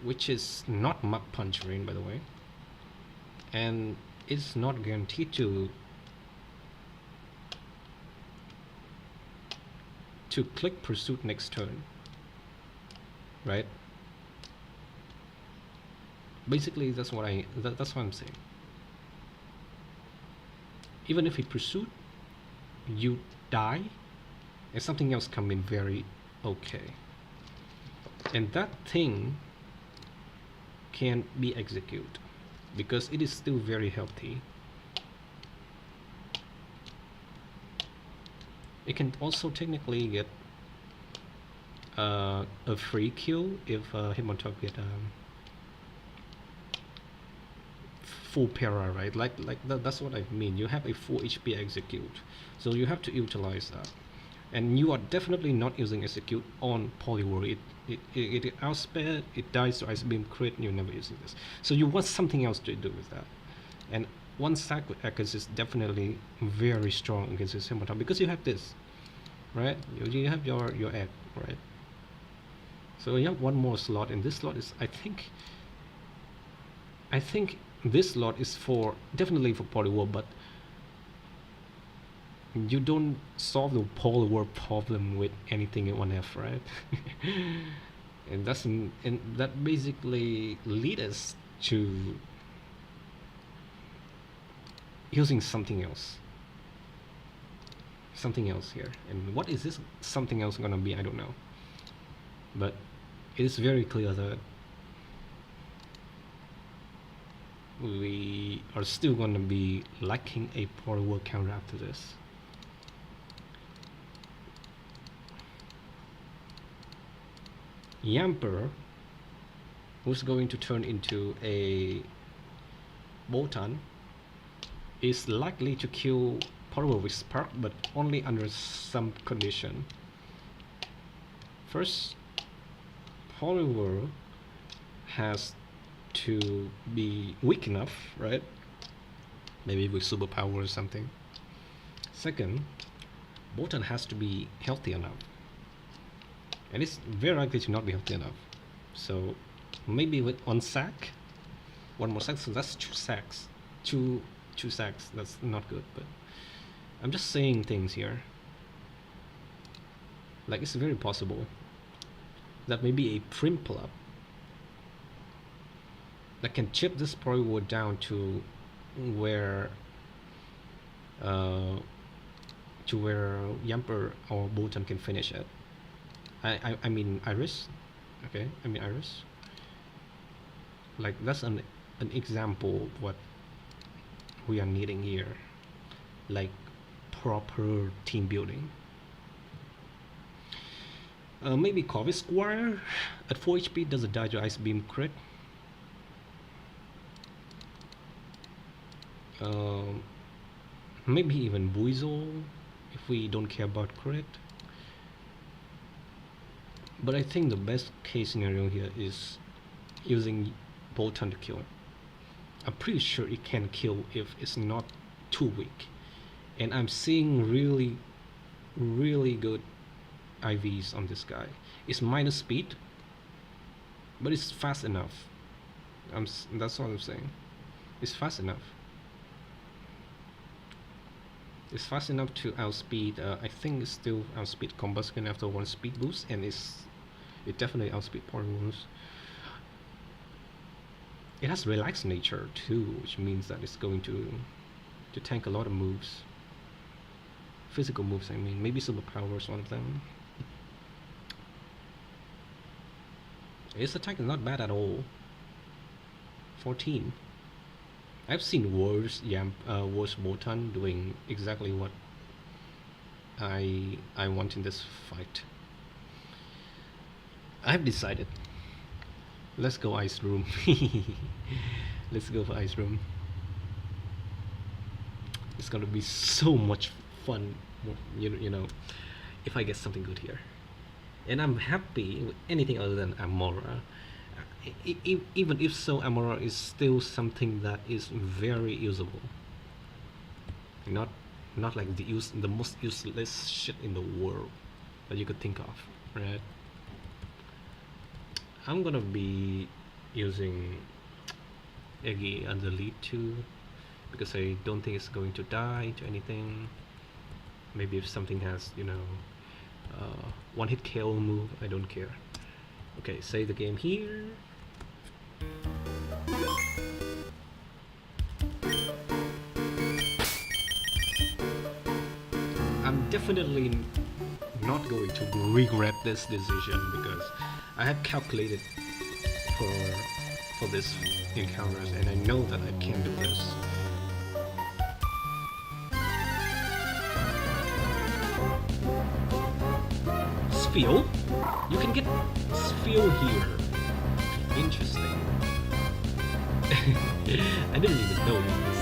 which is not Mach Punch range, by the way, and it's not guaranteed to click Pursuit next turn, right? Basically, that's what I'm saying. Even if it Pursuit, you die, and something else come in very okay, and that thing can be executed because it is still very healthy. It can also technically get a free kill if Hitmontop get full para, right? Like that's what I mean. You have a full HP execute, so you have to utilize that. And you are definitely not using execute on Poliwhirl. It outsped, it dies to Ice Beam crit, and you're never using this. So you want something else to do with that. And 1 stack with Echoes is definitely very strong against this Hitmontop because you have this, right? You have your egg, right? So you have 1 more slot, and this slot is, I think this slot is for definitely for Poliwhirl, but you don't solve the Poliwhirl problem with anything in 1F, right? and that basically lead us to using something else here. And what is this something else gonna be? I don't know, but it is very clear that we are still gonna be lacking a Poliwhirl counter after this. Yamper, who's going to turn into a Bolton, is likely to kill Polymer with Spark, but only under some condition. First, Polymer has to be weak enough, right? Maybe with superpower or something. Second, Bolton has to be healthy enough, and it's very likely to not be healthy enough. So maybe with one sack, one more sack. So that's two sacks, two sacks. That's not good, but I'm just saying things here. Like, it's very possible that maybe a Prim Club that can chip this Polywood down to where Yamper or Bolton can finish it. I mean Iris. Okay, I mean Iris. Like, that's an example of what we are needing here. Like, proper team building. Maybe Corvus Squire at 4 HP does a die to Ice Beam crit. Maybe even Buizel if we don't care about crit. But I think the best case scenario here is using Bolton to kill it. I'm pretty sure it can kill if it's not too weak. And I'm seeing really, really good IVs on this guy. It's minus speed, but it's fast enough. That's all I'm saying. It's fast enough. It's fast enough to outspeed. I think it's still outspeed Combustion after one speed boost, and it definitely outspeed Polywounds. It has relaxed nature too, which means that it's going to tank a lot of moves. Physical moves, I mean. Maybe superpower is one of them. Its attack is not bad at all. 14. I've seen worse Bolton doing exactly what I want in this fight. I've decided. Let's go Ice Room. Let's go for Ice Room. It's gonna be so much fun, you know, if I get something good here. And I'm happy with anything other than Amora. Even if so, Amora is still something that is very usable. Not like the most useless shit in the world that you could think of, right? I'm gonna be using Eggy as the lead too, because I don't think it's going to die to anything. Maybe if something has, you know, one hit KO move, I don't care. Okay, save the game here. I'm definitely not going to regret this decision because I have calculated for this encounters, and I know that I can do this. Sphere? You can get Sphere here. Interesting. I didn't even know this.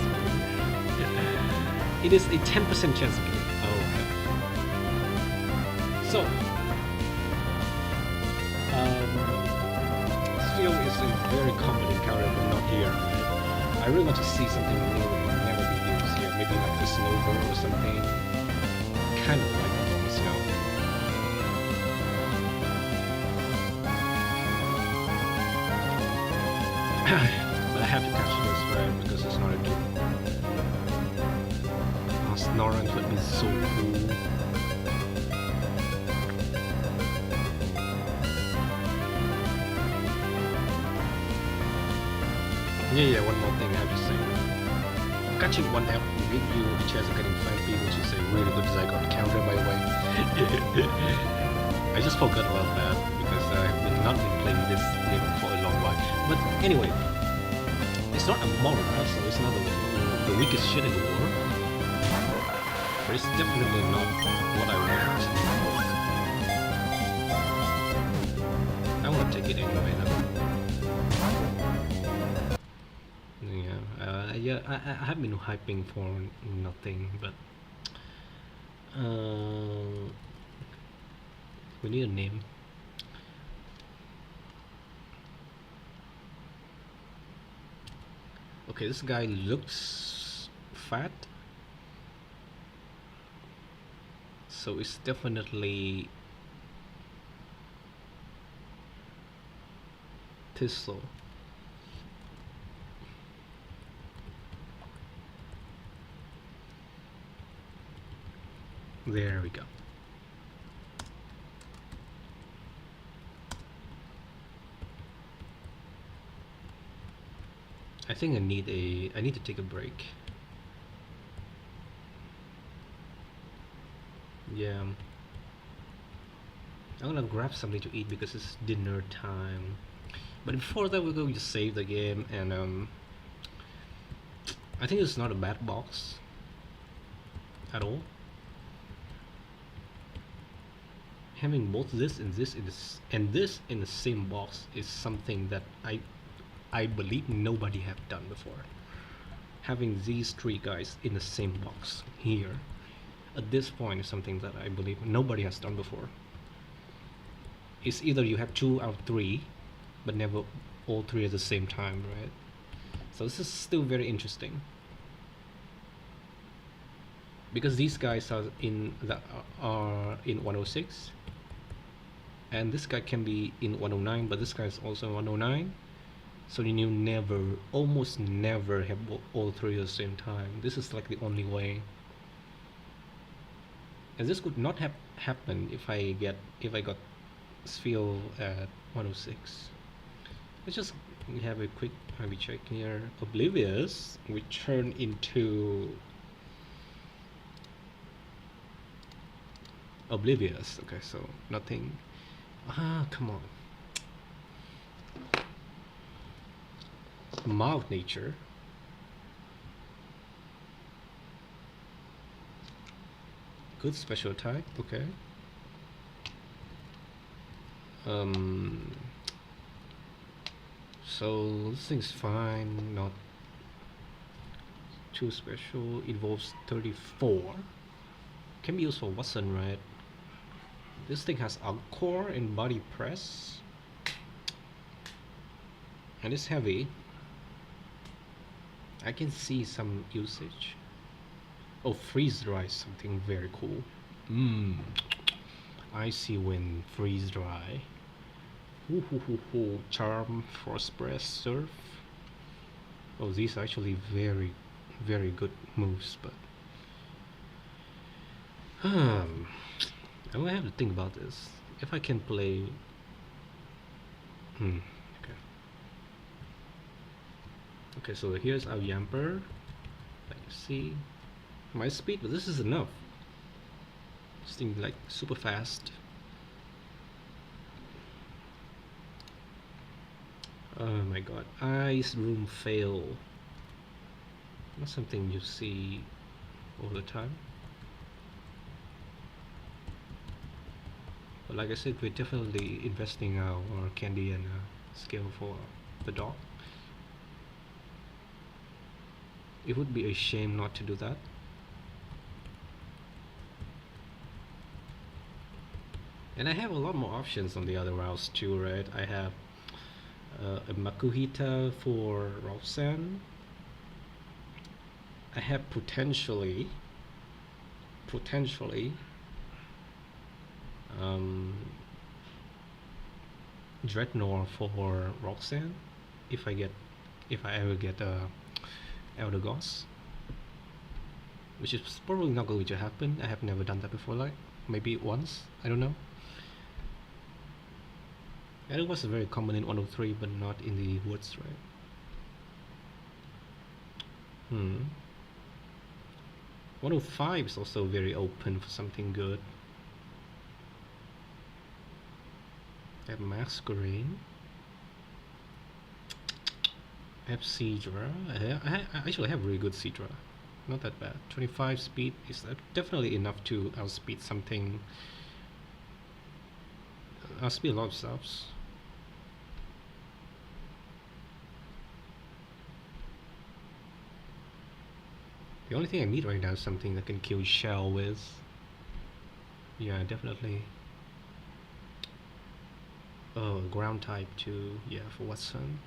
It is a 10% chance of getting. Oh, okay. So, Sphere is a very common encounter, but not here. Right? I really want to see something new and never be used here. Maybe like the Snowball or something. Kind of like the Snow. But I have to catch this, right? Because it's not a game. Snorunt would be so cool. Yeah, one more thing I have to say. Catching one F will give you a chance of getting 5P, which is a really good Zygote counter, by the way. I just forgot about that because I've not been playing this game for a long while. But anyway, it's not Amora, so it's not the weakest shit in the world. But it's definitely not what I want. I want to take it anyway now. Yeah, Yeah, I have been hyping for nothing, but uh, we need a name. Okay, this guy looks fat, so it's definitely Thistle. There we go. I think I need to take a break. Yeah. I'm gonna grab something to eat because it's dinner time. But before that, we're going to save the game, and I think it's not a bad box at all. Having both this and this in the same box is something that I believe nobody have done before. Having these three guys in the same box here at this point is something that I believe nobody has done before. It's either you have 2 out of 3, but never all 3 at the same time, right? So this is still very interesting because these guys are in 106, and this guy can be in 109, but this guy is also in 109. So you almost never have all 3 at the same time. This is like the only way. And this could not have happened if I got Sphere at 106. Let's just have a quick heavy check here. Oblivious, we turn into Oblivious. Okay, so nothing. Come on. Mild nature. Good special type. Okay. So this thing's fine. Not too special. Involves 34. Can be used for Watson, right? This thing has Alcor and body press, and it's heavy. I can see some usage. Oh, freeze dry is something very cool. Icy wind, freeze dry. Charm, frost breath, surf. Oh, these are actually very, very good moves, but I'm gonna have to think about this. If I can play. Okay. Okay, so here's our Yamper. Like you see, my speed, but this is enough. This thing like super fast. Oh my god, ice room fail. Not something you see all the time. But like I said, we're definitely investing our candy and skill for the dog. It would be a shame not to do that. And I have a lot more options on the other routes too, right? I have a Makuhita for Roxanne. I have potentially Dreadnought for Roxanne if I ever get Elder Gods, which is probably not going to happen. I have never done that before, like maybe once, I don't know. Elder Gods is very common in 103, but not in the woods, right? 105 is also very open for something good. I have Masquerade. I have Sidra. I actually have really good Sidra. Not that bad. 25 speed is definitely enough to outspeed something. Outspeed a lot of stuffs. The only thing I need right now is something that can kill shell with. Yeah, definitely. Oh, ground type too. Yeah, for Watson.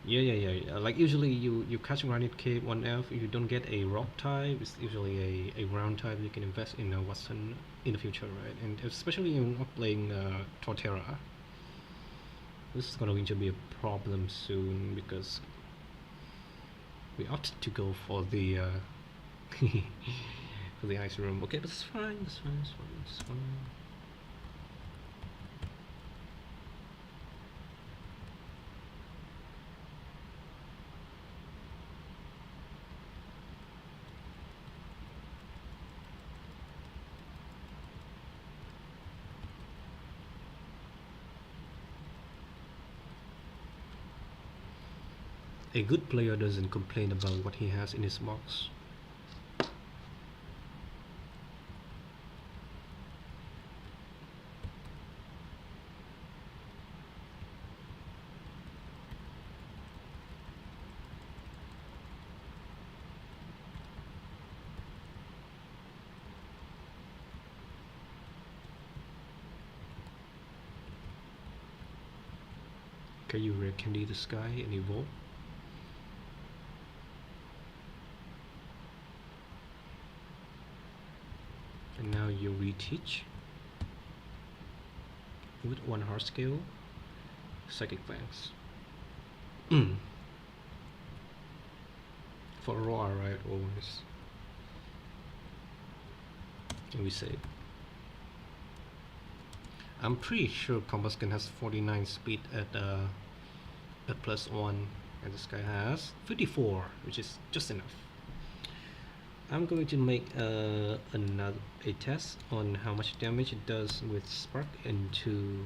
Yeah. Like usually you catch granite cave 1F, if you don't get a rock type, it's usually a ground type you can invest in a Watson in the future, right? And especially you're not playing Torterra. This is going to be a problem soon because we opted to go for the for the ice room. Okay, but it's fine, it's fine, it's fine, it's fine. A good player doesn't complain about what he has in his box. Can you rare candy the sky and evolve? And now you reteach with 1 heart scale, psychic fangs. For raw, right? Always. And we save. I'm pretty sure Combuskin has 49 speed at +1, and this guy has 54, which is just enough. I'm going to make a test on how much damage it does with Spark into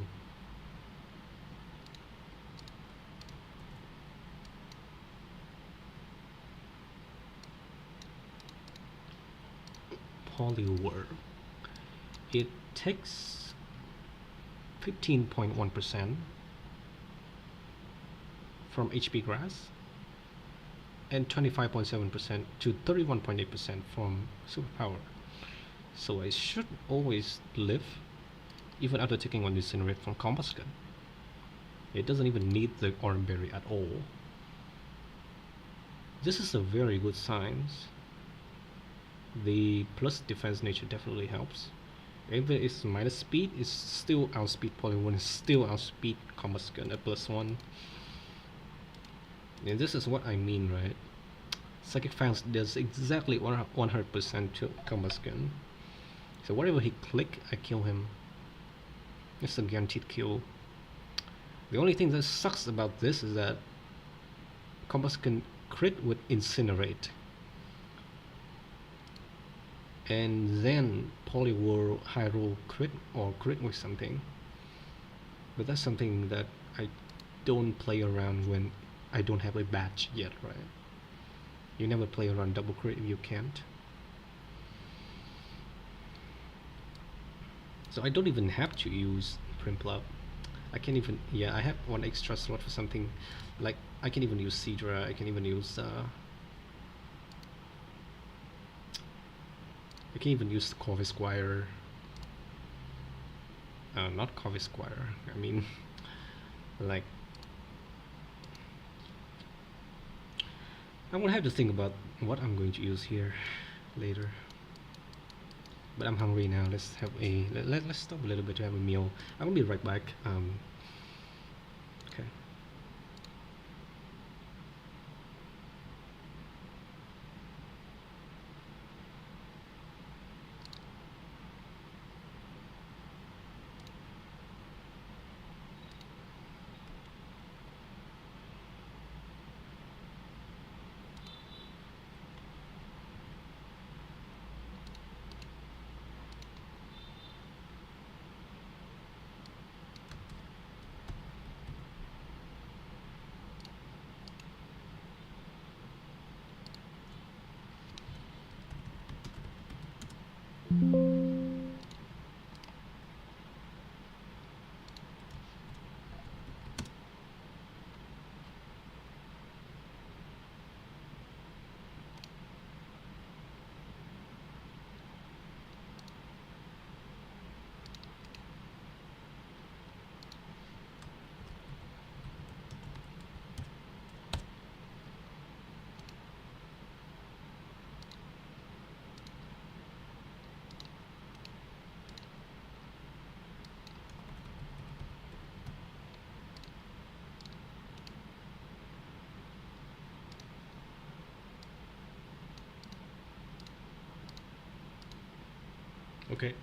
Poliwhirl. It takes 15.1% from HP Grass and 25.7% to 31.8% from Superpower. So I should always live even after taking 1 Incinerate from Combuskin. It doesn't even need the Orange Berry at all. This is a very good sign. The plus defense nature definitely helps. Even if it's minus speed, it's still outspeed Poliwhirl, and still outspeed Combuskin at +1. And this is what I mean, right? Psychic Fangs does exactly 100% to Combuskin. So whatever he click, I kill him. It's a guaranteed kill. The only thing that sucks about this is that Combuskin crit with Incinerate. And then Poliwhirl high roll crit or crit with something. But that's something that I don't play around when I don't have a badge yet, right? You never play around double crit if you can't. So I don't even have to use Primplug. I can even, yeah, I have 1 extra slot for something. Like, I can even use Seadra, I can even use Corvisquire. Not Corvisquire, I mean, like, I'm gonna have to think about what I'm going to use here later. But I'm hungry now. Let's have a let's stop a little bit to have a meal. I'm gonna be right back. Okay. Okay.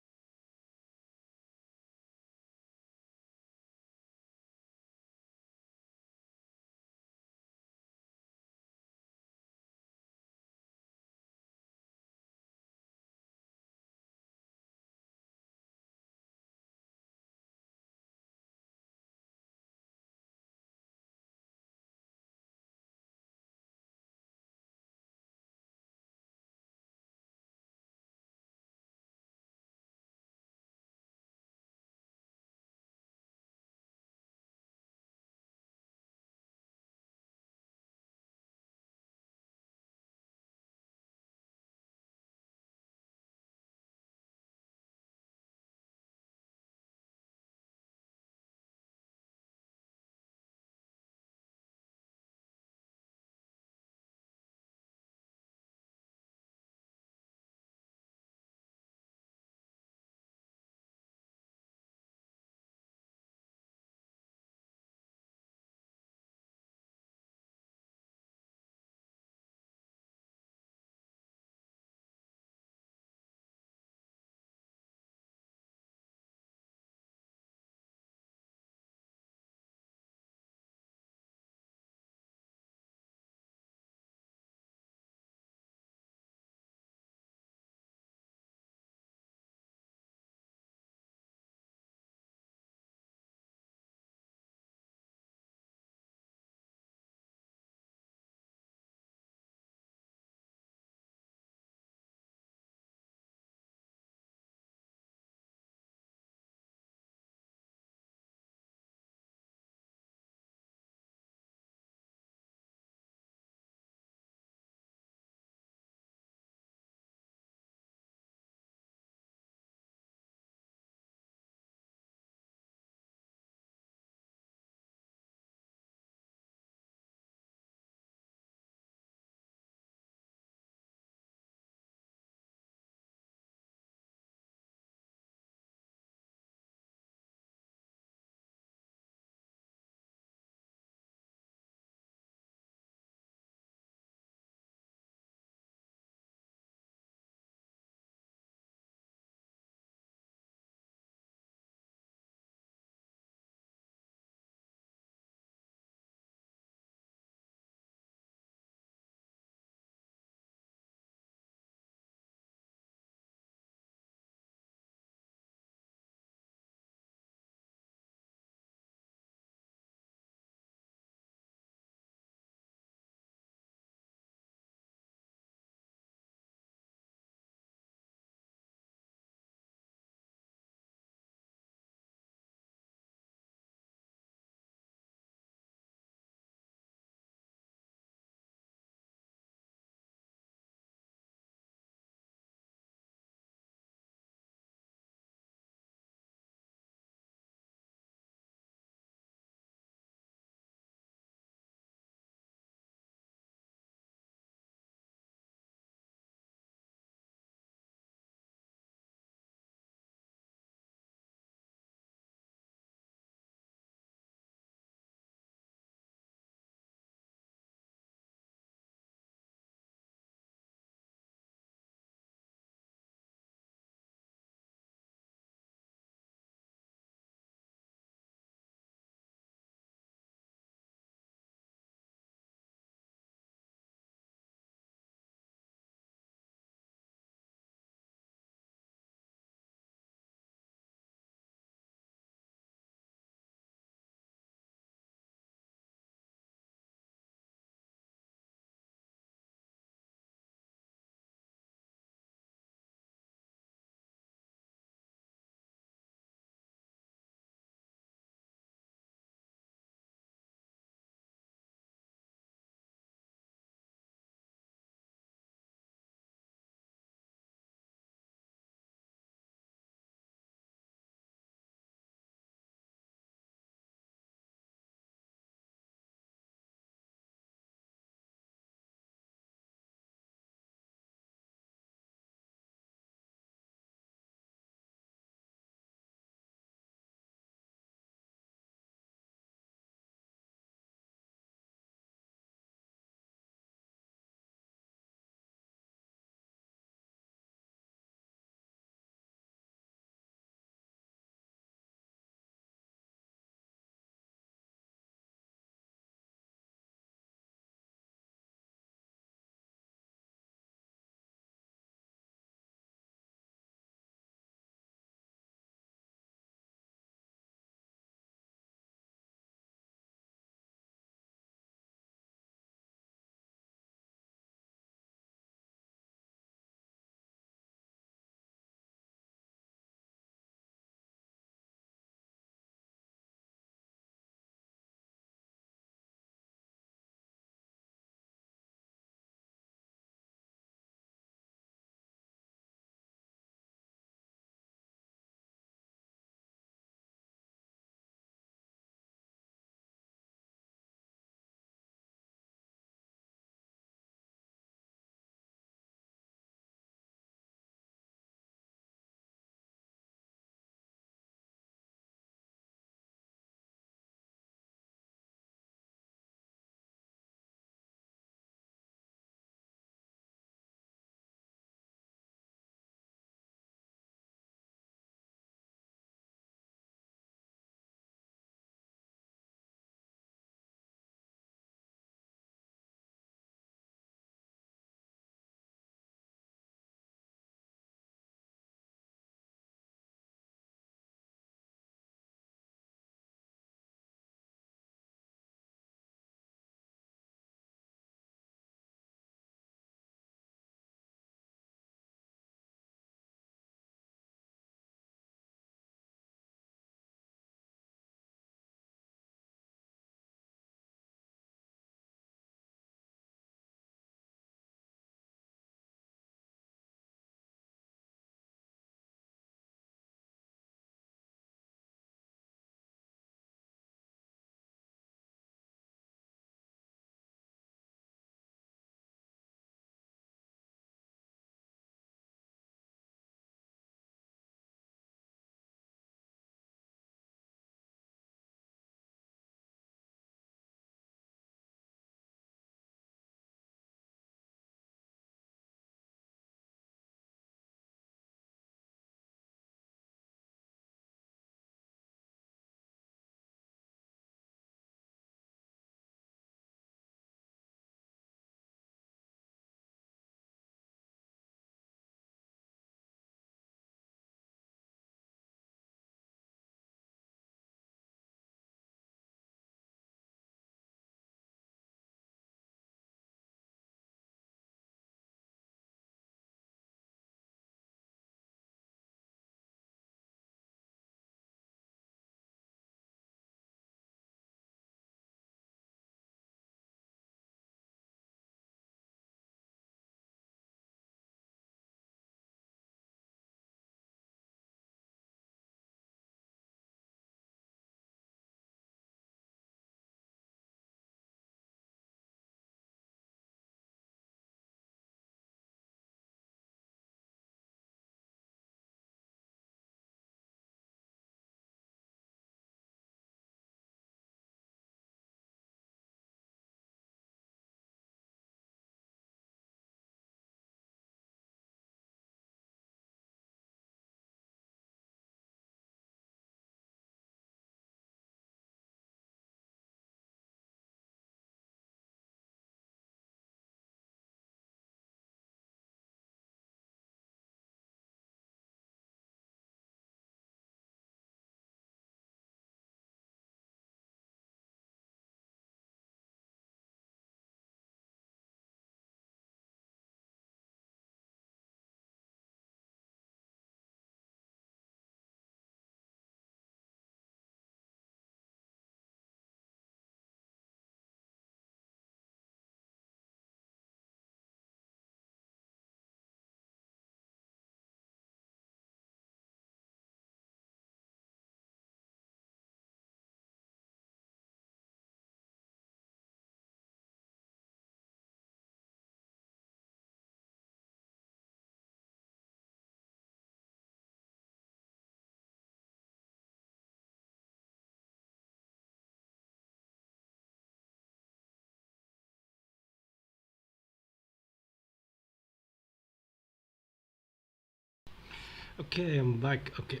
Okay, I'm back. Okay,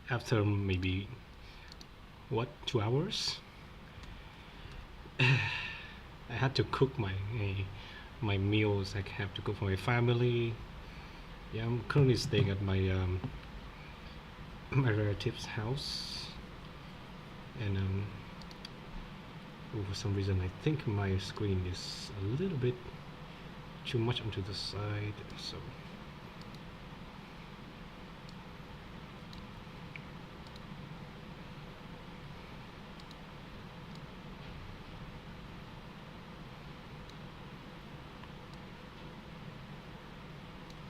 after maybe what 2 hours, I had to cook my meals. I have to cook for my family. Yeah, I'm currently staying at my my relative's house, and for some reason I think my screen is a little bit too much onto the side, so.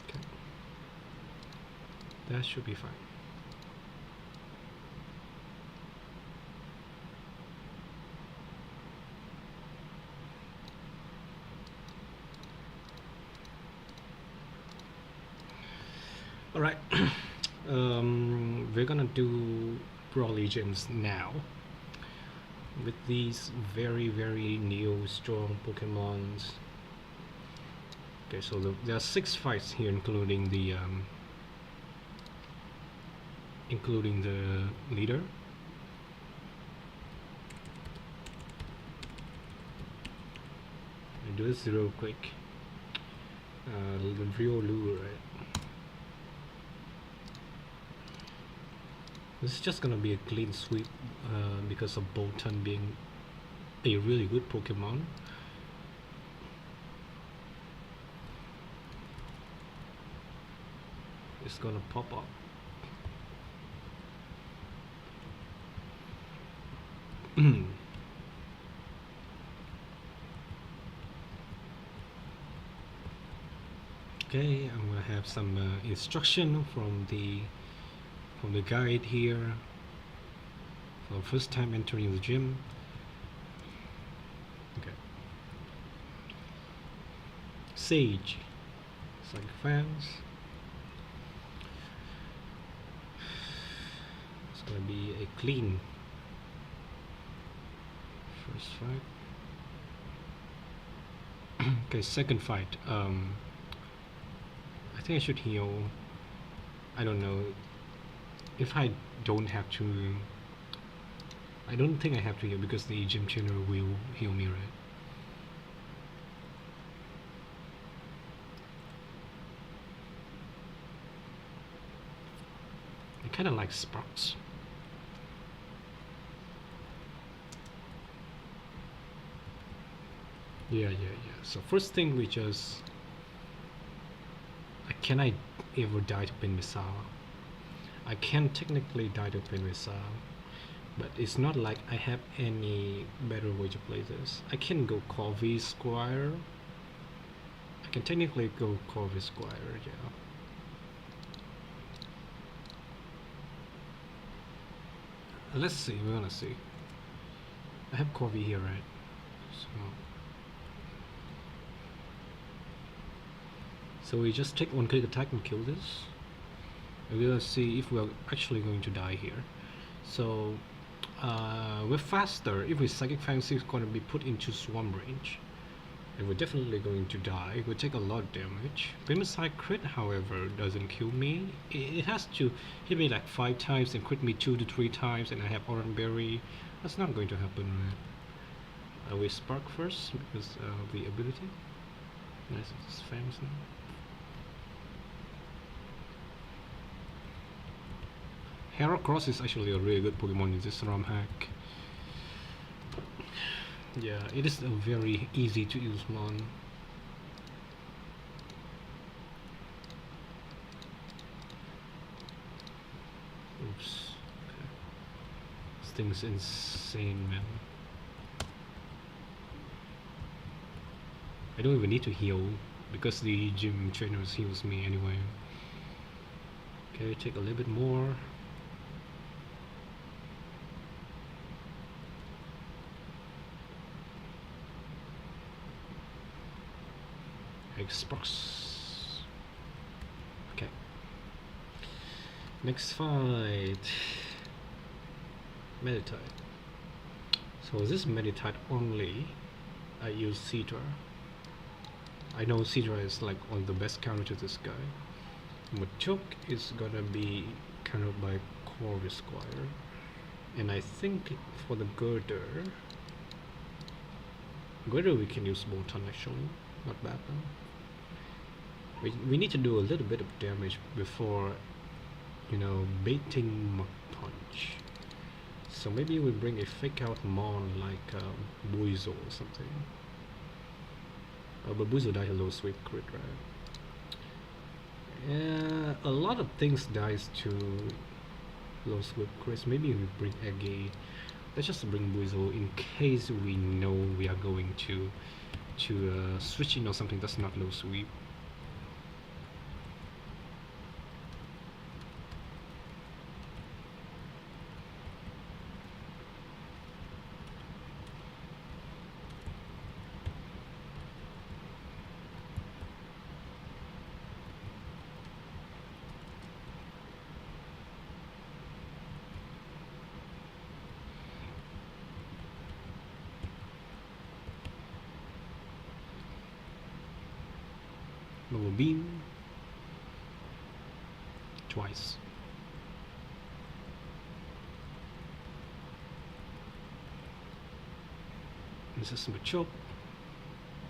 Okay. That should be fine. All right, we're gonna do Brawly Gems now with these very new strong Pokemons. Okay, so there are 6 fights here, including the leader. I'll do this real quick. The Riolu, right? This is just gonna be a clean sweep because of Bolton being a really good Pokemon. It's gonna pop up. Okay, I'm gonna have some instruction from the guide here for first time entering the gym. Okay. Sage, Psychic Fans. It's gonna be a clean first fight. Okay, second fight. I think I should heal. I don't know if I don't have to. I don't think I have to heal because the gym trainer will heal me, right? I kind of like Sparks. Yeah. So first thing we just. Can I ever die to Pin Missile? I can technically die to Pin Missile, but it's not like I have any better way to play this. I can go Corby Squire. I can technically go Corby Squire, yeah. Let's see, we're gonna see. I have Corby here, right? So we just take one click attack and kill this. And we're gonna see if we're actually going to die here. So we're faster. If we Psychic Fancy is going to be put into Swarm range, and we're definitely going to die. We take a lot of damage. Femicide crit, however, doesn't kill me. It has to hit me like 5 times and crit me 2 to 3 times, and I have Oran Berry. That's not going to happen, right? We Spark first because of the ability. Nice, it's famous now. Heracross is actually a really good Pokemon in this ROM hack. Yeah, it is a very easy to use mon. Oops. Okay. This thing's insane, man. I don't even need to heal because the gym trainer heals me anyway. Okay, take a little bit more. Xbox. Okay. Next fight. Meditite. So this Meditite only. I use Cedra. I know Cedra is like one of the best counter to this guy. Machok is gonna be countered by Corvus Squire. And I think for the girder we can use Bolton actually. Not bad though. We need to do a little bit of damage before, you know, baiting Mach Punch. So maybe we bring a fake out Mon like Buizo or something. But Buizo dies a low sweep crit, right? Yeah, a lot of things dies to low sweep crits. Maybe we bring Eggy. Let's just bring Buizo in case we know we are going to switch in or something that's not low sweep. Lower beam twice. This is Machop.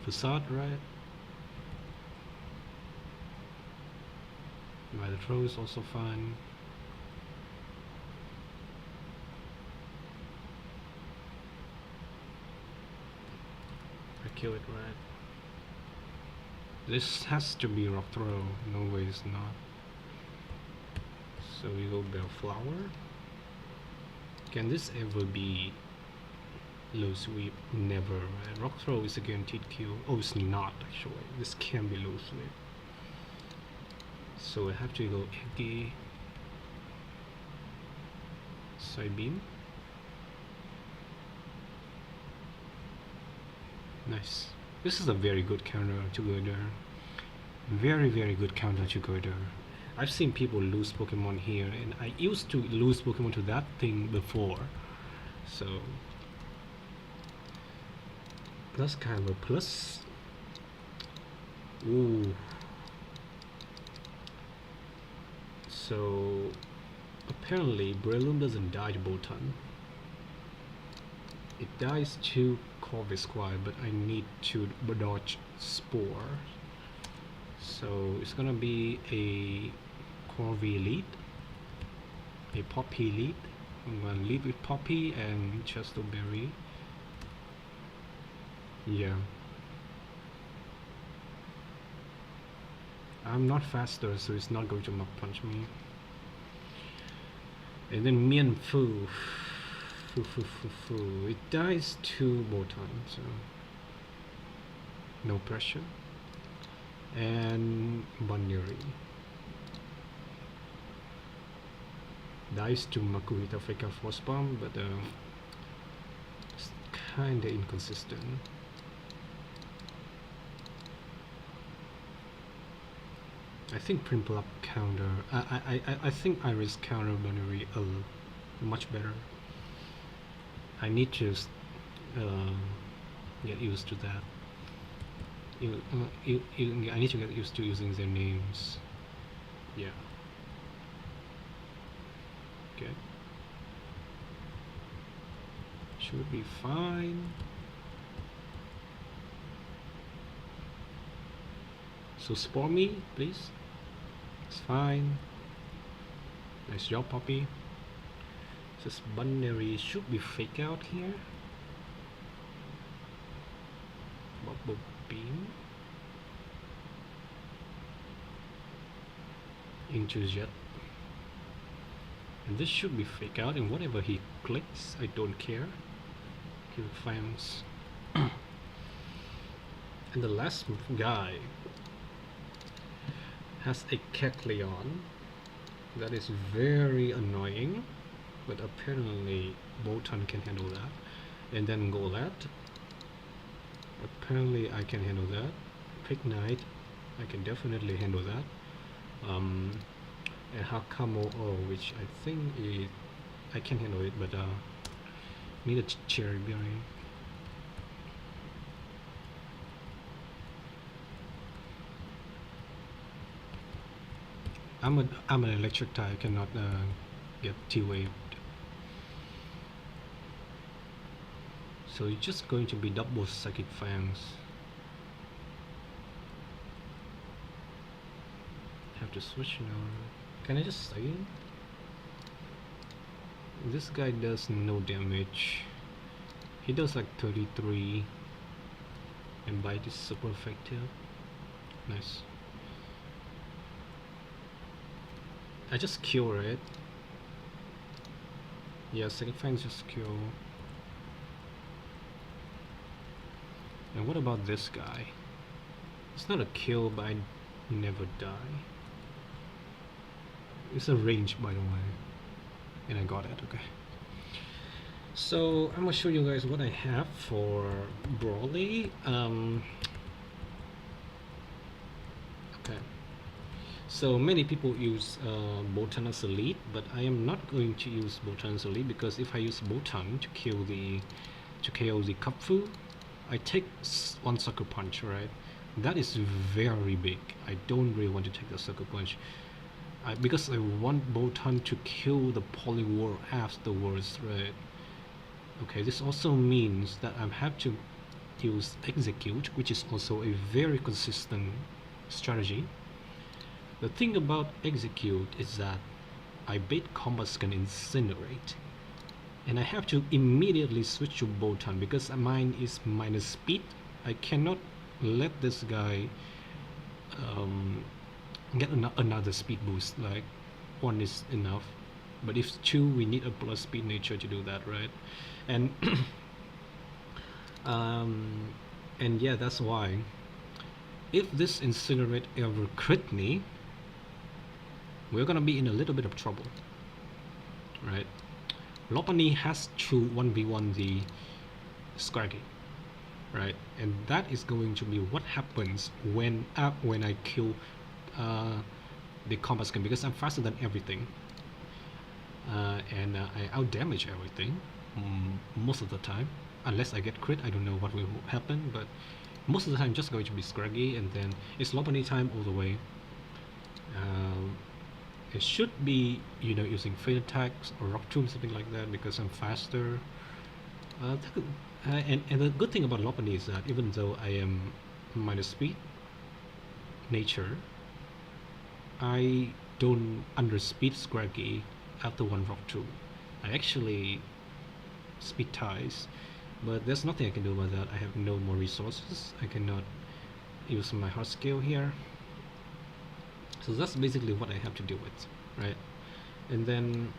Facade, right? By the throw is also fine. I kill it, right? This has to be rock throw. No way it's not. So we go Bellflower. Can this ever be low sweep? Never, right? Rock throw is a guaranteed kill. Oh, it's not actually. This can be low sweep. So I have to go Eggy. Side beam. Nice. This is a very good counter to Girder. Very, very good counter to Girder. I've seen people lose Pokemon here, and I used to lose Pokemon to that thing before. So plus kind of plus. Ooh. So apparently Breloom doesn't die to Bolton. It dies to Corvus Squire, but I need to dodge Spore. So it's gonna be a Corvi lead, a Poppy lead. I'm gonna lead with Poppy and Chesterberry. Yeah. I'm not faster, so it's not going to Mach Punch me. And then Mian Fu. It dies 2 more times, so no pressure. And Banuri dies to Makuhita Feka Force Bomb, but it's kinda inconsistent. I think Primplap counter. I think Iris counter Banuri much better. I need to get used to that. I need to get used to using their names. Yeah. Okay. Should be fine. So spore me, please. It's fine. Nice job, Poppy. This binary should be fake out here. Bubble beam into Jet. And this should be fake out, and whatever he clicks, I don't care. Kill fans. And the last guy has a Kecleon. That is very annoying. But apparently Bolton can handle that. And then Golett. Apparently I can handle that. Pick Knight. I can definitely handle that. And Hakamo, which I think I can handle it, but need a Cherry Berry. I'm an electric type. I cannot get T-waved. So it's just going to be double psychic fangs. Have to switch now. Can I just say it? This guy does no damage. He does like 33, and bite is super effective. Nice. I just cure it. Yeah, second fangs just kill. And what about this guy? It's not a kill, but I never die. It's a range, by the way. And I got it, okay. So I'm gonna show you guys what I have for Brawly. Okay. So many people use Botan as Elite, but I am not going to use Botan as Elite because if I use Botan to KO the Kupfu, I take one Sucker Punch, right? That is very big. I don't really want to take the Sucker Punch. Because I want Botan to kill the Poliwar afterwards, right? Okay, this also means that I have to use Execute, which is also a very consistent strategy. The thing about Execute is that I bet combos can incinerate, and I have to immediately switch to Botan because mine is minus speed. I cannot let this guy get another speed boost. Like one is enough, but if two, we need a plus speed nature to do that, right? And and yeah, that's why if this Incinerate ever crit me, we're gonna be in a little bit of trouble, right? Lopunny has to 1v1 the Scraggy, right? And that is going to be what happens when I kill the combat skin, because I'm faster than everything, and I out-damage everything most of the time. Unless I get crit, I don't know what will happen, but most of the time just going to be Scraggy, and then it's Lopunny time all the way. It should be, you know, using Fate attacks or Rock Tomb, something like that, because I'm faster. And the good thing about Lopunny is that even though I am minus speed nature, I don't underspeed Scraggy after one Rock Tomb. I actually speed ties, but there's nothing I can do about that. I have no more resources. I cannot use my hard skill here. So that's basically what I have to deal with, right? And then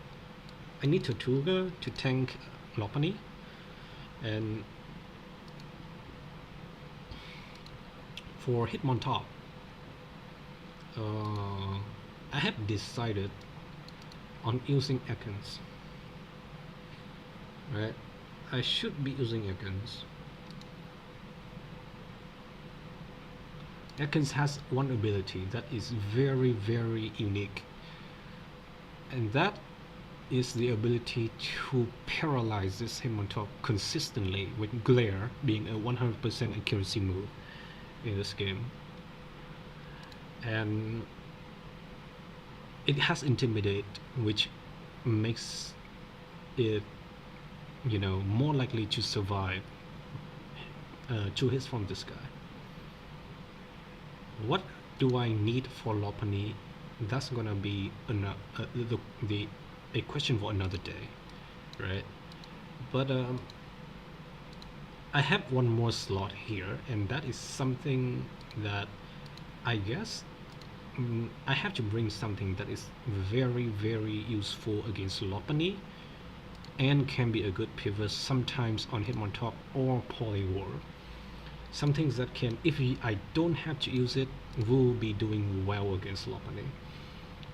I need Tortuga to tank Lopunny, and for Hitmontop, I have decided on using Ekans, right? I should be using Ekans. Ekans has one ability that is very, very unique, and that is the ability to paralyze this Hitmontop consistently, with Glare being a 100% accuracy move in this game. And it has Intimidate, which makes it, you know, more likely to survive 2 hits from this guy. What do I need for Lopunny? That's gonna be a question for another day, right? But I have one more slot here, and that is something that I guess I have to bring something that is very, very useful against Lopunny and can be a good pivot sometimes on Hitmontop or Poliwar. Some things that can, if I don't have to use it, will be doing well against Lopunny,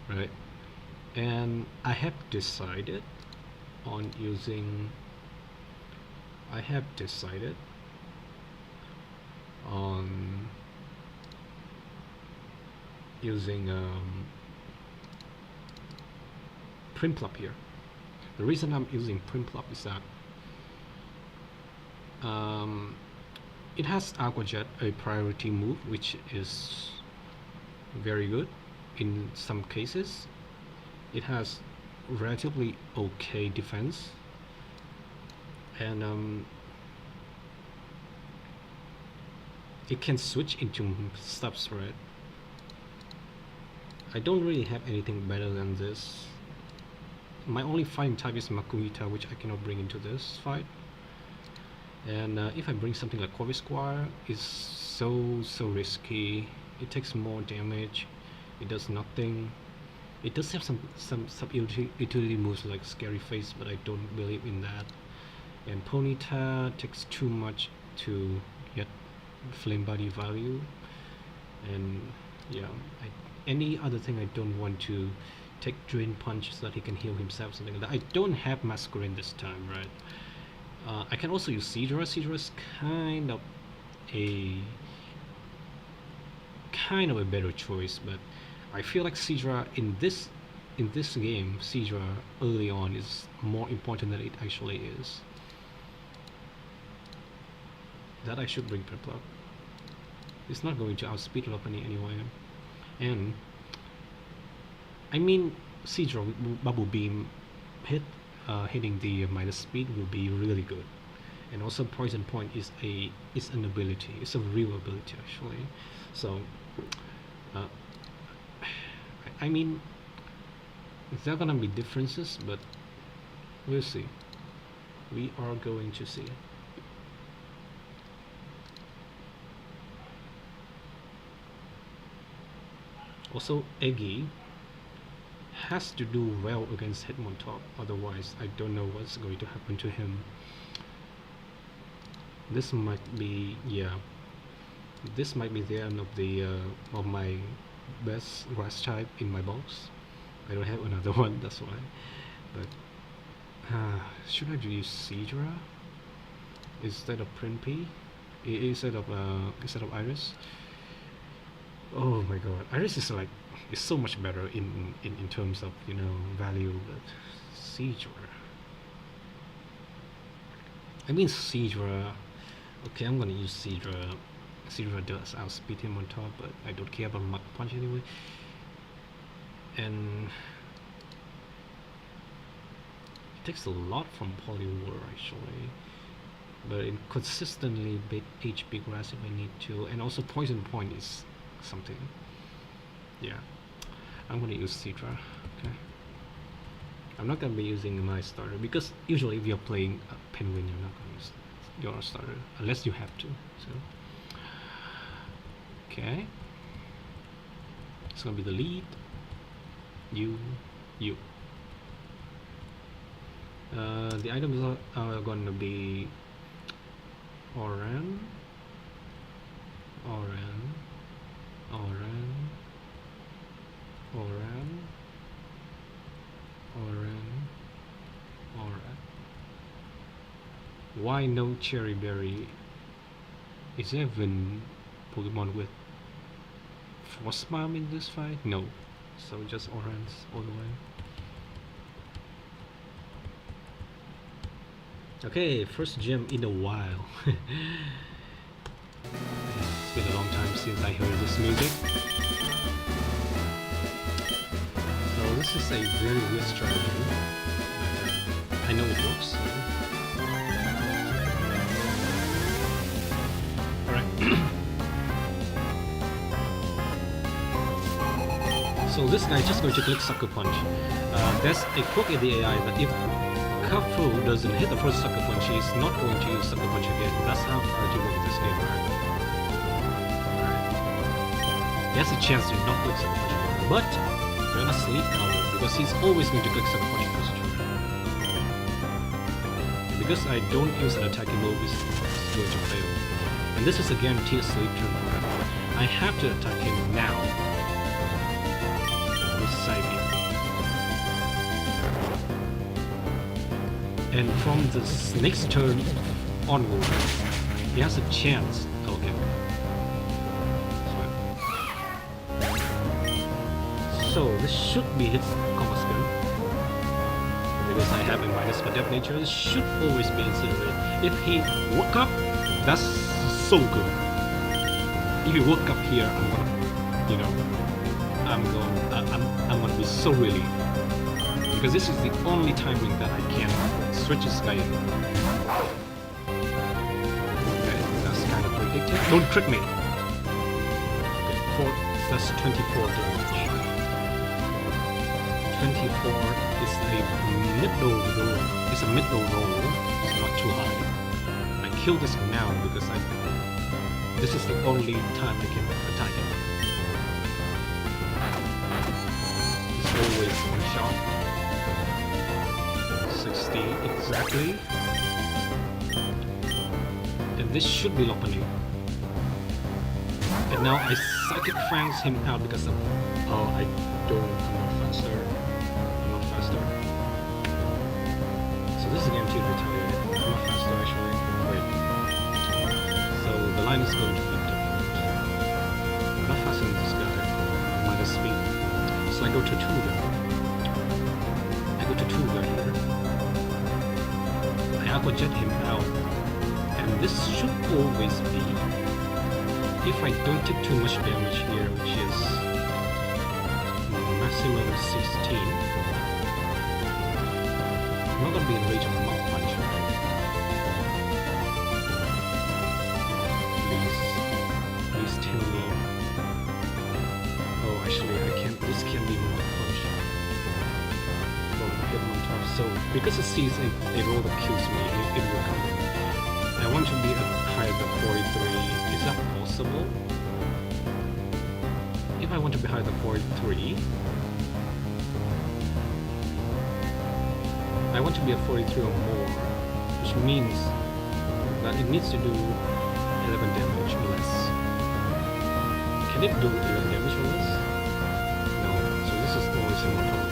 right? And I have decided on using Prinplup here. The reason I'm using Prinplup is that it has Aqua Jet, a priority move, which is very good. in some cases. It has relatively okay defense, and it can switch into stuffs, right? I don't really have anything better than this. My only fighting type is Makuhita, which I cannot bring into this fight. And if I bring something like Corvus Squire, it's so risky. It takes more damage. It does nothing. It does have some utility moves like Scary Face, but I don't believe in that. And Ponyta takes too much to get flame body value. And yeah, any other thing I don't want to take Drain Punch so that he can heal himself, something like that. I don't have Masquerain this time, right? I can also use Seadra. Seadra is kind of a better choice, but I feel like Seadra in this game, Seadra early on is more important than it actually is. That I should bring Peplup. It's not going to outspeed Lopunny anyway. And I mean, Seadra with Bubble Beam hitting the minus speed will be really good. And also Poison Point is an ability. It's a real ability actually. So I mean, there are gonna be differences, but we'll see. We are going to see. Also, Eggy has to do well against Hitmontop, otherwise I don't know what's going to happen to him. This might be, yeah, this might be the end of my best grass type in my box. I don't have another one, that's why. But should I use Seadra instead of Prinpy? Instead of Iris? Oh my god, Iris is like, it's so much better in terms of, you know, value, but Seadra. I mean Seadra. Okay, I'm gonna use Seadra. Seadra does outspeed him on top, but I don't care about Mach Punch anyway. And it takes a lot from Poliwhirl actually, but it consistently beat HP grass if I need to, and also Poison Point is something. Yeah, I'm gonna use Seadra. Okay, I'm not gonna be using my starter because usually if you're playing Penguin, you're not gonna use your starter unless you have to. So okay, it's gonna be the lead. You. The items are gonna be Oran, Why no Cherry Berry? Is there even Pokemon with Frost Bomb in this fight? No. So just Orange all the way. Okay, first gem in a while. It's been a long time since I heard this music. So this is a very weird strategy. I know it works. Alright. So this guy is just going to click Sucker Punch. There's a quirk in the AI that if Kafu doesn't hit the first Sucker Punch, he's not going to use Sucker Punch again. That's how priority works this game, right? He has a chance to not click Sucker Punch again, but we're gonna sleep counter because he's always going to click Sucker Punch first. Because I don't use an attacking move, it's going to fail. And this is a guaranteed sleep turn for him. I have to attack him now with Psybeam. And from the next turn onward, he has a chance. Okay. So this should be his combo skill. Because I have a minus for depth nature, this should always be incinerated. If he woke up, that's so good. If he woke up here, I'm gonna, you know, I'm gonna be so relieved because this is the only timing that I can switch this guy in. Okay, that's kind of predicted. Don't trick me. Okay, that's 24 damage. 24 is a middle roll. It's a middle roll. It's not too high. I kill this now because this is the only time I can attack him. It's always one shot. 60 exactly. And this should be opening. And now I psychic fangs him out because of I'm not faster. I'm not faster. So this is guaranteed retaliate. I'm not faster actually. Wait. So the line is going to be different. I'm not faster than this guy. Minus speed. So I go to 2 there. I go to 2 right here. I aqua jet him out. And this should always be, if I don't take too much damage here, which is maximum 16. I'm not gonna be in range of a Mach Punch, right? Please tell me. Oh, actually, this can be Mach Punch. Well, hit him on top. So, because it sees a roll that kills me, it will cover. I want to be higher than 43. Is that possible? If I want to be higher than 43, I want to be at 43 or more, which means that it needs to do 11 damage or less. Can it do 11 damage or less? No, so this is always on top.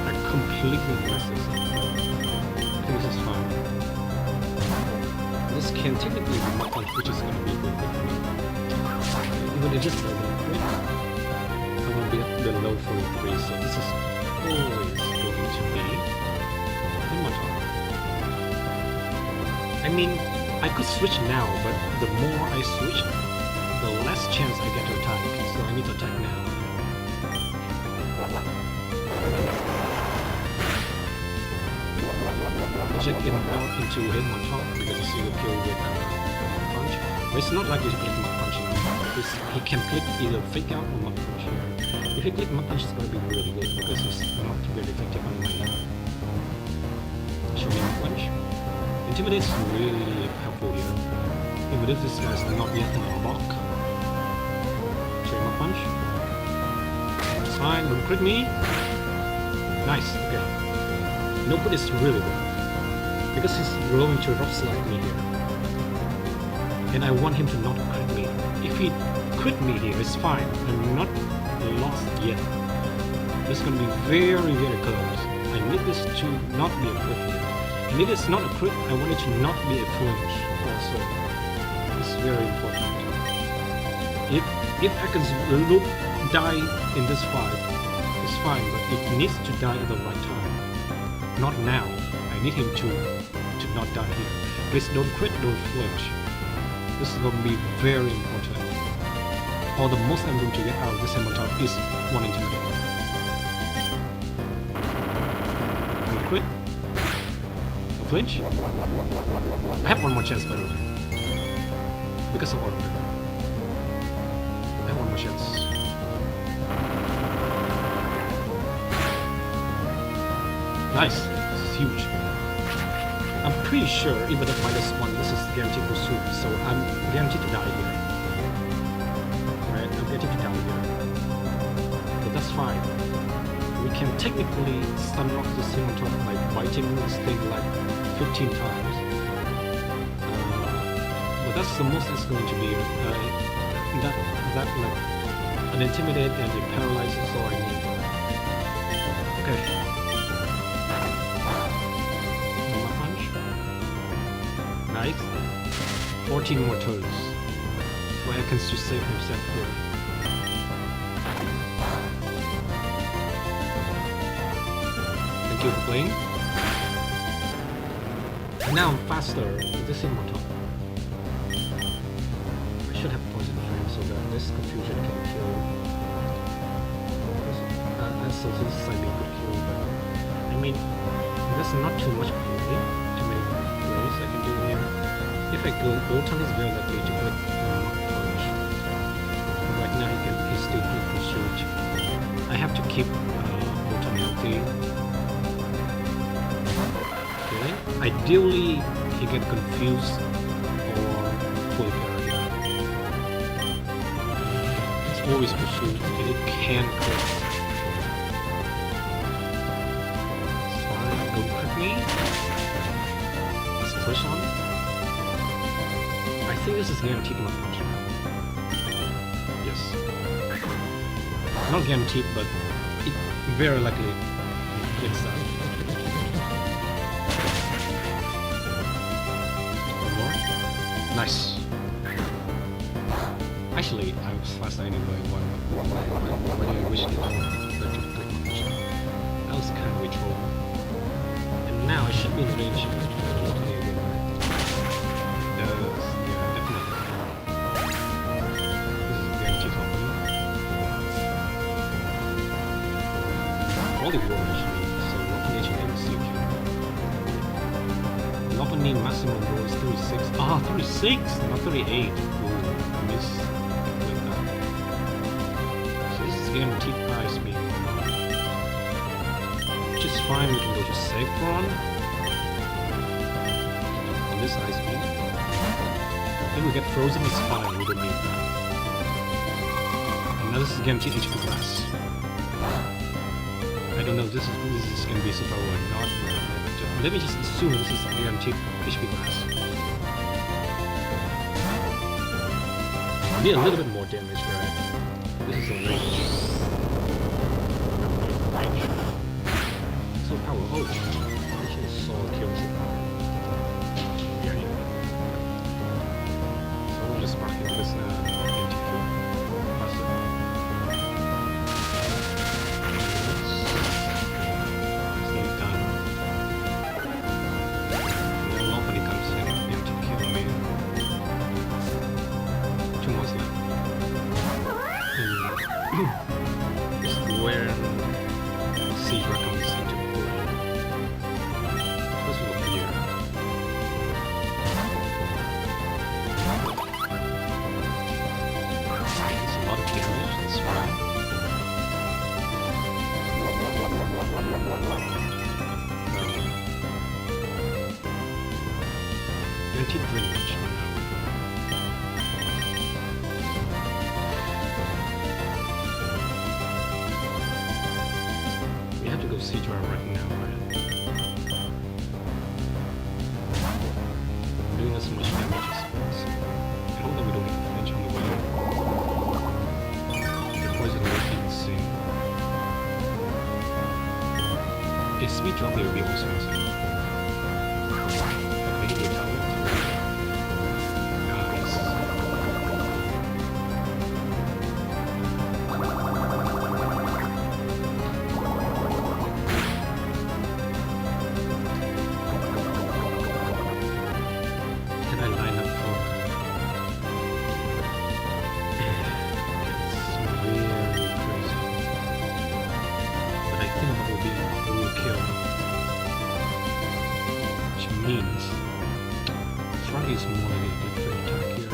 I completely messed this up. I think this is fine. This can technically be Mach Punch, which is going to be really good for me. Even if this doesn't crit, I'm going to be below 43, so this is always going to be in my top. I mean, I could switch now, but the more I switch, the less chance I get to attack, so I need to attack now. Check him out into him on top because it's either kill with Mach Punch. But it's not likely to click Mach Punch now. He can click either Fake Out or Mach Punch here. If he click Mach Punch, it's going to be really good because it's not very effective on my show me Mach Punch. Intimidate is really helpful here. Even if this guy's not yet in a block. Show Mach Punch. It's fine, don't crit me. Nice, okay. No put is really good. Because he's rolling to rough slide me here. And I want him to not crit me. If he crit me here, it's fine. I'm not lost yet. This is going to be very, very close. I need this to not be a crit here. And if it's not a crit, I want it to not be a flinch also. It's very important. If I can die in this fight, it's fine, but it needs to die at the right time. Not now. I need him to not die here. Please don't quit, don't flinch. This is going to be very important. Or the most I'm going to get out of this Hematop is one intimidate. Don't quit. Don't flinch. I have one more chance by the way. Because of order. I have one more chance. Nice. This is huge. I'm pretty sure even at -1 this is guaranteed to swoop, so I'm guaranteed to die here. Right? I'm guaranteed to die here. But that's fine. We can technically unlock this thing on top by biting this thing like 15 times. But that's the most it's going to be. That like an intimidate and it paralyzes all I need. Okay. Nice. 14 more turns. Where I can just save himself here. Thank you for playing. Now I'm faster with this thing on top. I should have poison frame so that this confusion can kill. So this Simon could kill, but I mean, there's not too much play, too many plays I can do here. If I go, Bolton is very likely to put punch. Right now he's still good for shoot. I have to keep Bolton healthy. Okay. Ideally, he get confused or full parry. It's always pursuit, and it can crit. That's the first one. I think this is guaranteed not punch. Yes. Not guaranteed, but it very likely hits that. One more. Nice. Actually, I was fascinated by one. I wish it didn't. That was kind of a troll. Now I should be in range of locking again, right? Yeah, definitely. This is guaranteed opening. All the war actually, so locking actually is CQ. Locking maximum roll is 36. Ah, 36! Not 38. Ooh, miss like that. So this is guaranteed high speed. Which is fine, we can go to save run on this high speed. If we get frozen, it's fine, we don't need that. And now this is guaranteed HP class. I don't know if this is gonna be super or not, but let me just assume this is guaranteed HP class. Need a little bit more damage, right? This is a range. So power. Oh, actually Saw kills it. Yeah. So we're just marking this empty kill. Faster. It's done. And then nobody comes in. Empty kill me. 2 months left. This is where Siege comes into play. This will appear. It's a lot of damage, that's right. Guaranteed range right now. We have to go Siege right now, right? Doing as much damage as possible. I hope that we don't get flinch on the way. The poison will be insane. A speed drop here will be also awesome. Make it a talent. Nice. Can I line up for it's really crazy. But I think that will be a real kill. Which means Front is more like a different attack here.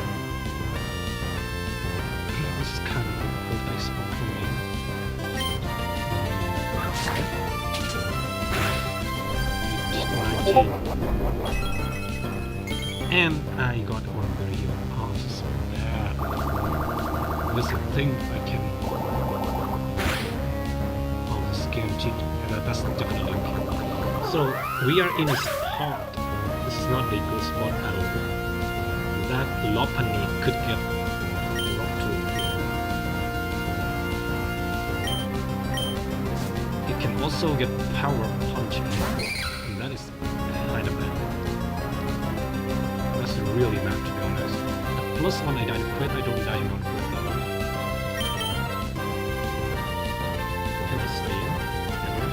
This is kind of a perfect spot for me. It's 19. And I got one very heal. Oh, this is so bad. This is a thing I can. Oh, this is guaranteed. That's definitely a kill. So we are in a spot. This is not a good spot at all. That Lopunny could get rock to here. It can also get power punch, and that is kind of bad. That's really bad, to be honest. Plus one I die to crit, I don't die in one crit that one. Can I stay in? Never.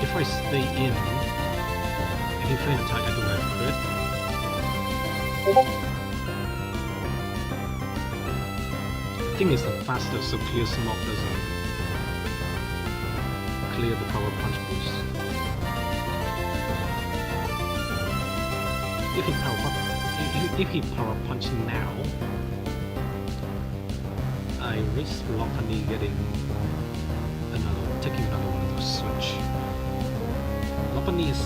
If I stay in, and if I attack, I don't have crit. thing is, I'm faster, so clear smoke doesn't clear the power punch boost. If he power punch now, I risk Lopunny taking another one of the switch. Lopunny is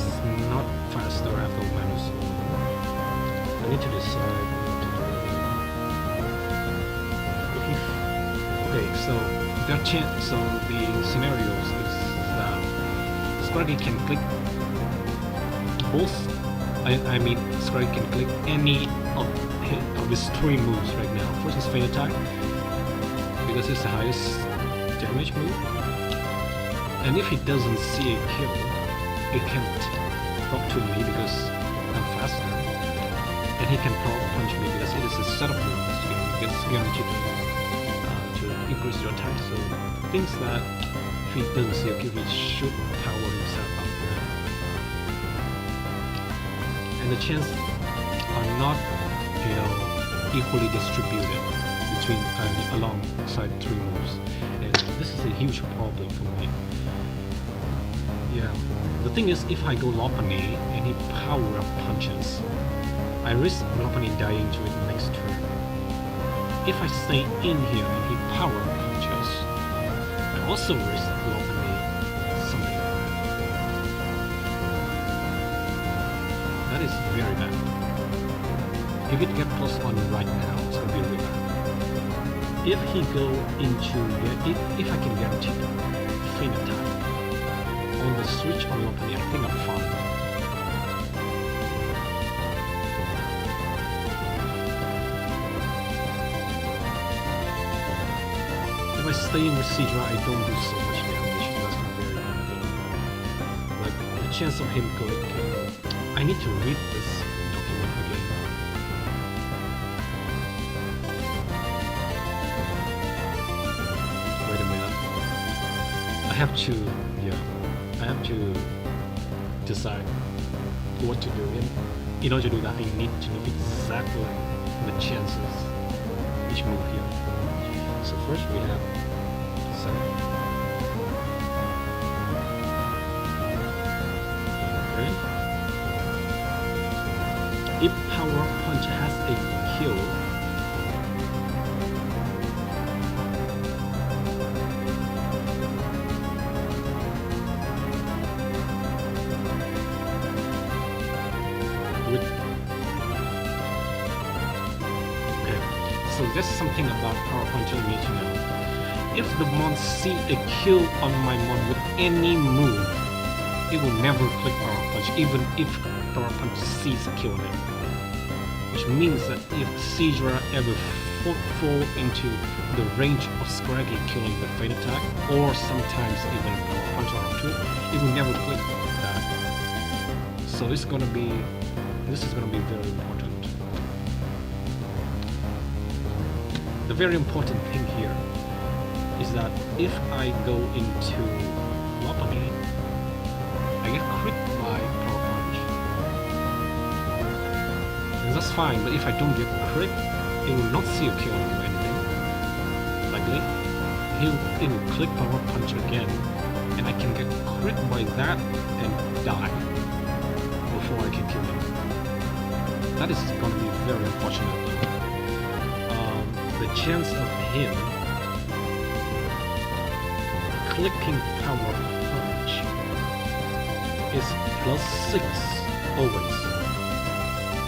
not faster after minus 1. I need to decide what to do. Okay, so the scenarios is that Scraggy can click both. I mean, Scraggy can click any of his 3 moves right now. First is Feint Attack, because it's the highest damage move. And if he doesn't see a kill, he can't talk to me because I'm faster. And he can power punch me because it is a setup move. It's guaranteed to increase your attack. So things that if he doesn't see a kill, he should power himself up. And the chances are not, equally distributed between alongside 3 moves. And this is a huge problem for me. Yeah, the thing is, if I go Lopunny and he power up punches, I risk Lopunny dying to it next turn. If I stay in here and he power up punches, I also risk Lopunny something like that. That is very bad. If it gets +1 right now, it's gonna be really bad. If he go into if I can guarantee Feint Attack on the switch on Lopunny, I think I'm fine. If I stay in Recedra, I don't do so much damage. That's not very good. Like the chance of him clicking. I need to read this document again. Wait a minute. I have to decide what to do. In order to do that, I need to know exactly the chances each move here. So first we have set. Okay. If power punch has a kill, so there's something about power punch you need to know. If the mon see a kill on my mon with any move, it will never click power punch, even if power punch sees a kill on it. Which means that if Seadra ever fall into the range of Scraggy killing with Feint Attack, or sometimes even power punch or up to it will never click that. So this is gonna be very important. The very important thing here is that if I go into Lopunny, I get crit by power punch. And that's fine, but if I don't get crit, it will not see a kill or anything. Likely. It will click power punch again, and I can get crit by that and die before I can kill him. That is going to be very unfortunate though. The chance of him clicking power punch is +6 always.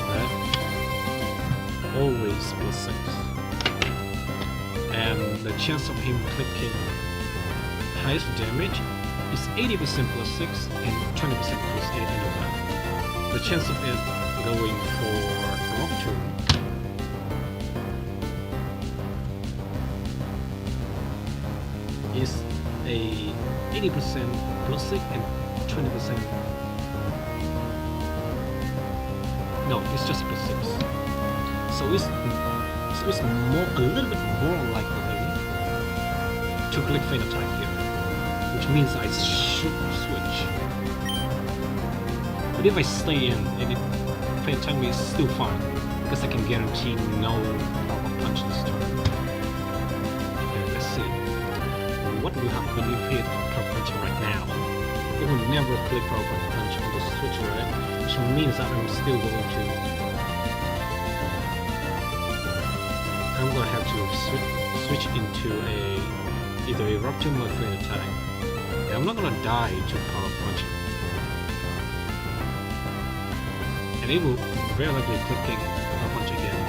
Right? Always +6. And the chance of him clicking highest damage is 80% +6 and 20% +8 end of that. The chance of it going for Rock Tomb is a 80% +6 and 20%. No, it's just +6. So it's a little bit more likely to click Feint Attack here, which means I should switch. But if I stay in and it Feint Attack me, is still fine because I can guarantee no power punch this turn. what will happen when you hit Power Punch right now? It will never click Power Punch on the switch, right? Which means that I'm still going to have to switch into either a Rupture or Flame attack. And I'm not gonna die to Power Punch. And it will very likely clicking Power Punch again.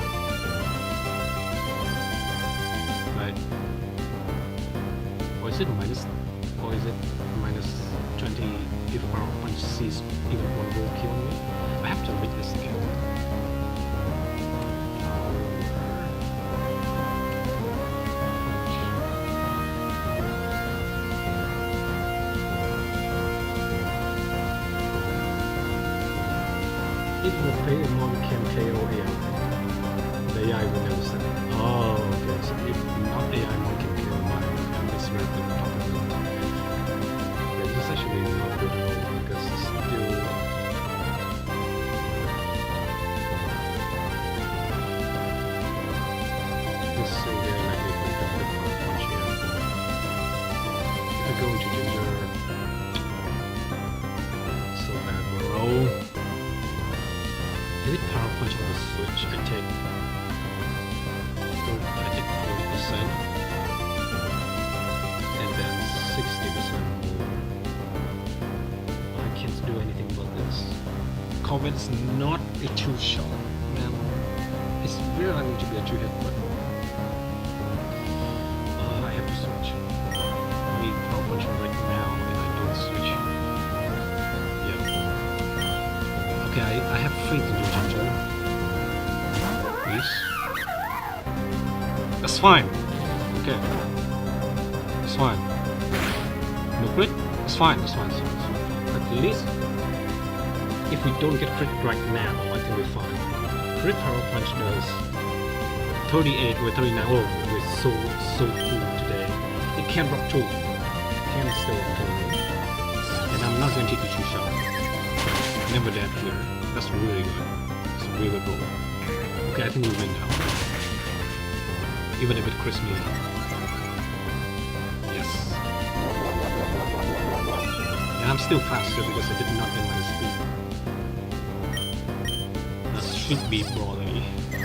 Right? Or is it minus? Or is it minus 20 if Power Punch sees even one will kill me? I have to read this again. If the Pokemon can KO AI, the AI will never send it. Oh, okay. So if not AI mon can KO mine, and this will be possible. Okay, this is actually not good at all because it's still. This is so very likely to drop the Power Punch here. If I go into Ginger, so bad, bro. With Power Punch on the switch, I take 40%, and then 60% more. I can't do anything about this. Corvette's not a two-shot, man. It's really likely to be a two-hit, but I have to switch. I need Power Punch right now, and I don't switch. Okay, I have faith in you, Ginger. Please. That's fine. Okay. It's fine. No crit? It's fine. It's fine. It's fine. It's fine. At least, if we don't get crit right now, I think we're fine. Crit Power Punch does 38 or 39. Oh, we're so cool today. It can rock 2. Can still rock 2. And I'm not going to take a 2-shot. Never dead here. That's really good. It's really good roll. Okay, I think we win now. Even if it crits me. Yes. And I'm still faster because I did not get my speed. That should be brawly.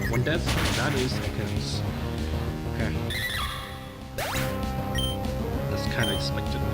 One death? That is seconds. Okay. That's kind of expected now.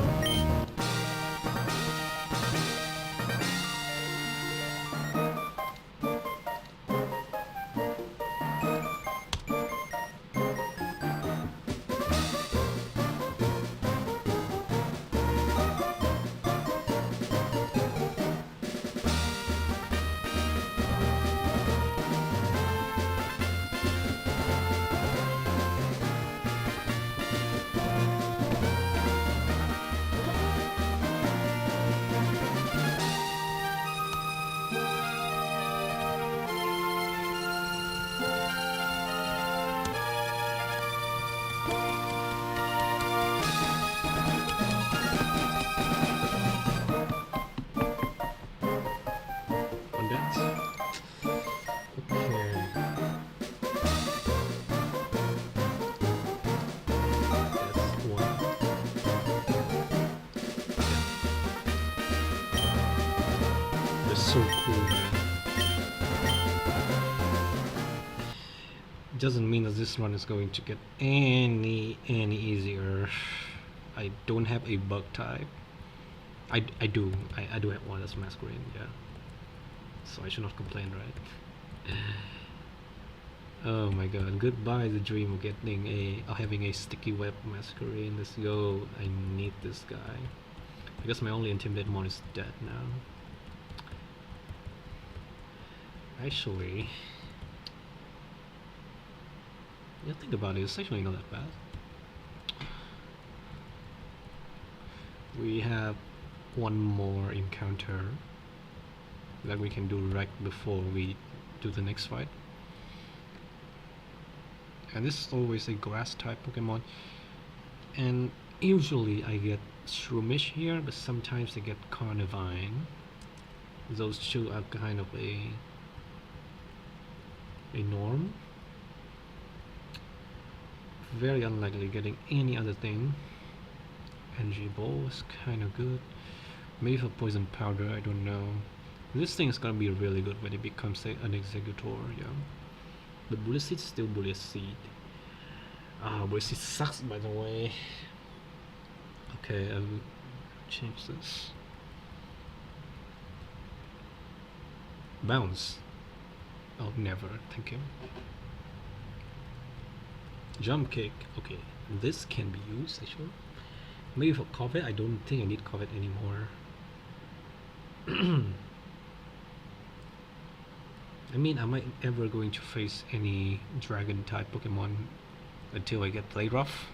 So cool, man. Doesn't mean that this run is going to get any easier. I don't have a bug type. I do have one as Masquerade, yeah. So I should not complain, right? Oh my god, goodbye the dream of getting having a sticky web Masquerade. Let's go. I need this guy. Because my only Intimidate mon is dead now. Actually, yeah, think about it, it's actually not that bad. We have one more encounter that we can do right before we do the next fight. And this is always a grass type Pokemon. And usually I get Shroomish here, but sometimes I get Carnivine. Those two are kind of a norm. Very unlikely getting any other thing. energy ball is kind of good. Maybe for poison powder, I don't know. This thing is gonna be really good when it becomes an executor, yeah. But bullet seed still bullet seed. Bullet seed sucks, by the way. Okay, I'll change this. Bounce. Oh, never. Thank you. Jump kick. Okay, this can be used actually. Maybe for Covet. I don't think I need Covet anymore. I mean, am I ever going to face any dragon type Pokemon until I get Play Rough?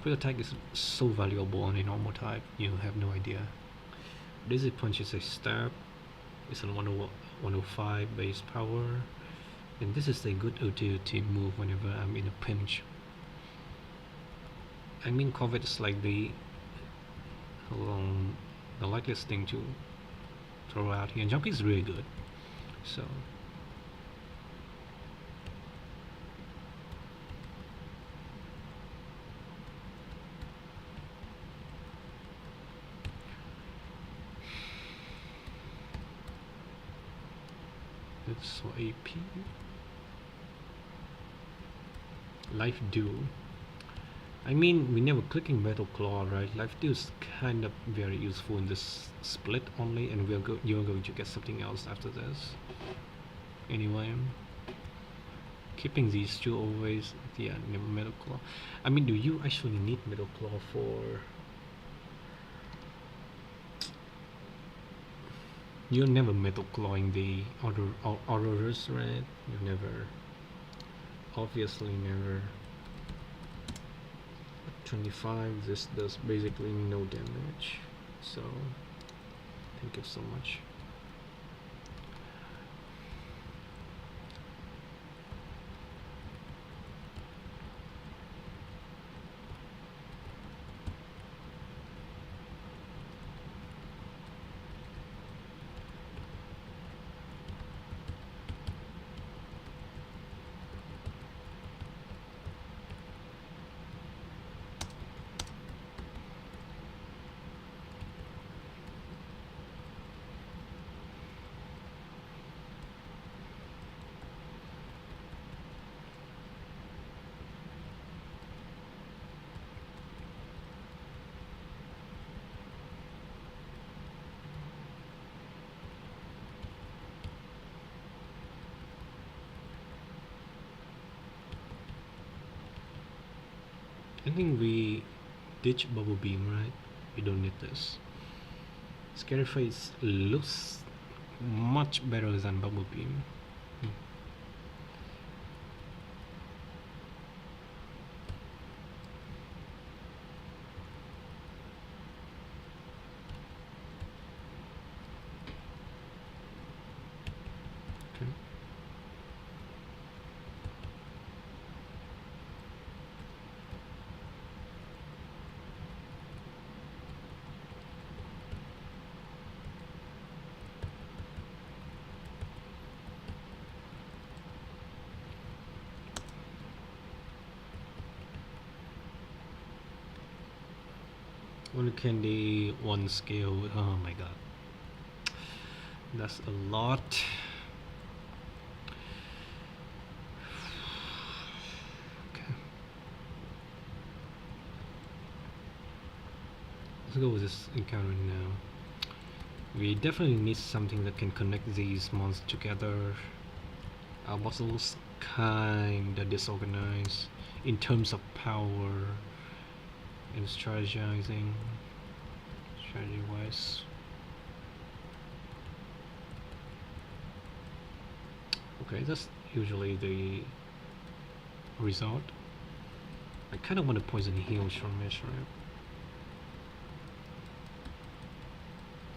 Quick attack is so valuable on a normal type, you have no idea. Dizzy Punch is a stab. It's on 105 base power. And this is a good utility move whenever I'm in a pinch. I mean, Covet is like the likeliest thing to throw out here. And Jump Kick is really good. So it's for AP. Life Dew. I mean, we never clicking Metal Claw, right? Life Dew is kind of very useful in this split only, and you're going to get something else after this. Anyway, keeping these two always, yeah, never Metal Claw. I mean, do you actually need Metal Claw for? You're never Metal Clawing the orders, right? You never. Obviously, never. 25. This does basically no damage. So, thank you so much. I think we ditch Bubble Beam, right? We don't need this. Scary Face looks much better than Bubble Beam. Okay. One candy, one skill. Oh my god, that's a lot. Okay, let's go with this encounter now. We definitely need something that can connect these monsters together. Our muscles kinda disorganized in terms of power and strategy wise. Okay, that's usually the result. I kind of want to poison heals from it, right?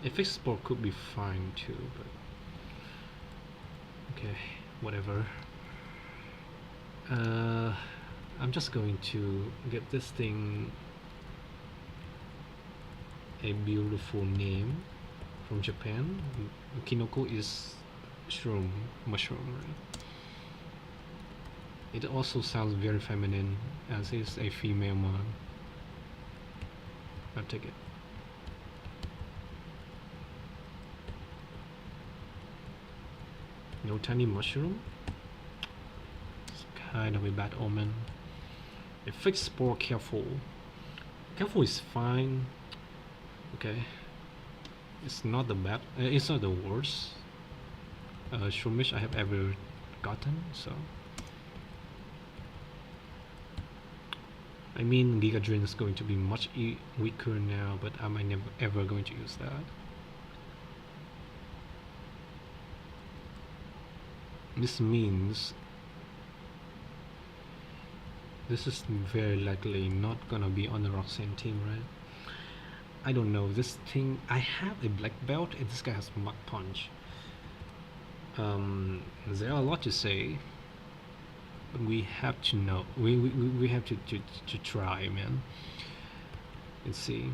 A fixed sport could be fine too, but okay, whatever. I'm just going to get this thing a beautiful name from Japan. Kinoko is shroom, mushroom, right? It also sounds very feminine, as is a female one. I'll take it. No tiny mushroom. It's kind of a bad omen. A fixed spore, careful. Careful is fine. Okay. It's not the bad. It's not the worst shroomish I have ever gotten. So. I mean, Giga Drain is going to be much weaker now, but am I never ever going to use that? This means this is very likely not gonna be on the Roxanne team, right? I don't know. This thing, I have a black belt and this guy has Mach Punch. There are a lot to say, but we have to know. We have to try, man. Let's see.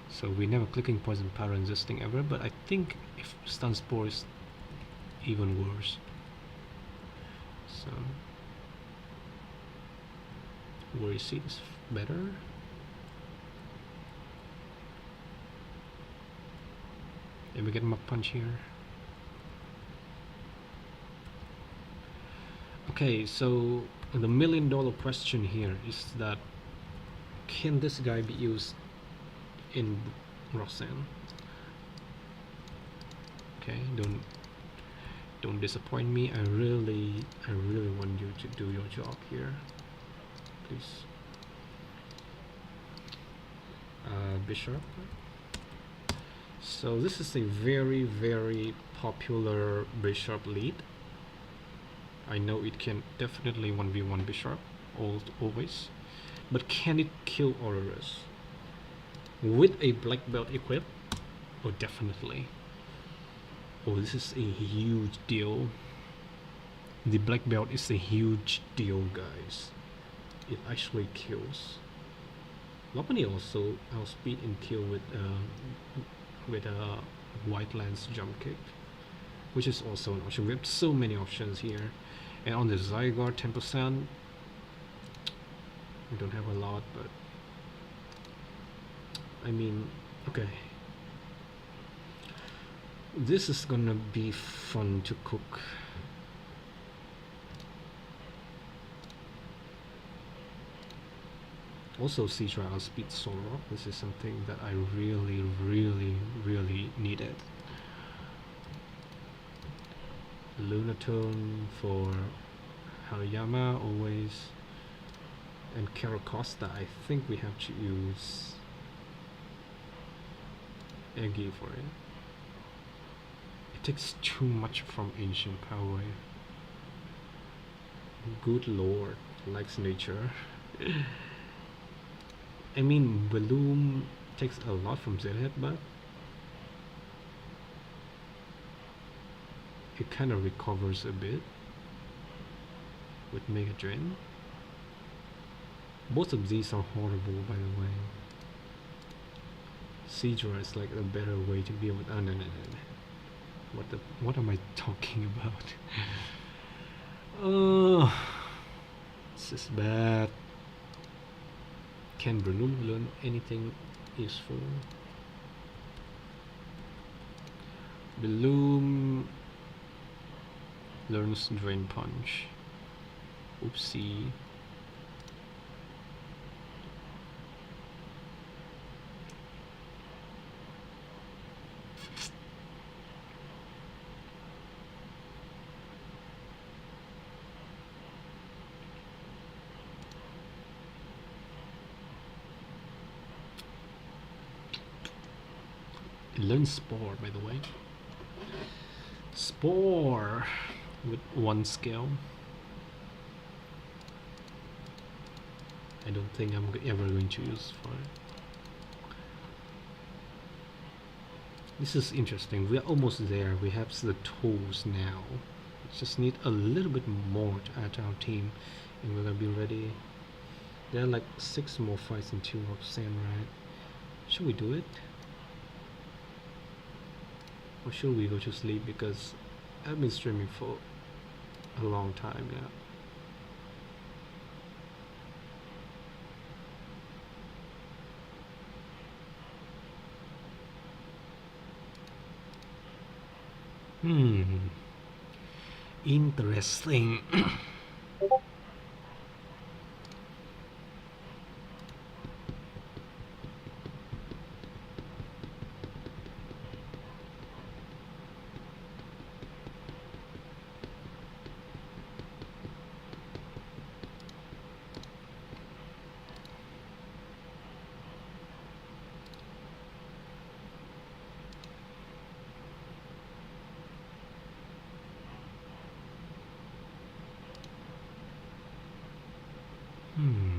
So we never clicking poison power in this thing ever, but I think if stun spore is even worse. So worry seed is better. And we get Mach Punch here. Okay, so the $1 million question here is that can this guy be used in Roxanne? Okay, don't disappoint me. I really want you to do your job here, please. Bishop. So this is a very popular bishop lead. I know it can definitely 1v1 bishop always, but can it kill Aurorus with a black belt equipped? Oh, definitely. Oh, this is a huge deal. The black belt is a huge deal, guys. It actually kills. Lopani also outspeed and kill with a White Lance jump kick, which is also an option. We have so many options here. And on the Zygarde 10%, we don't have a lot, but I mean, okay. This is gonna be fun to cook. Also, Cedra outspeed Solrock. This is something that I really needed. Lunatone for Hariyama always, and Caracosta. I think we have to use Eggy for it. It takes too much from Ancient Power. Good lord, likes nature. I mean, Bloom takes a lot from Zedhead, but it kind of recovers a bit with Mega Drain. Both of these are horrible, by the way. Cedra is like a better way to deal with. No. What am I talking about? Oh, this is bad. Can Breloom learn anything useful? Breloom learns Drain Punch. Oopsie. It learns Spore, by the way. Spore with 1 skill. I don't think I'm ever going to use for it. This is interesting. We are almost there. We have the tools now. We just need a little bit more to add to our team, and we're gonna be ready. There are like 6 more fights in 2 of Samurai. Should we do it? Or should we go to sleep, because I've been streaming for a long time now. Hmm. Interesting. Hmm.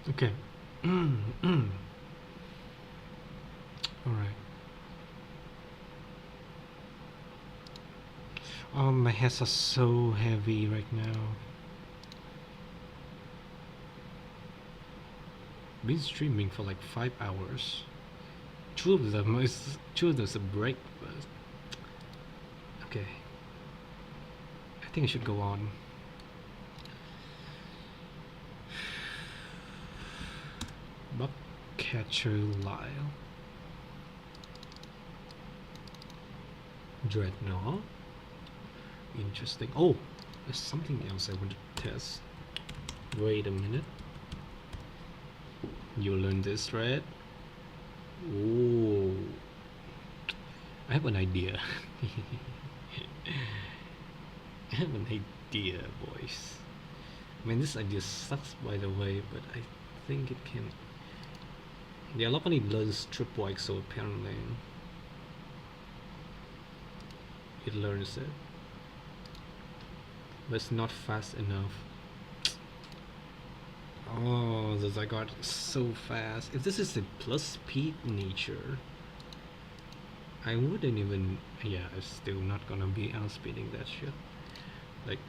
Okay. All right. My hands are so heavy right now. Been streaming for like 5 hours. Two of them is a break, but okay. I think I should go on. Bugcatcher Lyle. Dreadnought. Interesting. Oh, there's something else I want to test. Wait a minute. You learned this, right? Oh, I have an idea. I have an idea, boys. I mean, this idea sucks, by the way, but I think it can. The Alapani learns tripwire, so apparently it learns it, but it's not fast enough. Oh, the Zygarde is so fast. If this is a plus speed nature, I wouldn't even. Yeah, I'm still not gonna be outspeeding that shit. Like,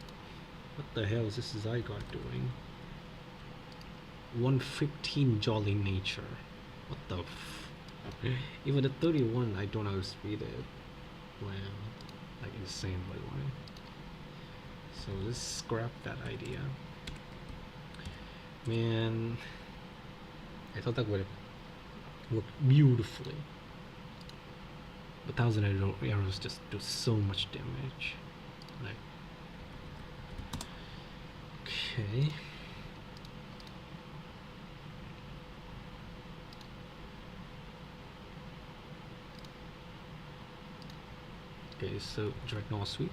what the hell is this Zygarde doing? 115 jolly nature. What the Even the 31, I don't outspeed it. Wow. Like insane, by the way. So let's scrap that idea. Man, I thought that would have worked beautifully. But 1,000 arrows just do so much damage. Like, okay. Okay, so Dreadnought Sweep.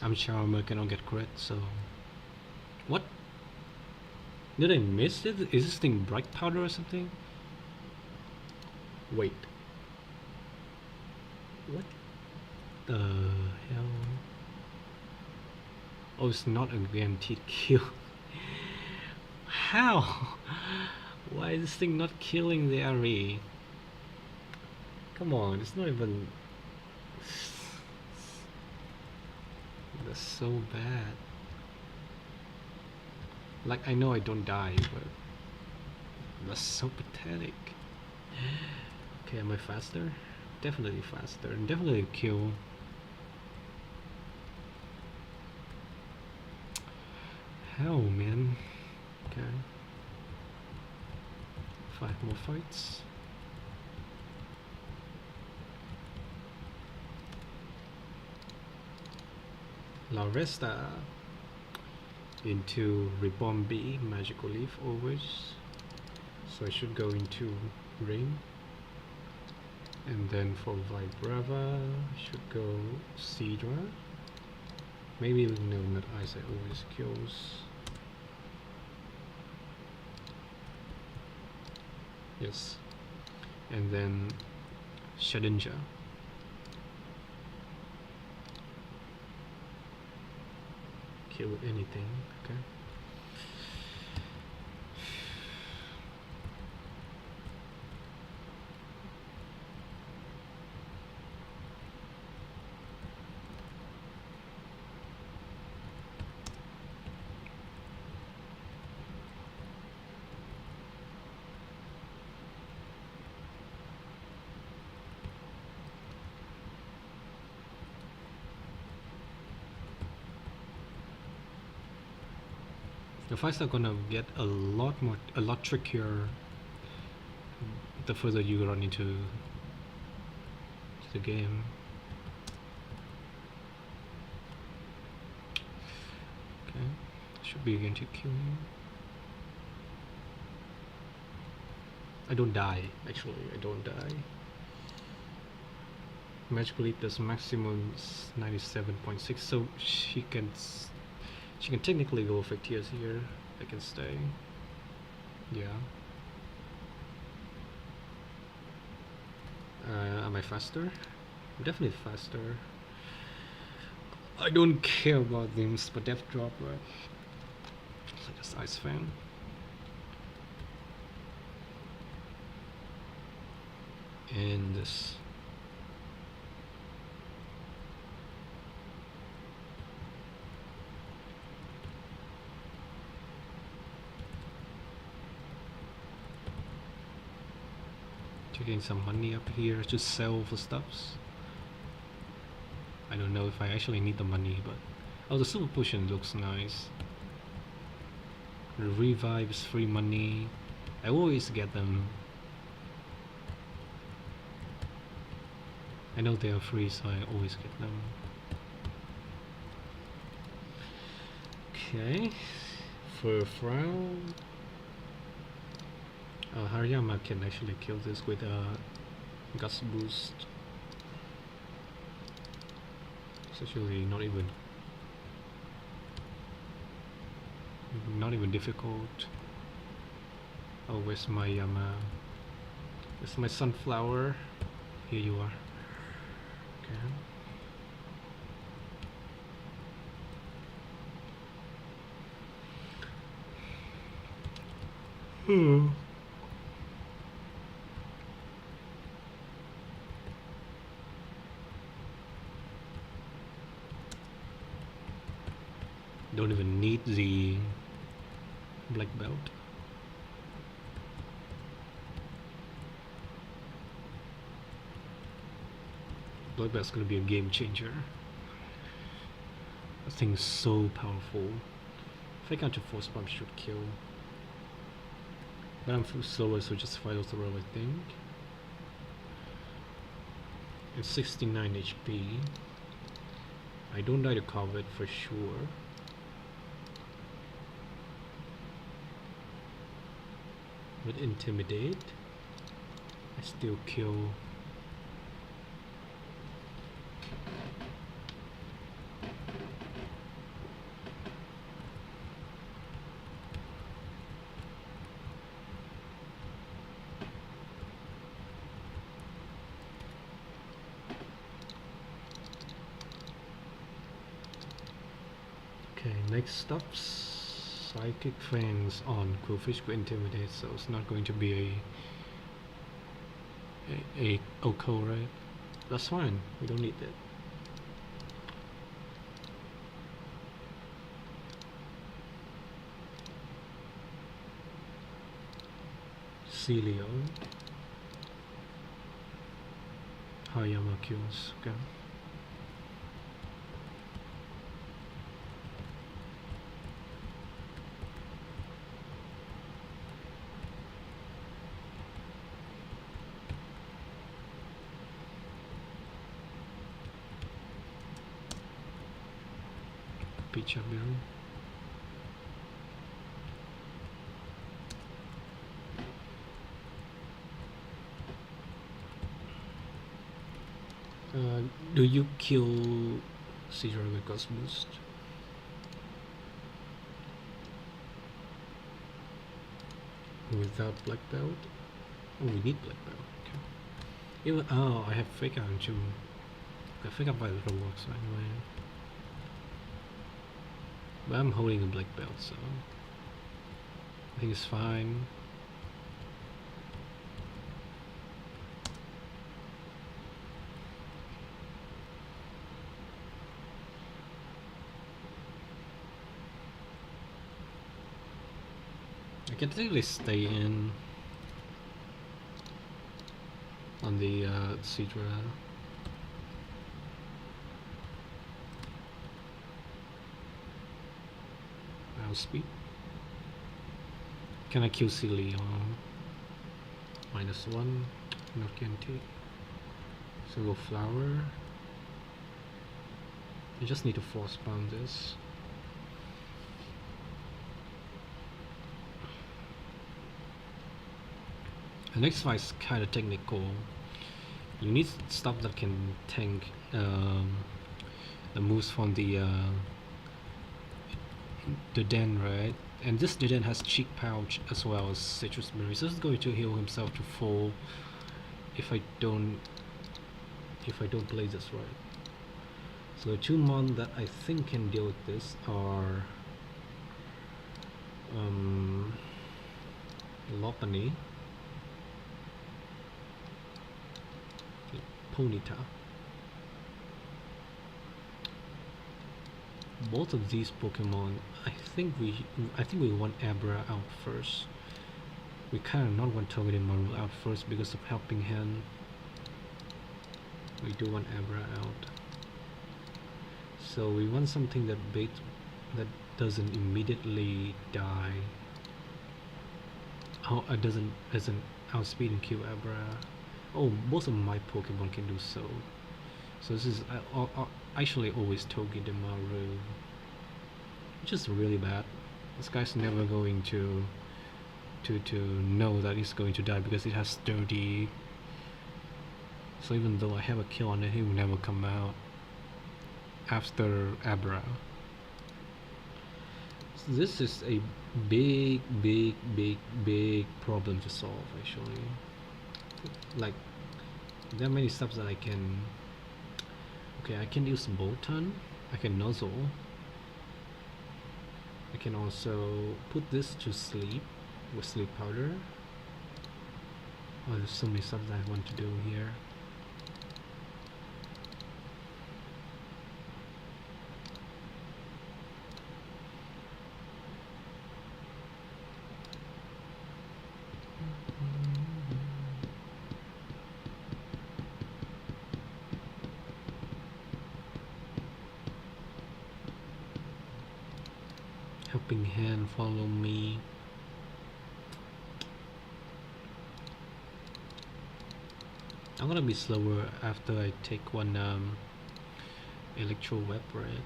I'm sure I cannot get crit, so. What? Did I miss it? Is this thing bright powder or something? Wait. What the hell? Oh, it's not a guaranteed kill. How? Why is this thing not killing the RE? Come on, it's not even. That's so bad. Like, I know I don't die, but that's so pathetic. Okay, am I faster? Definitely faster, and definitely a kill. Hell, man. Okay. 5 more fights. La Resta into Reborn B, Magical Leaf always. So I should go into rain. And then for Vibrava, I should go Cedra. Maybe no, not ice, I always kills. Yes. And then Shedinja. Kill anything, okay. The fights are gonna get a lot trickier the further you run into the game. Okay, should be again to kill you. I don't die, actually, I don't die. Magic Leap does maximum 97.6, so she can technically go for tears here. I can stay. Yeah. Am I faster? I'm definitely faster. I don't care about them, but Death Drop, right? So just Ice Fan. And this. Taking some money up here to sell for stuffs. I don't know if I actually need the money, but oh, the Super Potion looks nice. The revives, free money. I always get them. I know they are free, so I always get them. Okay, for Frau. Hariyama can actually kill this with a Gust Boost. It's actually not even difficult. Oh, where's my where's my sunflower? Here you are. Okay. Don't even need the black belt. Black belt's gonna be a game changer. That thing's so powerful. If I got to force pump, should kill. But I'm slower, so just Vital Throw, I think. It's 69 HP. I don't die to cover it for sure. With Intimidate, I still kill. Okay, next up, Psychic Fangs on Quillfish with Intimidate, so it's not going to be a Oko, right? That's fine, we don't need that. Celio. Hayama kills, okay. Pichaboo. Uh, do you kill Caesar with Ghost Boost? Without Black Belt? Oh, we need Black Belt. Okay. Even, oh, I have Fake Out too. I Fake Out by the works anyway. But I'm holding a Black Belt, so I think it's fine. I can technically stay in on the Sidra. Speed. Can I kill Silly on -1? Not guaranteed. So go Flower. I just need to force bound this. The next fight is kind of technical. You need stuff that can tank the moves from the den, right? And this den has Cheek Pouch as well as Citrus Berry. So this is going to heal himself to full if I don't play this right. So the two mon that I think can deal with this are Lopunny, Ponyta. Both of these Pokemon, I think we want Abra out first. We kind of not want Togedemaru out first because of Helping Hand. We do want Abra out. So we want something that doesn't immediately die. Oh, it doesn't outspeed and kill Abra. Oh, both of my Pokemon can do so. So this is actually always Togedemaru, which is really bad. This guy's never going to know that he's going to die because it has 30. So even though I have a kill on it, he will never come out after Abra. So this is a big problem to solve actually. Like, there are many stuff that I can. Okay, I can use Bolton. I can Nuzzle. I can also put this to sleep with Sleep Powder. Oh, there's so many stuff that I want to do here. Helping Hand, follow me. I'm gonna be slower after I take one Electro Web, right?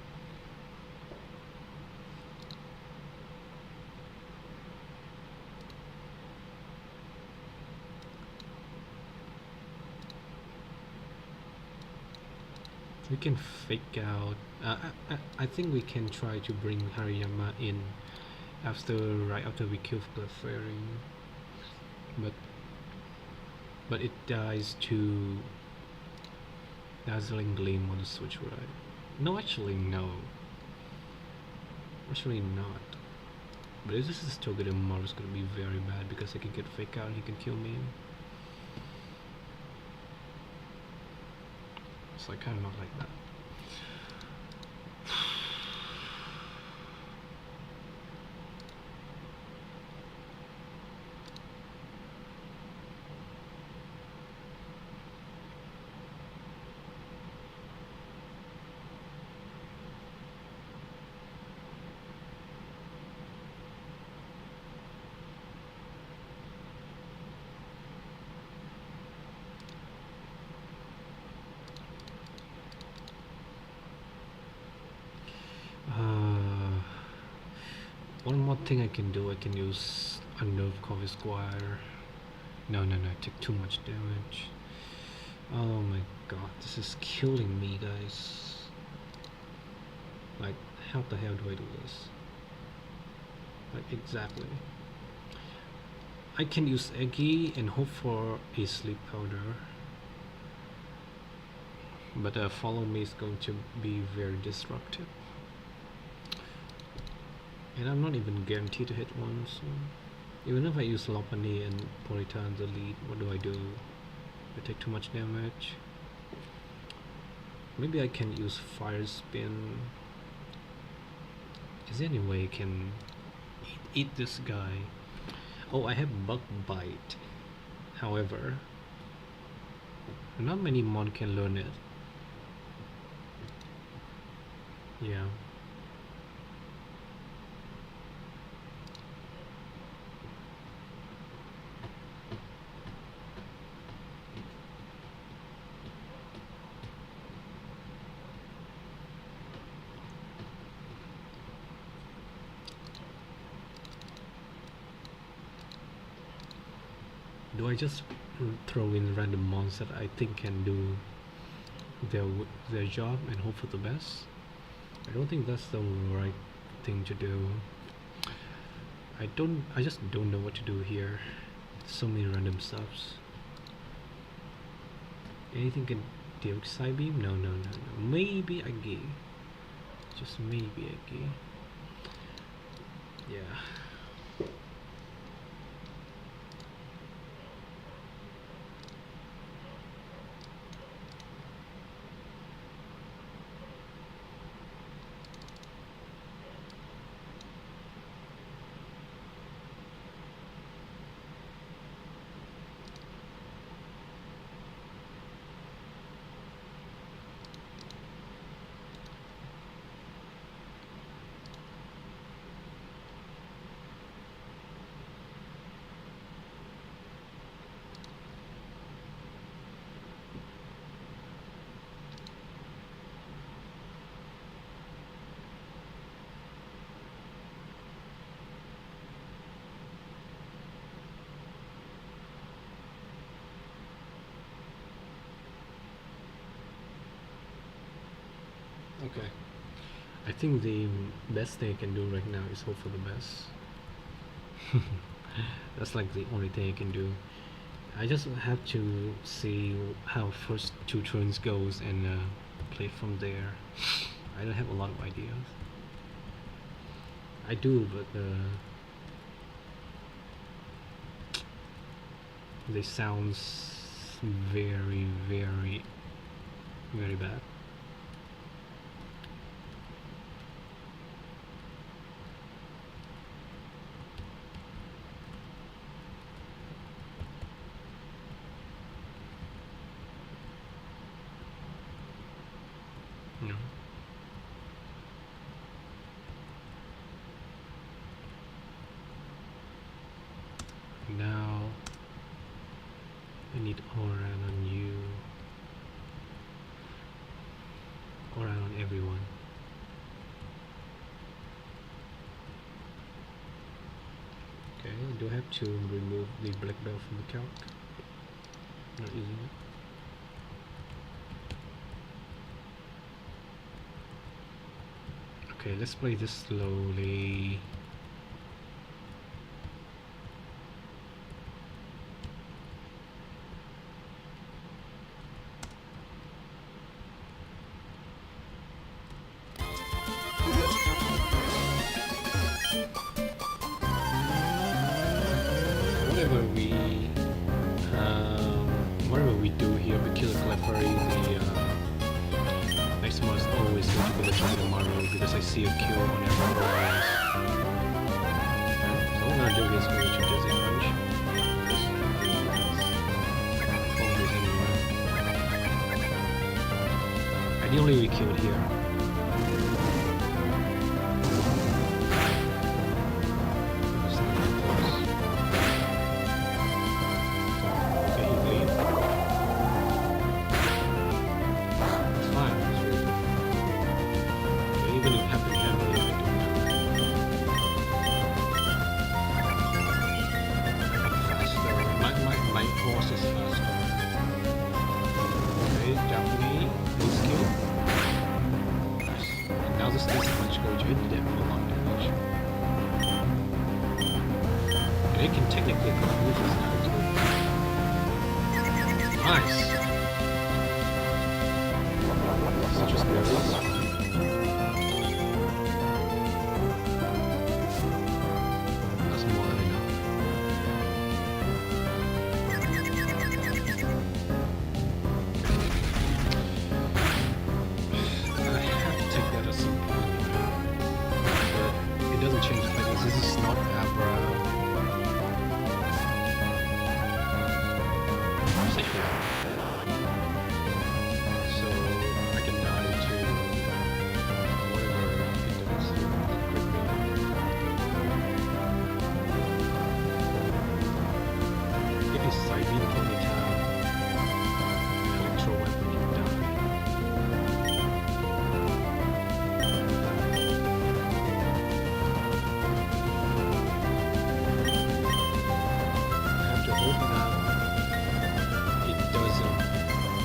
We can fake out. I think we can try to bring Hariyama in right after we kill the fairy, but it dies to Dazzling Gleam on the switch, right? No, actually no. Actually not. But if this is Togedemaru, it's gonna be very bad because I can get fake out and he can kill me. So I kind of not like that. One more thing I can do, I can use Unnerve Coffee Squire. No, I took too much damage. Oh my god, this is killing me, guys. Like, how the hell do I do this? Like, exactly. I can use Eggy and hope for a sleep powder. But follow me is going to be very disruptive. And I'm not even guaranteed to hit one, so... Even if I use Lopunny and Ponyta in the lead, what do? I take too much damage. Maybe I can use Fire Spin. Is there any way I can eat this guy? Oh, I have Bug Bite. However, not many mon can learn it. Yeah. Do I just throw in random mons that I think can do their job and hope for the best? I don't think that's the right thing to do. I just don't know what to do here. So many random stuffs. Anything can deal with Psybeam? No. Maybe Aggie. Just maybe Aggie. Yeah. Okay. I think the best thing I can do right now is hope for the best. That's like the only thing I can do. I just have to see how first two turns goes and play from there. I don't have a lot of ideas. I do, but they sounds very, very, very bad. No. Now I need Oran on you. Oran on everyone. Okay, do I have to remove the black belt from the calc? Not using it. Okay, let's play this slowly. Whatever we do here, we kill Clefairy, the next one is always going to be the Chocolate Mario because I see a kill whenever it rolls. So what I'm gonna do is go to Dizzy Punch. Follow this anywhere. Ideally we kill it here. Okay, contributions now too. Nice! Citrus berries. That's more than enough. I have to take that at some point. But it doesn't change the fact that this is not Abra. So I can die to whatever it is here. If it's Siberian ponytail, an electro weapon can die. I have to hope that it doesn't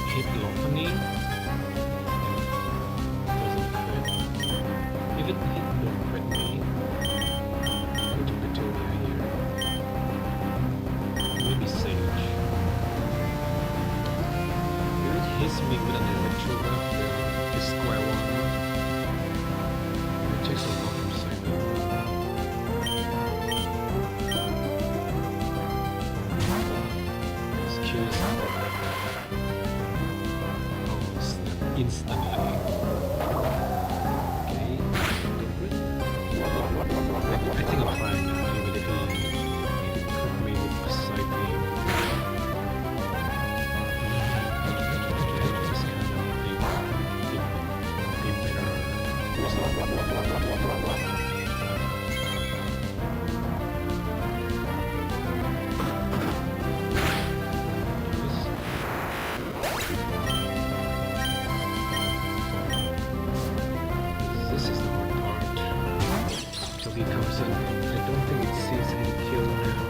hit Lophony. Doesn't crit. If it don't crit me, go to Petunia here. Maybe Sage. If it hits me with an electro weapon, it's square one. It takes a lot from Simon. Let's kill this guy. Oh, snap. Instantly. Okay. I think I'm fine now, even if he could me with Psy Beam. Okay, just kind of be better result. This is the hard part. Till he comes in, I don't think it sees any kill now.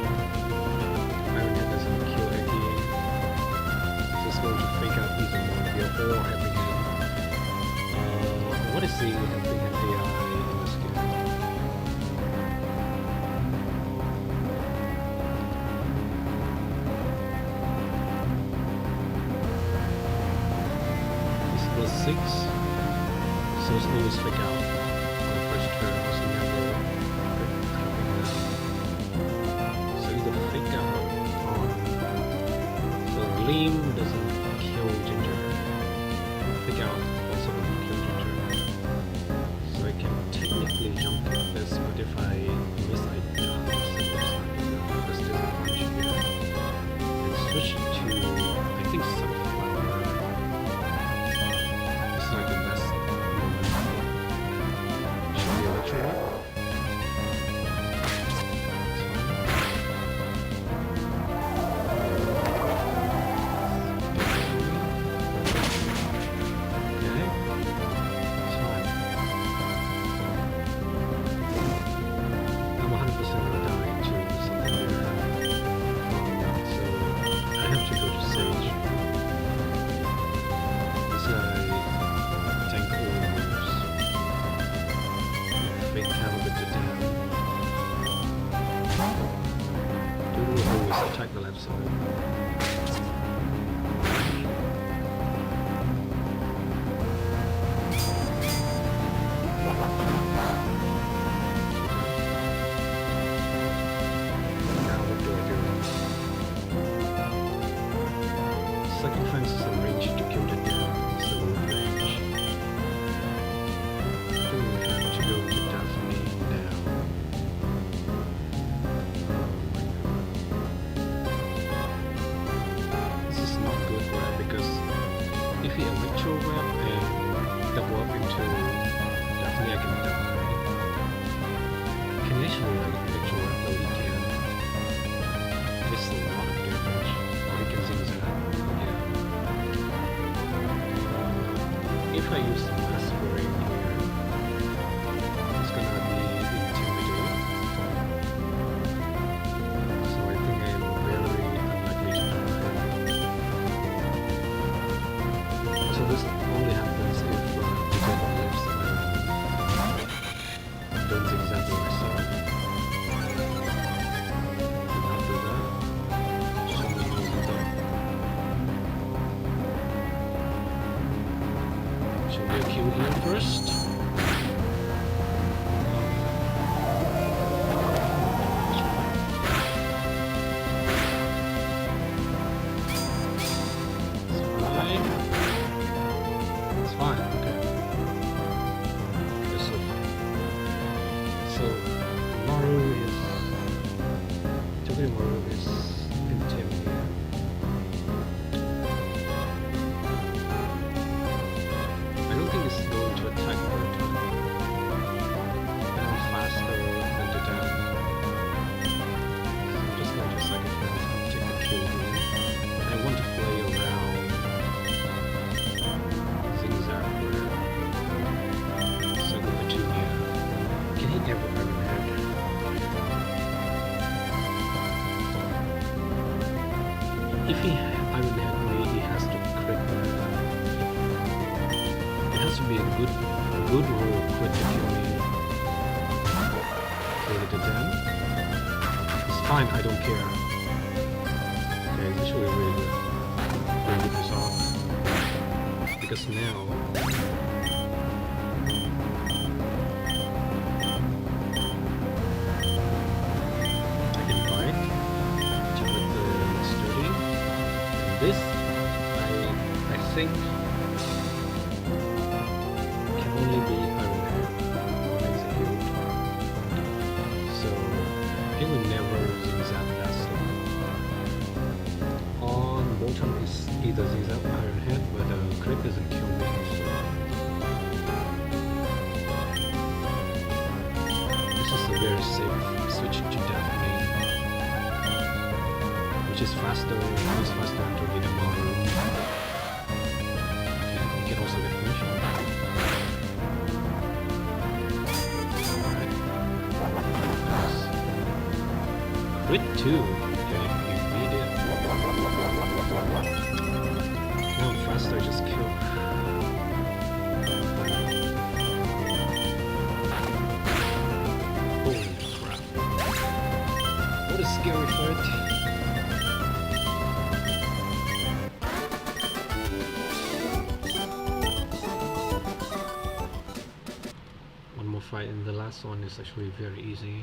Iron Head doesn't kill Eggy. It's just going to fake out either one here or Helping Hand. What is the Helping Hand AI in this game? This was 6. So it's always fake out on the first turn. It's never Helping Hand. So either fake out on. So Gleam doesn't kill Ginger. Fake out also doesn't kill Ginger. So I can technically jump like this, but if I miss, I die. So there's a bunch here. And switch to, I think, Sunflower. It's like the best moment. Should we electro up? Attack the left side. Now what do I do? Second fence is a range to kill the deer. It's a low range. Do we have to go to Daphne now? If he electro web and double up into Daphne, I can die. Can actually like electro web though he can. It's a lot of damage. Or he can zing zap. Yeah. If I use the mass ring here, it's gonna be intimidating. So I think I am very unlikely to die. So this only happens if the dead lives around. Don't zigzag myself. Did not do that. be a kill here first. It's fine, okay. So Maru is Maru is intimidating. I don't think it's going to attack Burton. I'm faster than the dam. So I'm just going to sacrifice and take the kill here. I want to play around zigzag here. So go to can he ever earn that? If he Iron Head me, he has to crit me. It has to be a good roll crit to kill me. Okay, the dam. It's fine, I don't care. Okay, it's actually really good. Really good resolve. Because now this, I think, can only be Iron Head on execute. So it will never zigzag last. On bottom is either zigzag or Iron Head, but crit doesn't kill me. So this is a very safe switch to Daphne. Which is faster, moves faster to get a Maru. Okay, you can also get permission. Alright. Nice. Crit 2. Okay, you beat it. Now faster, just kill. Holy crap. What a scary fight. Fight, and the last one is actually very easy.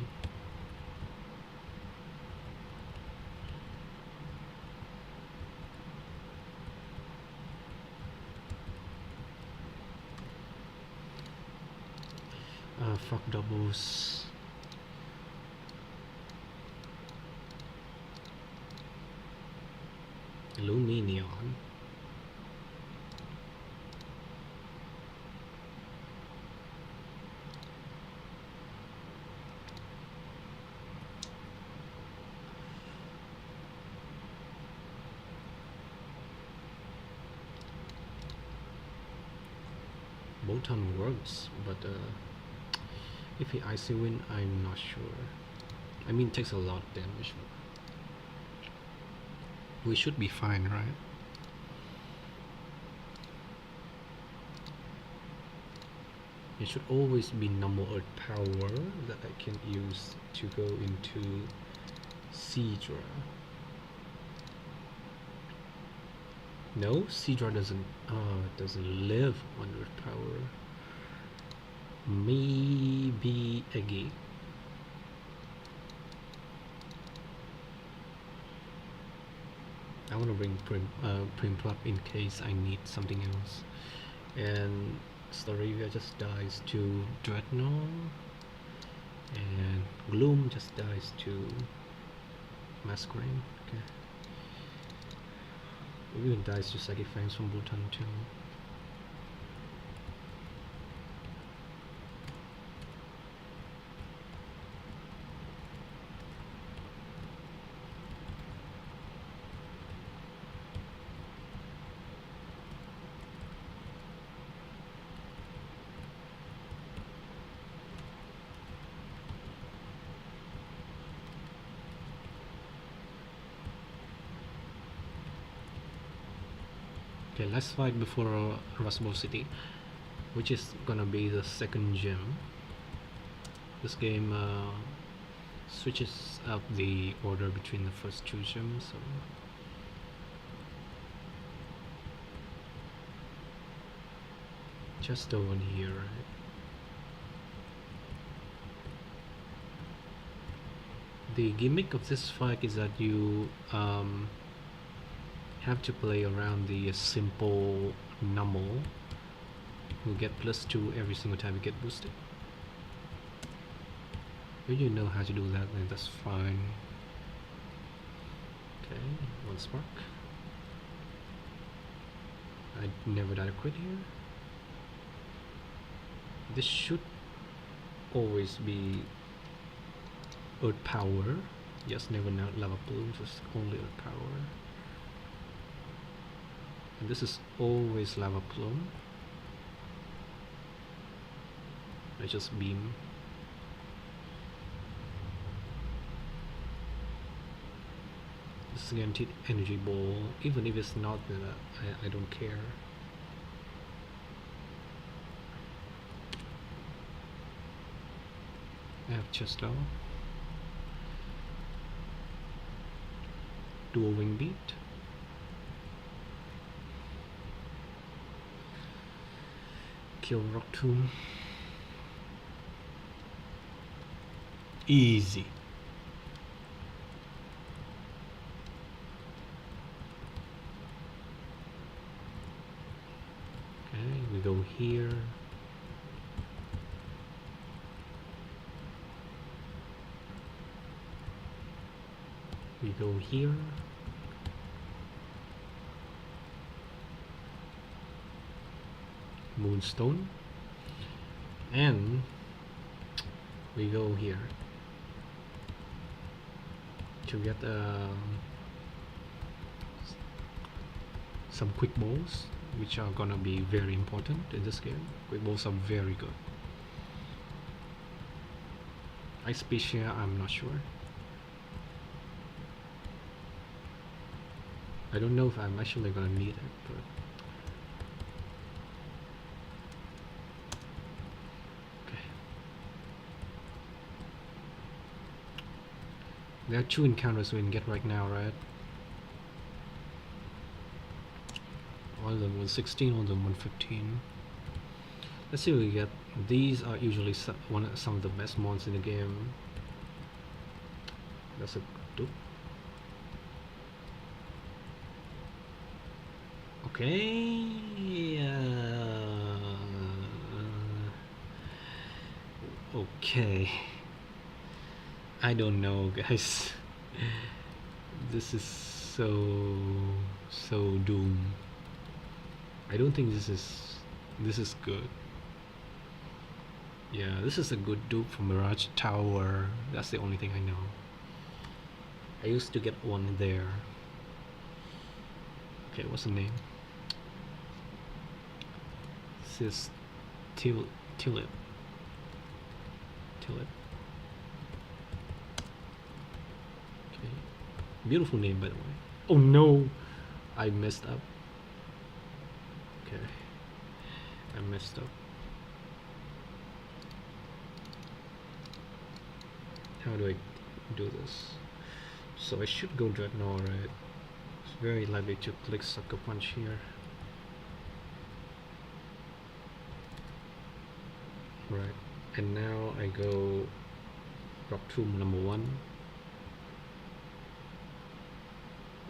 Fuck doubles. Luminion. Botan works, but if he icy win, I'm not sure. I mean, it takes a lot of damage. We should be fine, right? It should always be normal earth power that I can use to go into Seadra. No, Seadra doesn't live on earth power. Maybe Eggy. I want to bring Primplop in case I need something else. And Staravia just dies to Dreadnought, and Gloom just dies to Masquerade. Okay. It even dies to Psychic Fangs from Bhutan too. Okay, let's fight before Rust Bowl City, which is gonna be the second gym. This game switches up the order between the first two gyms. So just over here, right? The gimmick of this fight is that you have to play around the simple normal. You'll get +2 every single time you get boosted. If you know how to do that, then that's fine. Okay, 1 spark. I never died a crit here. This should always be Earth Power. Yes, never lava plume, just only Earth Power. And this is always lava plume. I just beam. This is guaranteed energy ball. Even if it's not, then I don't care. I have Chesto. Dual wing beat. Kill Rock Tomb. Easy. Okay, we go here. We go here. Moonstone. And we go here to get some quick balls, which are gonna be very important in this game. Quick balls are very good. Ice Specia, I'm not sure. I don't know if I'm actually gonna need it, but there are 2 encounters we can get right now, right? One of them 116, one of them 115. Let's see what we get. These are usually some of the best mons in the game. That's a dupe. Okay. Okay. I don't know, guys. This is so doom. I don't think this is good. Yeah, this is a good dupe from Mirage Tower. That's the only thing I know. I used to get one there. Okay, what's the name? This is Tilip. Beautiful name, by the way. Oh no, I messed up. Okay, I messed up. How do I do this? So I should go Dreadnought, right? It's very likely to click Sucker Punch here. Right, and now I go Rock Tomb number 1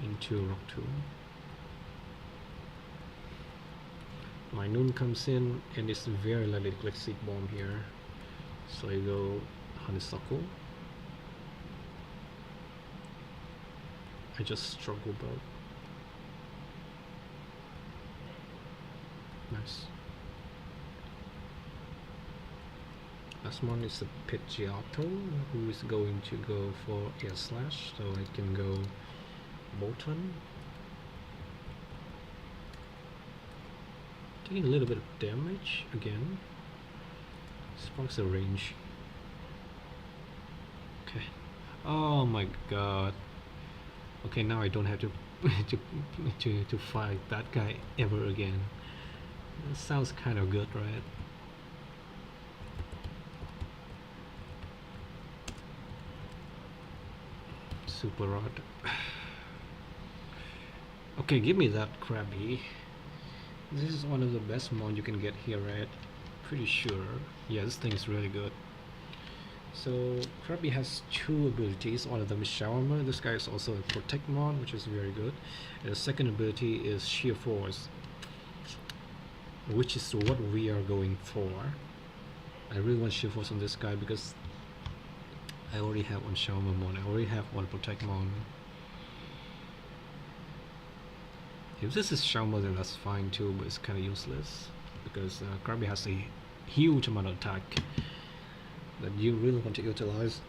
into Rock Tomb. My Noon comes in and it's very likely to click Seed Bomb here. So I go Honeysuckle. I just struggle about. Nice. Last one is a Pidgeotto, who is going to go for Air Slash, so I can go Bolton. Taking a little bit of damage again. Sparks the range. Okay. Oh my god. Okay, now I don't have to to fight that guy ever again. That sounds kind of good, right? Super Rod. Okay, give me that Krabby. This is one of the best mod you can get here, right? Pretty sure. Yeah, this thing is really good. So Krabi has two abilities. One of them is Shawarma. This guy is also a Protect mod, which is very good. And the second ability is Sheer Force, which is what we are going for. I really want Sheer Force on this guy because I already have one Shawarma mod. I already have one Protect mod. If this is Shawarma, then that's fine too, but it's kind of useless because Krabi has a huge amount of attack that you really want to utilize.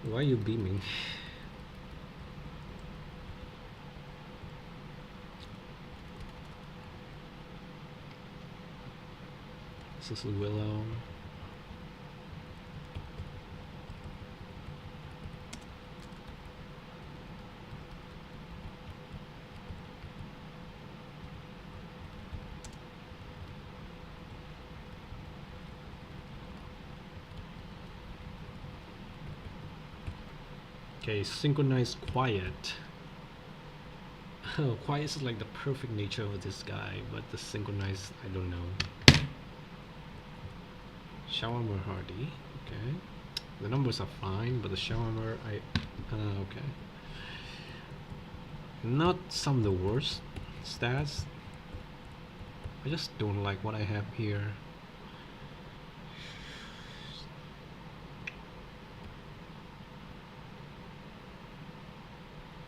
Why are you beaming? This is Willow. Okay, synchronized quiet. Oh, quiet is like the perfect nature of this guy, but the synchronized, I don't know. Shawarma Hardy, okay. The numbers are fine, but the Shawarma, okay. Not some of the worst stats. I just don't like what I have here.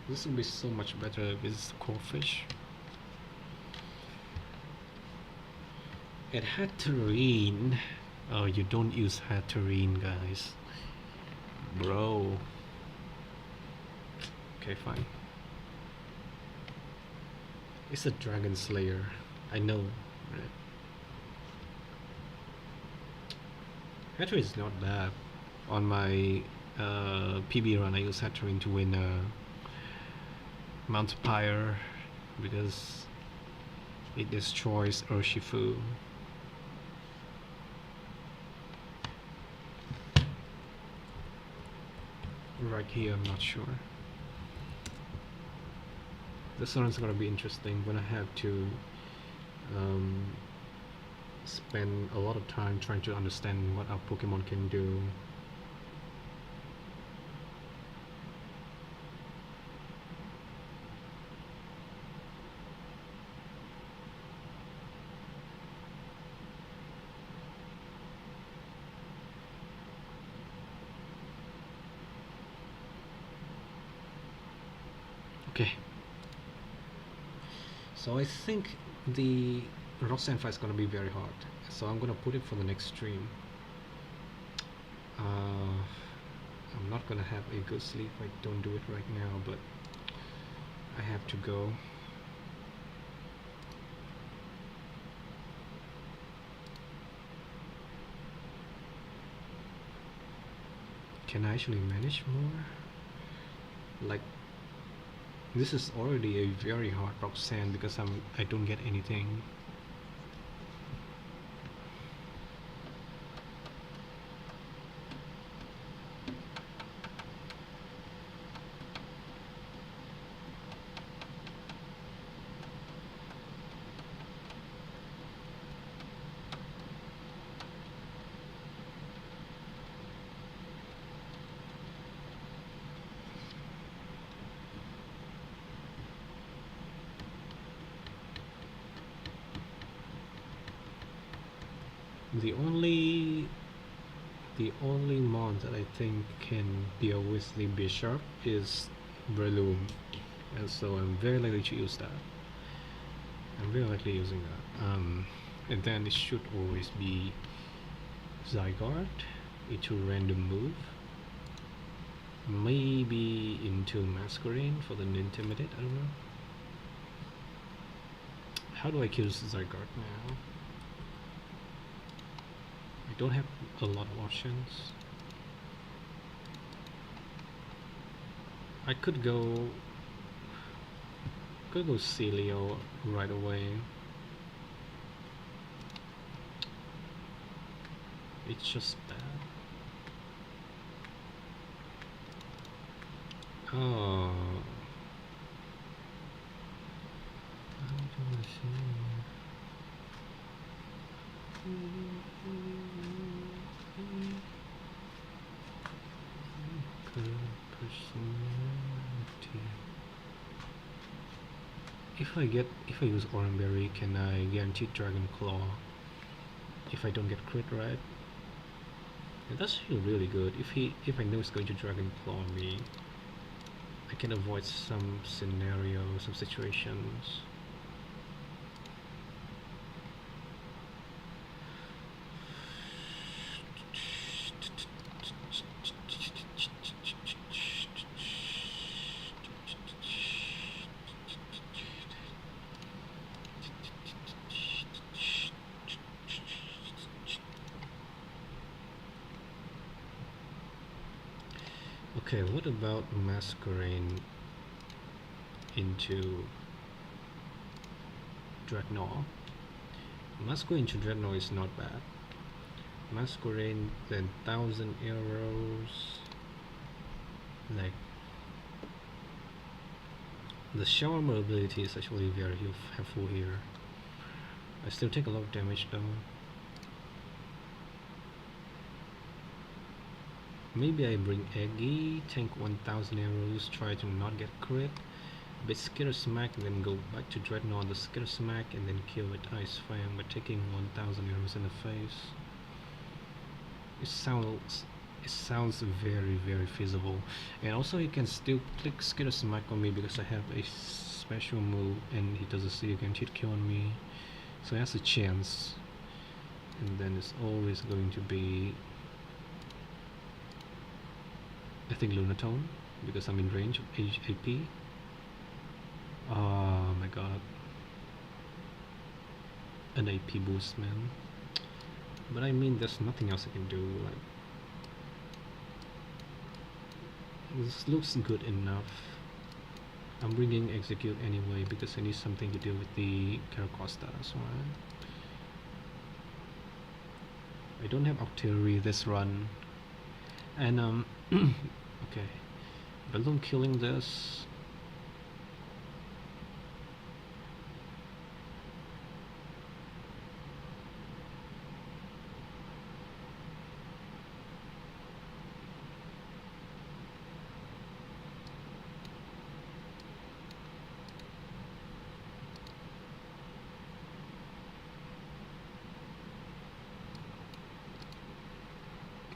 This would be so much better with Corfish. It had Hatterene. Oh, you don't use Hatterene, guys. Bro. Okay, fine. It's a Dragon Slayer. I know, right? Hatterene is not bad. On my PB run, I use Hatterene to win Mount Pyre because it destroys Urshifu. Right here, I'm not sure. This one is gonna be interesting when I have to spend a lot of time trying to understand what our Pokemon can do. Okay. So I think the Roxanne fight is going to be very hard. So I'm going to put it for the next stream. I'm not going to have a good sleep if I don't do it right now, but I have to go. Can I actually manage more? Like, this is already a very hard Roxanne because I don't get anything. The only mon that I think can deal with the Bishop is Breloom, and so I'm very likely to use that. I'm very likely using that. And then it should always be Zygarde into random move. Maybe into Masquerain for the Intimidate, I don't know. How do I kill Zygarde now? I don't have a lot of options. I could go Celio right away. It's just bad. Oh. I don't wanna see. Personality. If I use Oranberry, can I guarantee Dragon Claw if I don't get crit right? And that's actually really good. If I know it's going to Dragon Claw me, I can avoid some scenarios, some situations. Okay, what about Masquerade into Dreadnought? Masquerade into Dreadnought is not bad. Masquerade, then 1000 arrows. Like, the Shawarma ability is actually very helpful here. I still take a lot of damage though. Maybe I bring Eggy, tank 1000 arrows, try to not get crit, but Skitter Smack, then go back to Dreadnought, the Skitter Smack, and then kill with Ice Fang by taking 1000 arrows in the face. It sounds very feasible. And also you can still click Skitter Smack on me because I have a special move and he doesn't see a guaranteed kill on me. So he has a chance. And then it's always going to be, I think, Lunatone, because I'm in range of AP. Oh my god. An AP boost, man. But I mean, there's nothing else I can do. Like, this looks good enough. I'm bringing Execute anyway because I need something to do with the Caracosta as well. I don't have artillery this run. And okay. Balloon killing this.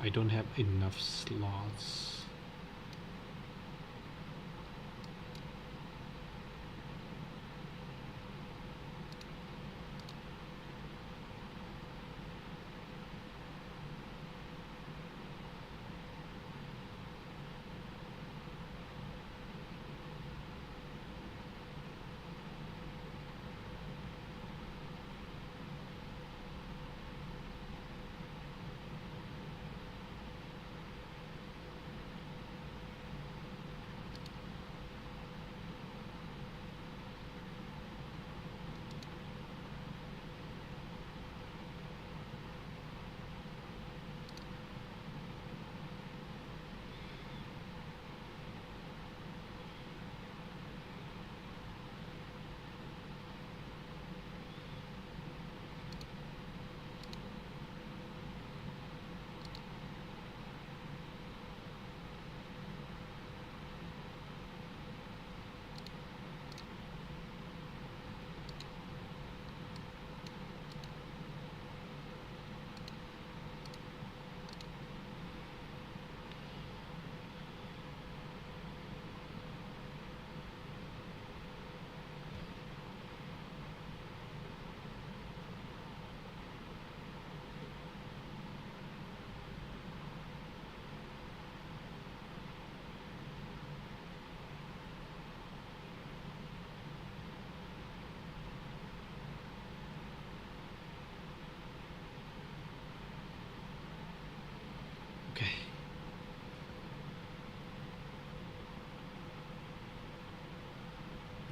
I don't have enough slots. Okay.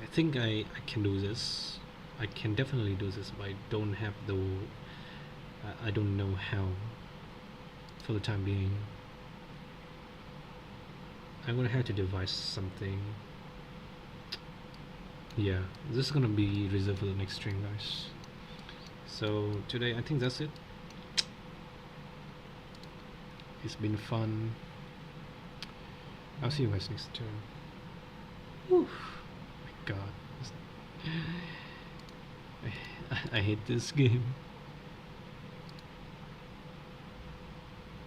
I think I can do this. I can definitely do this, but I don't have the I don't know how for the time being. I'm gonna have to devise something. Yeah, this is gonna be reserved for the next stream, guys. So today I think that's it. It's been fun. I'll see you guys next time. Whew. My god. I hate this game.